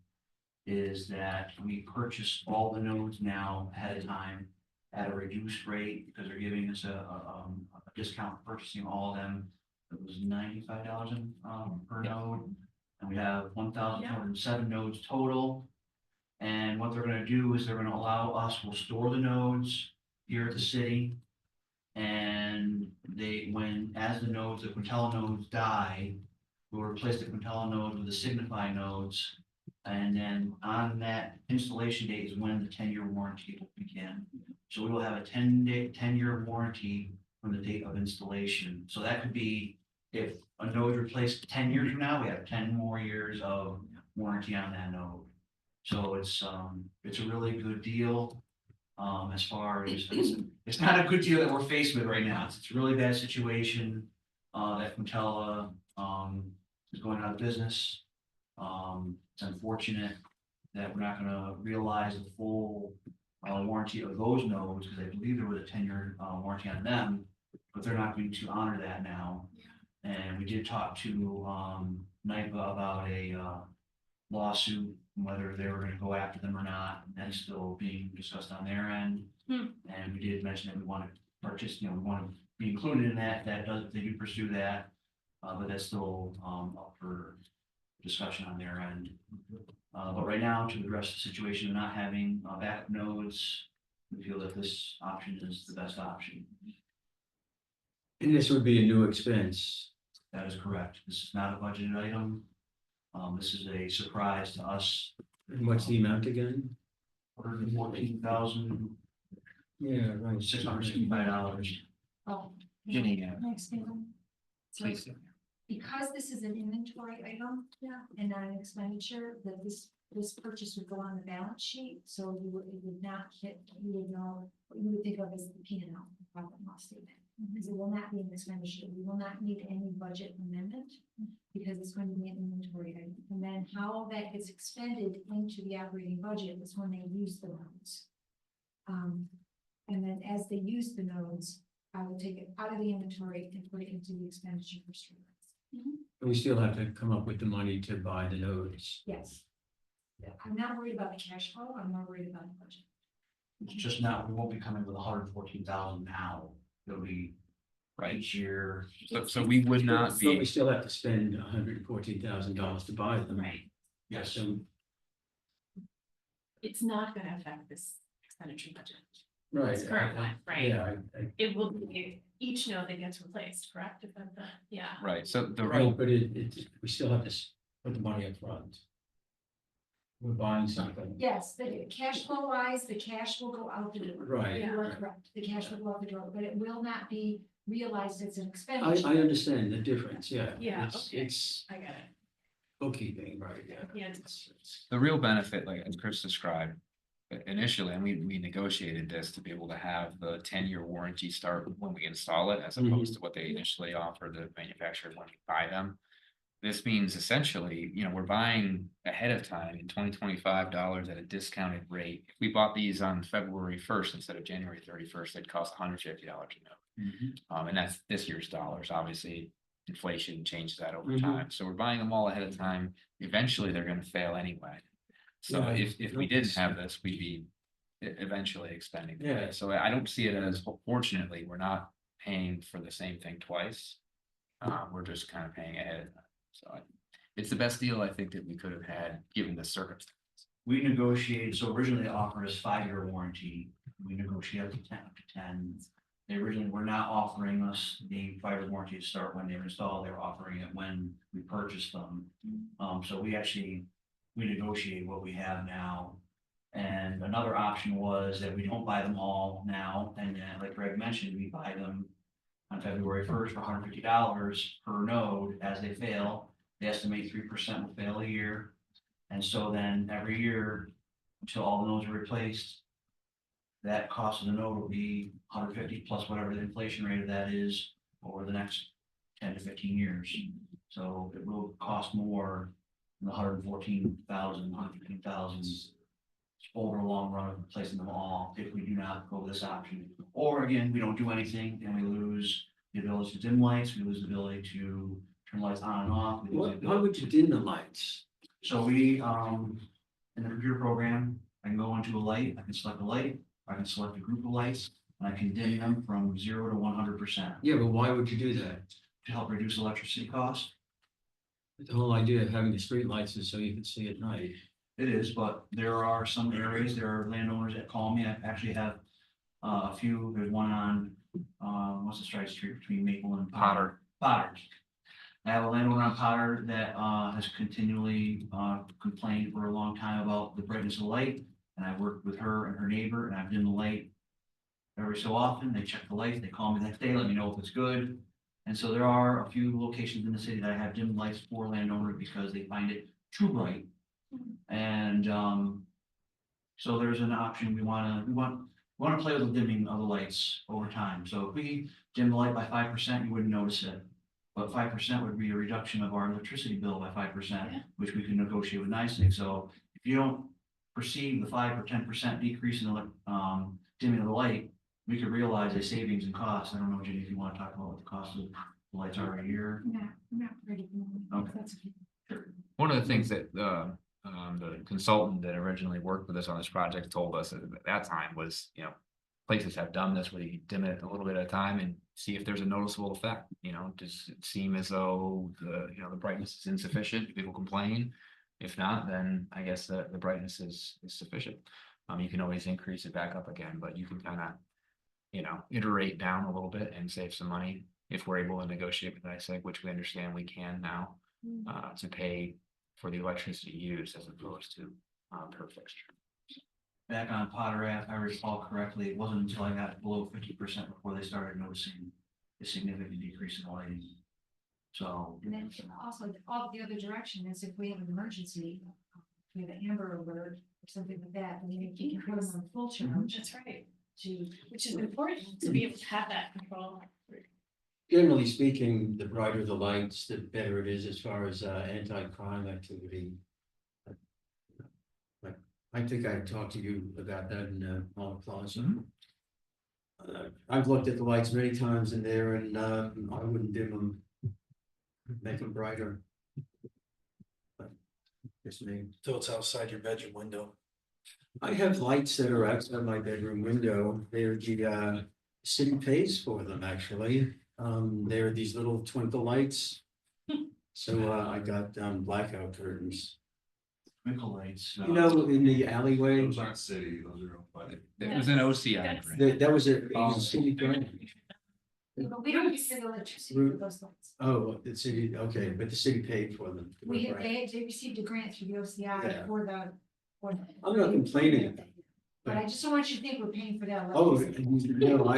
is that we purchase all the nodes now ahead of time at a reduced rate because they're giving us a discount for purchasing all of them. It was $95 per node, and we have 1,207 nodes total. And what they're gonna do is they're gonna allow us, we'll store the nodes here at the city. And as the nodes, the Quintella nodes die, we'll replace the Quintella nodes with the Signify nodes. And then on that installation date is when the 10-year warranty will begin. So we will have a 10-year warranty from the date of installation. So that could be, if a node is replaced 10 years from now, we have 10 more years of warranty on that node. So it's a really good deal. As far as, it's not a good deal that we're faced with right now. It's a really bad situation. That Quintella, is going out of business. It's unfortunate that we're not gonna realize the full, warranty of those nodes, because I believe there was a 10-year, warranty on them, but they're not going to honor that now. And we did talk to, NIPA about a, lawsuit, whether they were gonna go after them or not, and that's still being discussed on their end. And we did mention that we want to purchase, we want to be included in that, they do pursue that. But that's still, up for discussion on their end. But right now, to address the situation of not having, backup nodes, we feel that this option is the best option. And this would be a new expense. That is correct. This is not a budgeted item. This is a surprise to us. And what's the amount again? $114,665. Yeah, right. Oh. Ginny, Next thing. So please. because this is an inventory item. And not an expenditure, that this purchase would go on the balance sheet, so it would not hit, you would know, what you would think of as the P and L, profit and loss statement. Because it will not be an expenditure, we will not need any budget amendment, because it's going to be an inventory item. And then how that gets expended into the operating budget is when they use the nodes. And then as they use the nodes, I will take it out of the inventory and put it into the expenditure for streetlights. We still have to come up with the money to buy the nodes. Yes. I'm not worried about the cash flow, I'm not worried about the budget. It's just not, we won't be coming with 114,000 now. It'll be Right. each year. So we would not But we be, still have to spend $114,000 to buy them. Right. Yes. So, It's not gonna affect this expenditure budget. right. This current one, right? Yeah, It will be each node that gets replaced, correct? Is that the, yeah. right, so the real, right, but we still have to put the money up front. We're buying something. Yes, the cash flow wise, the cash will go out the door. Right. You are correct, the cash will go out the door, but it will not be realized as an I expenditure. understand the difference, yeah. Yeah, It's- okay. It's I got it. bookkeeping, right, yeah. Yeah. the real benefit, like as Chris described. Initially, and we negotiated this to be able to have the 10-year warranty start when we install it, as opposed to what they initially offer the manufacturer when we buy them. This means essentially, we're buying ahead of time in $2025 at a discounted rate. If we bought these on February 1st instead of January 31st, they'd cost $150 a note. And that's this year's dollars. Obviously, inflation changes that over time. So we're buying them all ahead of time. Eventually, they're going to fail anyway. So Yeah. if we didn't have this, we'd be eventually expending. the Yeah. money. So I don't see it as, fortunately, we're not paying for the same thing twice. We're just kind of paying ahead. So it's the best deal I think that we could have had, given the circumstance. We negotiated, so originally they offered us 5-year warranty. We negotiated up to 10. They originally were not offering us the 5-year warranty to start when they were installed. They were offering it when we purchased them. So we negotiated what we have now. And another option was that we don't buy them all now, and then, like Greg mentioned, we buy them on February 1st for $150 per node as they fail. They estimate 3% will fail a year. And so then every year, until all the nodes are replaced, that cost of the node will be 150 plus whatever the inflation rate of that is over the next 10 to 15 years. So it will cost more than the 115,000 over a long run of replacing them all if we do not go this option. Or again, we don't do anything and we lose the ability to dim lights, we lose the ability to turn lights on and off. we lose the Why ability- would you dim the lights? So we in the computer program, I can go into a light, I can select a light, I can select a group of lights, and I can dim them from 0 to 100% Yeah, but why would you do that? to help reduce electricity costs. The whole idea of having the street lights is so you can see at night. It is, but there are some areas, there are landowners that call me, I actually have a few, there's one on, what's the strike street between Maple and Potter. Potter. I have a landowner on Potter that, has continually, complained for a long time about the brightness of the light. And I worked with her and her neighbor, and I've dimmed the light every so often, they check the lights, they call me the next day, let me know if it's good. And so there are a few locations in the city that I have dimmed lights for landowners because they find it too bright. And, so there's an option, we wanna play with the dimming of the lights over time. So if we dim the light by 5%, you wouldn't notice it. But 5% would be a reduction of our electricity bill by 5%, which we can negotiate with NICEAG. So if you don't perceive the 5 or 10% decrease in the dimming of the light, we could realize a savings in cost. I don't know, Jenny, if you want to talk about what the cost of the lights are a year. Not ready. Okay. That's okay. One of the things that the consultant that originally worked with us on this project told us at that time was, you know, places have done this where you dim it a little bit at a time and see if there's a noticeable effect. You know, does it seem as though the brightness is insufficient? People complain. If not, then I guess the brightness is sufficient. You can always increase it back up again, but you can kind of, iterate down a little bit and save some money if we're able to negotiate with NICEAG, which we understand we can now, to pay for the electricity used as opposed to per fixture. Back on Potter Ave, if I recall correctly, it wasn't until I got below 50% before they started noticing a significant decrease in lighting. So. And then also, all the other direction is if we have an emergency, we have an Amber Alert or something like that, then you can put them on full charge That's right, to. which is important to be able to have that control. Generally speaking, the brighter the lights, the better it is as far as anti-crime activity. I think I talked to you about that in Mall Plaza. I've looked at the lights many times in there and I wouldn't dim them, make them brighter. But it's me. So it's outside your bedroom window. I have lights that are outside my bedroom window. They're the city pays for them, actually. They're these little twinkle lights. So I got blackout curtains. Twinkle lights. You know, in the alleyway. Those aren't city, those are. It was an OCI grant. That was it was a city grant. But we don't use the electricity for those lights. Oh, the city, okay, but the city paid for them. We, Right. they received a grant through the Yeah. OCI for the. I'm not complaining. But I just don't want you to think we're paying for that. Oh, electricity. no,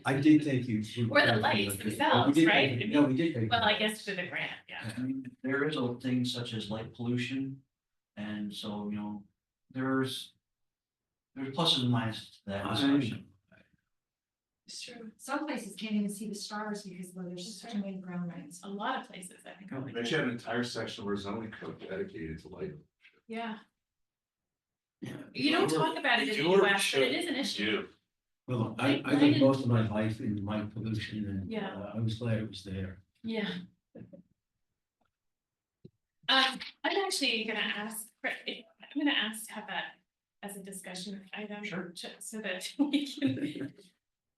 I did thank you. Or the lights themselves, right? No, we did. pay for Well, I that. guess for the grant, yeah. I mean, there is a thing such as light pollution. And so, there's pluses and minuses to that discussion. It's true. Some places can't even see the stars because there's so many ground lights. A lot of places, I think. only- They should have an entire section where zoning code dedicated to lighting. Yeah, Yeah. you don't talk about it in the US, but it is an issue. Well, I I lived didn't- most of my life in light pollution and Yeah. I was glad it was there. Yeah. I'm actually gonna ask, I'm gonna ask to have that as a discussion item. Sure. So that we can,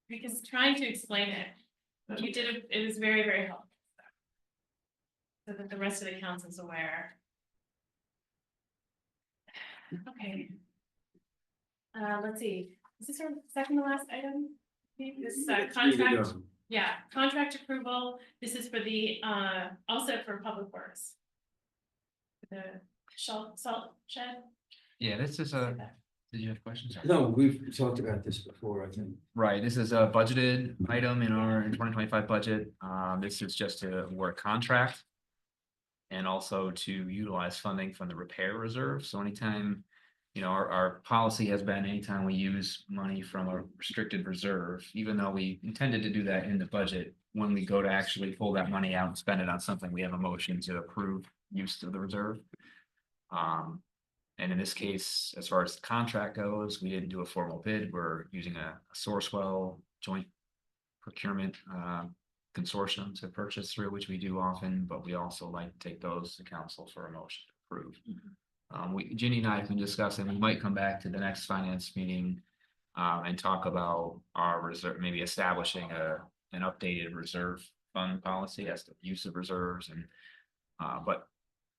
because trying to explain it, you did, it was very, very helpful. So that the rest of the council's aware. Okay. Let's see, is this our second to last item? This contract. Yeah, contract approval, this is for the, also for Public Works. The salt shed. Yeah, this is did you have questions? No, we've talked about this before, I think. Right, this is a budgeted item in our 2025 budget. This is just to award a contract. And also to utilize funding from the repair reserve. So anytime, our policy has been anytime we use money from a restricted reserve, even though we intended to do that in the budget, when we go to actually pull that money out and spend it on something, we have a motion to approve use of the reserve. And in this case, as far as the contract goes, we didn't do a formal bid. We're using a Sourcewell joint procurement consortium to purchase through, which we do often, but we also like to take those to council for a motion to approve. Ginny and I have been discussing, we might come back to the next finance meeting. And talk about our reserve, maybe establishing an updated reserve fund policy as to use of reserves and. But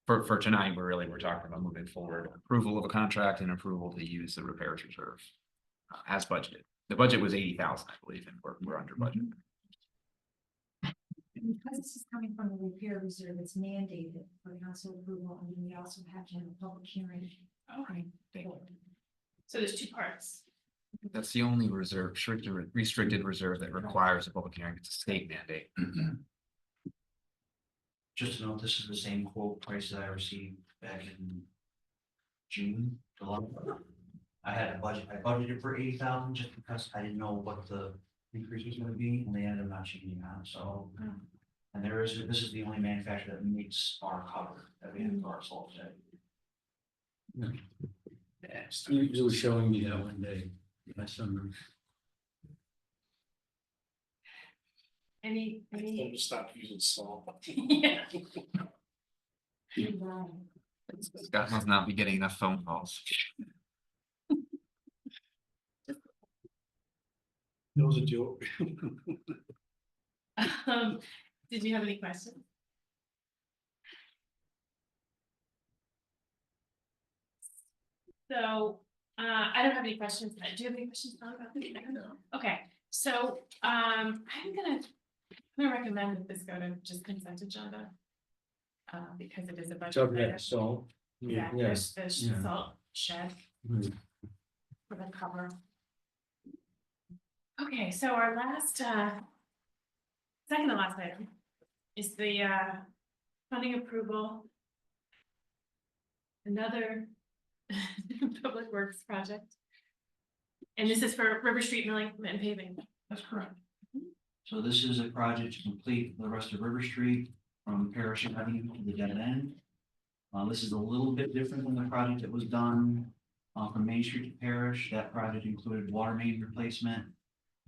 for tonight, we're talking about moving forward, approval of a contract and approval to use the repairs reserve. As budgeted. The budget was 80,000, I believe, and we're under budget. Because this is coming from the repair reserve, it's mandated for council approval, and then we also have to have a public hearing. All right. So there's two parts. That's the only reserve, restricted reserve that requires a public hearing. It's a state mandate. Just to note, this is the same quote price that I received back in June, July. I had a budget, I budgeted for 80,000 just because I didn't know what the increase was gonna be, and they ended up not changing that, so. And this is the only manufacturer that meets our cover that we have for our salt shed. You were showing me that one day, last summer. Any? Don't stop using salt. Yeah. Scott must not be getting enough phone calls. That was a joke. Did you have any questions? So, I don't have any questions. Do you have any questions Tom, about this? No. Okay, so, I'm gonna recommend that this go to just consent agenda. Because it is a budget. Talking item. about salt. Yeah, Yes. there's the Yeah. salt shed Mhm. for the cover. Okay, so our last, second to last item is the, funding approval. Another public works project. And this is for River Street milling and paving. That's correct. So this is a project to complete the rest of River Street from Parish Avenue to the dead end. This is a little bit different than the project that was done from Main Street to Parish. That project included water main replacement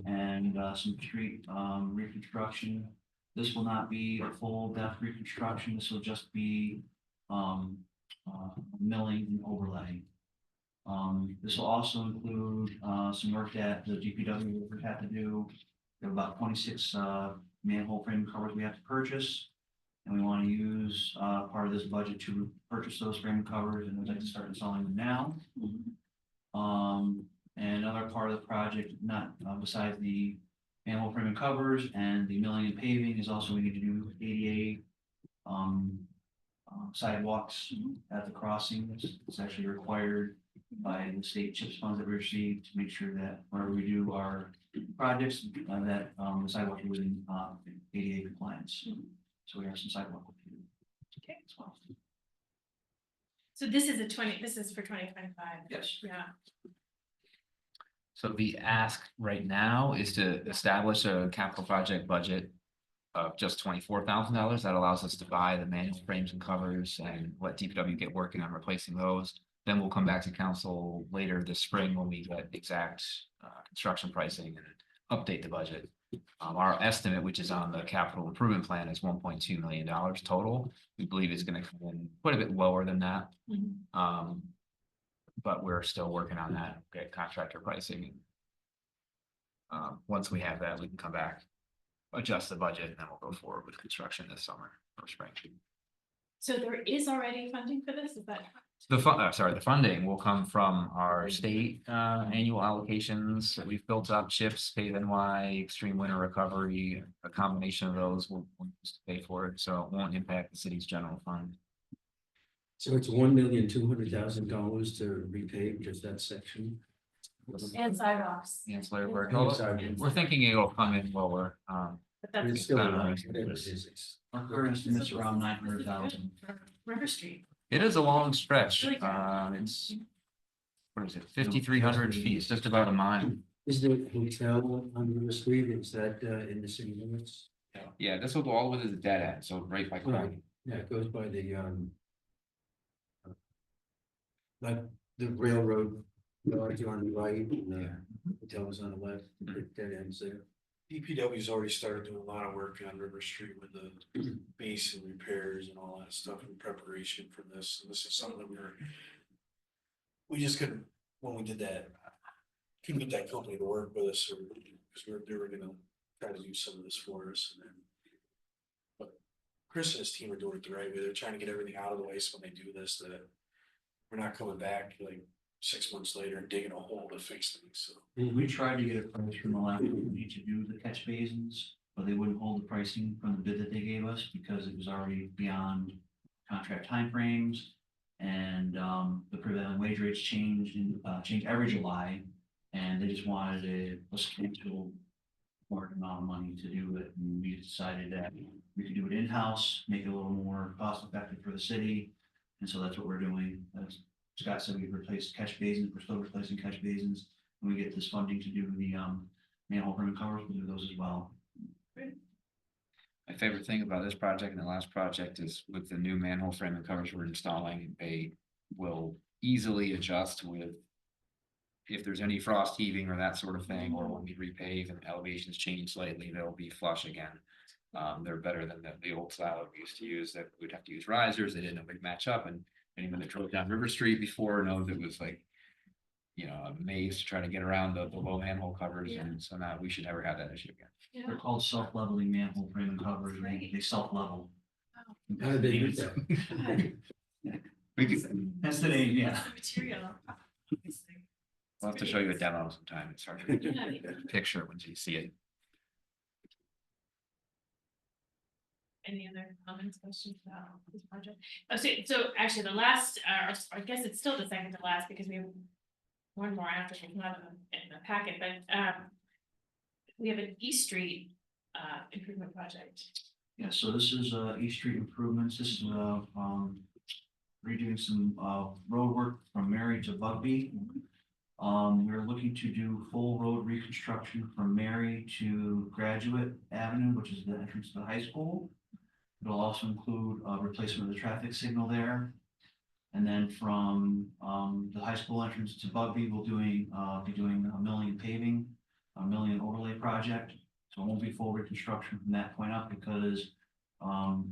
and some street reconstruction. This will not be a full depth reconstruction. This will just be milling and overlay. This will also include some work that the DPW would have to do. There are about 26 manhole frame covers we have to purchase. And we want to use part of this budget to purchase those frame covers, and we'd like to start installing them now. And another part of the project, not besides the manhole frame and covers and the milling and paving, is also we need to do ADA sidewalks at the crossings. It's actually required by the state CHIPS funds that we received to make sure that whenever we do our projects, that the sidewalks are within ADA compliance. So we have some sidewalk. Okay. As well. So this is this is for 2025. Yes. Yeah. So the ask right now is to establish a capital project budget of just $24,000. That allows us to buy the manual frames and covers and let DPW get working on replacing those. Then we'll come back to council later this spring when we get exact construction pricing and update the budget. Our estimate, which is on the capital improvement plan, is $1.2 million total. We believe it's going to come in quite a bit lower than that. But we're still working on that, get contractor pricing. Once we have that, we can come back, adjust the budget, and then we'll go forward with construction this summer or spring. So there is already funding for this, is that? The funding will come from our state annual allocations that we've built up, CHIPS, Pave NY, Extreme Winter Recovery, a combination of those will use to pay for it, so it won't impact the city's general fund. So it's $1,200,000 to repave just that section. And sidewalks. Ancillary work. And sidewalks. We're thinking it'll come in lower. But But that's it's still a not lot, right. whatever it is, it's. Our current estimate's around 900,000. for River Street. It is a long stretch. Really good. It's, what is it, 5,300 feet, it's just about a mile. Is the hotel on River Street, is that in the city limits? Yeah, this will go all the way to the dead end, so right by Corning. Yeah, it goes by the like the railroad, yard on the right, and the hotel is on the left, the dead ends there. DPW's already started doing a lot of work on River Street with the basin repairs and all that stuff in preparation for this. And this is something that we're we just couldn't, when we did that, couldn't get that company to work with us, or, because they were gonna try to do some of this for us, and then. But Chris and his team are doing it the right way, they're trying to get everything out of the way, so when they do this, that we're not coming back like 6 months later and digging a hole to fix things, so. We tried to get a price from the last company to do the catch basins, but they wouldn't hold the pricing from the bid that they gave us because it was already beyond contract timeframes. And the prevailing wage rates changed every July, and they just wanted a substantial more amount of money to do it. And we decided that we could do it in-house, make it a little more cost effective for the city. And so that's what we're doing. As Scott said, we've replaced catch basins, we're still replacing catch basins. When we get this funding to do the manhole rim and covers, we'll do those as well. My favorite thing about this project and the last project is with the new manhole frame and covers we're installing, they will easily adjust with. If there's any frost heaving or that sort of thing, or when we repave and elevations change slightly, they'll be flush again. They're better than the old style that we used to use, that we'd have to use risers, they didn't know we'd match up, and anyone that drove down River Street before knows it was like, you know, a maze to try to get around the low manhole covers, and so now we should never have that issue again. They're called self-leveling manhole frame and covers, they self-level. How did they do that? We could, That's the name, yeah. Material. I'll have to show you a demo sometime, it's hard to picture when you see it. Any other comments, questions about this project? Oh, so actually the last, or I guess it's still the second to last because we have one more after, it's not in the packet, but we have an East Street improvement project. Yeah, so this is East Street improvements, this is redoing some road work from Mary to Bugby. We're looking to do full road reconstruction from Mary to Graduate Avenue, which is the entrance to the high school. It'll also include replacement of the traffic signal there. And then from the high school entrance to Bugby, we'll be doing a milling and paving, a milling and overlay project. So it won't be full reconstruction from that point up because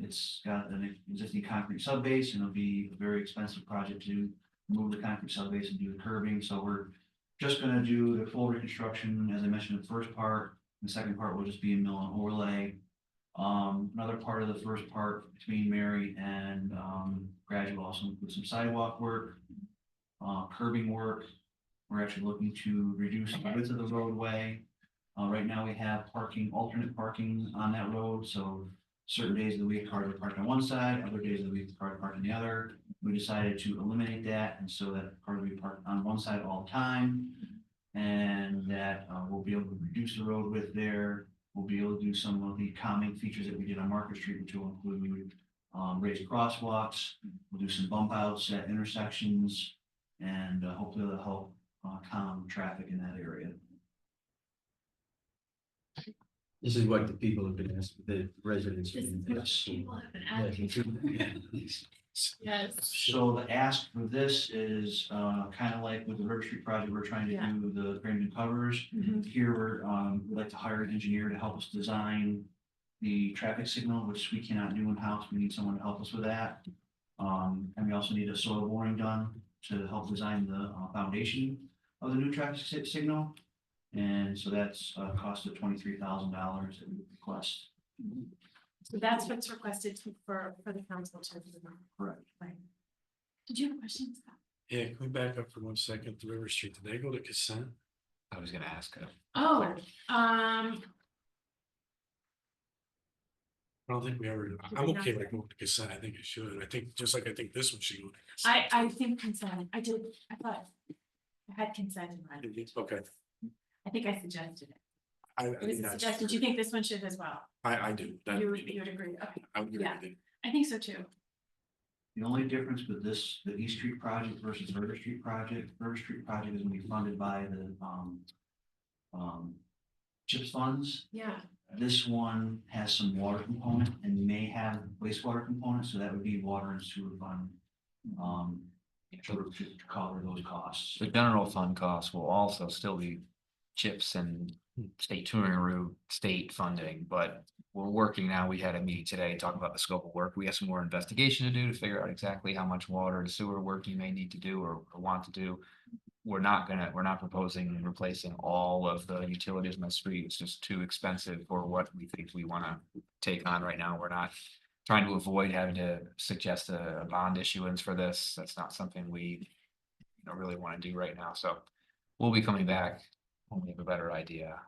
it's got an existing concrete subbase, and it'll be a very expensive project to move the concrete subbase and do the curbing. So we're just gonna do the full reconstruction, as I mentioned, the first part. The second part will just be a mill and overlay. Another part of the first part between Mary and Graduate also includes some sidewalk work, curbing work. We're actually looking to reduce the width of the roadway. Right now we have alternate parking on that road, so certain days of the week cars are parked on one side, other days of the week cars are parked on the other. We decided to eliminate that, and so that cars will be parked on one side all the time. And that we'll be able to reduce the road width there. We'll be able to do some of the calming features that we did on Market Street, which will include raised crosswalks. We'll do some bump outs at intersections, and hopefully it'll help calm traffic in that area. This is what the people have been asking, the residents. This is have been what asking. people have been asking. Yes. So the ask for this is kind of like with the River Street project, we're trying to Yeah. do the Brandon covers. Mhm. Here, we'd like to hire an engineer to help us design the traffic signal, which we cannot do in-house. We need someone to help us with that. And we also need a soil boring done to help design the foundation of the new traffic signal. And so that's a cost of $23,000 that we request. So that's what's requested for the council to do. Correct. Right. Did you have questions? Yeah, can we back up for 1 second to River Street? Did they go to consent? I was gonna ask. Oh, I don't think we ever, I'm okay with going to consent. I think it should. I think, just like I think this one should go. to consent. I think consent, I thought I had consent in mind. Okay, I think I suggested it. I It was think a that's. suggestion. Do you think this one should as well? I do. That- You would agree, okay, I would agree yeah. with it. I think so too. The only difference with this, the East Street project versus River Street project is gonna be funded by the CHIPS funds. Yeah, This one has some water component and may have wastewater component, so that would be water and sewer fund. To cover those costs. The general fund costs will also still be CHIPS and state touring route, state funding, but we're working now. We had a meeting today, talking about the scope of work. We have some more investigation to do to figure out exactly how much water and sewer work you may need to do or want to do. We're not proposing replacing all of the utilities in the street. It's just too expensive for what we think we wanna take on right now. We're not trying to avoid having to suggest a bond issuance for this. That's not something we really want to do right now. So we'll be coming back when we have a better idea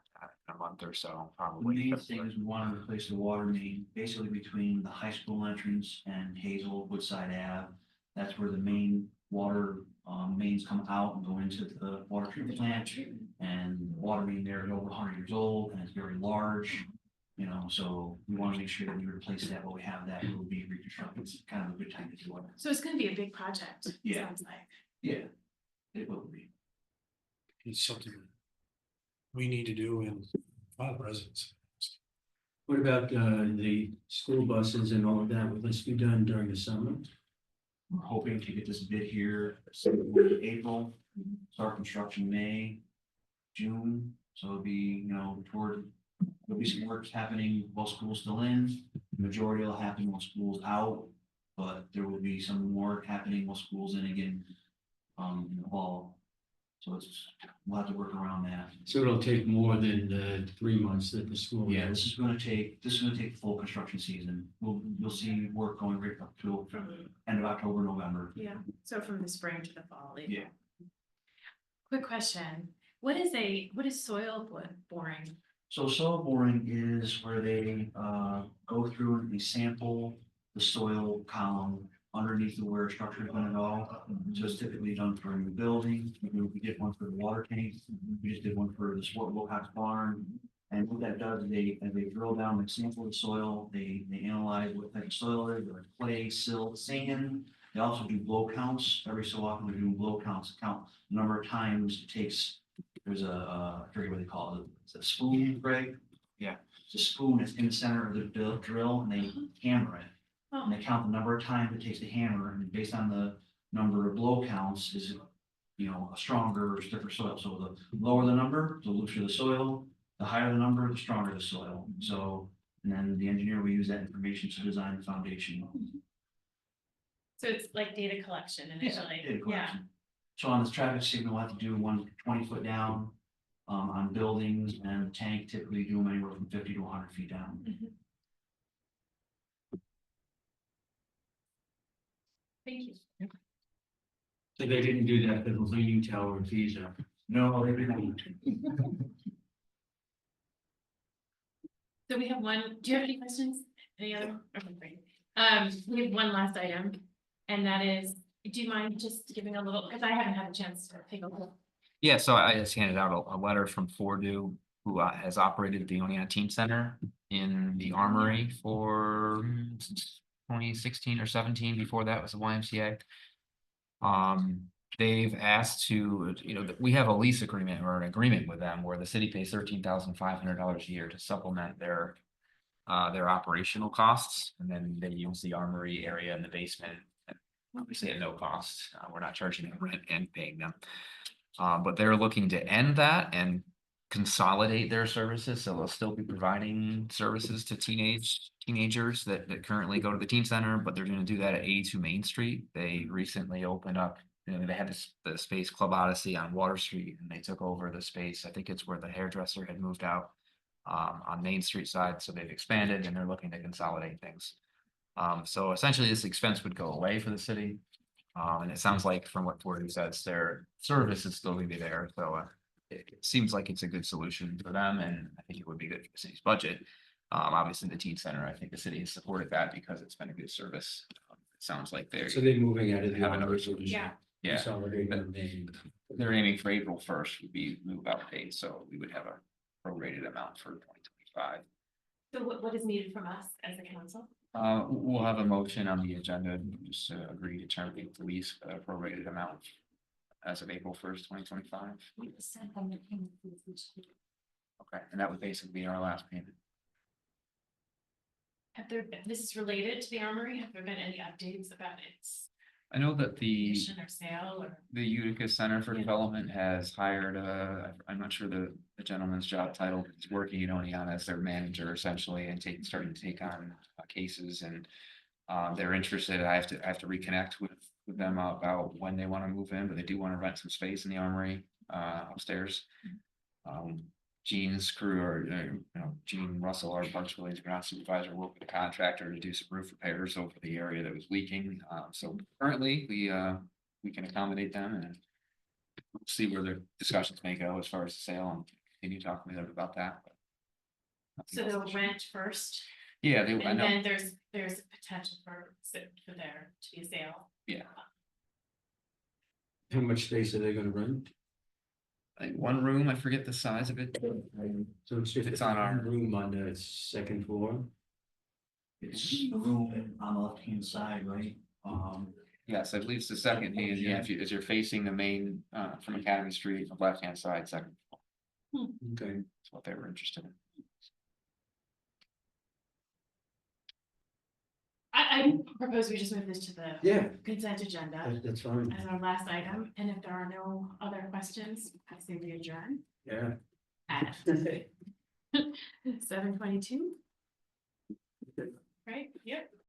in a month or so, The probably. main thing is we want to replace the water main, basically between the high school entrance and Hazel Woodside Ave. That's where the main water mains come out and go into the water treatment plant. And the water main there is over 100 years old and it's very large. So we want to make sure that we replace that, but we have that, it will be reconstructed. It's kind of a good time to do it. So it's gonna be a big project. it Yeah. Sounds like. Yeah, it will be. It's something we need to do in residents. What about the school buses and all of that? Will this be done during the summer? We're hoping to get this bid here, in April, start construction May, June, so it'll be, there'll be some works happening while school's still in. The majority will happen while school's out, but there will be some more happening while school's in again, in the fall. So we'll have to work around that. So it'll take more than the 3 months that the school. Yeah, this is gonna take the full construction season. You'll see work going right up to end of October, November. Yeah, so from the spring to the fall. Yeah. Quick question, what is soil boring? So soil boring is where they go through and they sample the soil column underneath the where structure is gonna go. So it's typically done for a new building. We did one for the water tank. We just did one for the Sport Wilcox barn. And what that does, as they drill down and sample the soil, they analyze what type of soil it is, like clay, silt, sand. They also do blow counts. Every so often they're doing blow counts to count the number of times it takes. There's I forget what they call it. It's a spoon, Greg. Yeah. It's a spoon that's in the center of the drill and they hammer it. Oh, And they count the number of times it takes to hammer, and based on the number of blow counts, is a stronger or stiffer soil. So the lower the number, the looser the soil, the higher the number, the stronger the soil. So, and then the engineer will use that information to design the foundation. so it's like data collection initially, Data yeah. collection. So on this traffic signal, we'll have to do one 20-foot down on buildings, and the tank typically do them anywhere from 50 to 100 feet down. Thank you. So they didn't do that for the leaning tower in Pisa. No, they didn't. So we have one, do you have any questions? Any other? Okay, great. We have one last item, and that is, do you mind just giving a little, because I haven't had a chance to take a look. Yeah, so I just handed out a letter from Fordu, who has operated the Oneonta Teen Center in the Armory for since 2016 or 17. Before that was the YMCA. They've asked to, we have a lease agreement or an agreement with them where the city pays $13,500 a year to supplement their operational costs, and then they use the Armory area in the basement, obviously at no cost. We're not charging them rent and paying them. But they're looking to end that and consolidate their services, so they'll still be providing services to teenagers that currently go to the teen center, but they're going to do that at 82 Main Street. They recently opened up, they had the space Club Odyssey on Water Street, and they took over the space. I think it's where the hairdresser had moved out on Main Street side, so they've expanded and they're looking to consolidate things. So essentially this expense would go away for the city. And it sounds like from what Fordu says, their service is still going to be there. So it seems like it's a good solution for them, and I think it would be good for the city's budget. Obviously the teen center, I think the city has supported that because it's been a good service. It sounds like they're. So they're moving out of the. Have another Armory, solution. Yeah. Yeah, Consolidating the main. they're aiming for April 1st would be move out date, so we would have a prorated amount for 2025. So what is needed from us as a council? We'll have a motion on the agenda, just to agree to terminate the lease, prorated amount as of April 1st, 2025. We sent them the payment for this week. Okay, and that would basically be our last payment. This is related to the Armory, have there been any updates about its I know that the Addition or sale or? Utica Center for Yeah. Development has hired I'm not sure the gentleman's job title, but he's working in Oneonta as their manager essentially and starting to take on cases and they're interested. I have to reconnect with them about when they want to move in, but they do want to rent some space in the armory upstairs. Gene's crew or, Gene Russell, our Parks Buildings ground supervisor, worked with a contractor to do some roof repairs over the area that was leaking. So currently we can accommodate them and see where their discussions may go as far as the sale and continue talking to them about that. So they'll rent first, Yeah, I and know, then there's a potential for there to be a sale. yeah. How much space are they gonna rent? I think one room, I forget the size of it. So it's just. It's on our- one room on the second floor? It's a room on the left-hand side, right? Yes, I believe it's the second hand, yeah, as you're facing the main, from Academy Street, the left-hand side, second, Okay. that's what they were interested in. I propose we just move this to the Yeah, consent agenda that's fine, as our last item, and if there are no other questions, I say we adjourn yeah. at 7:22. Right, yep.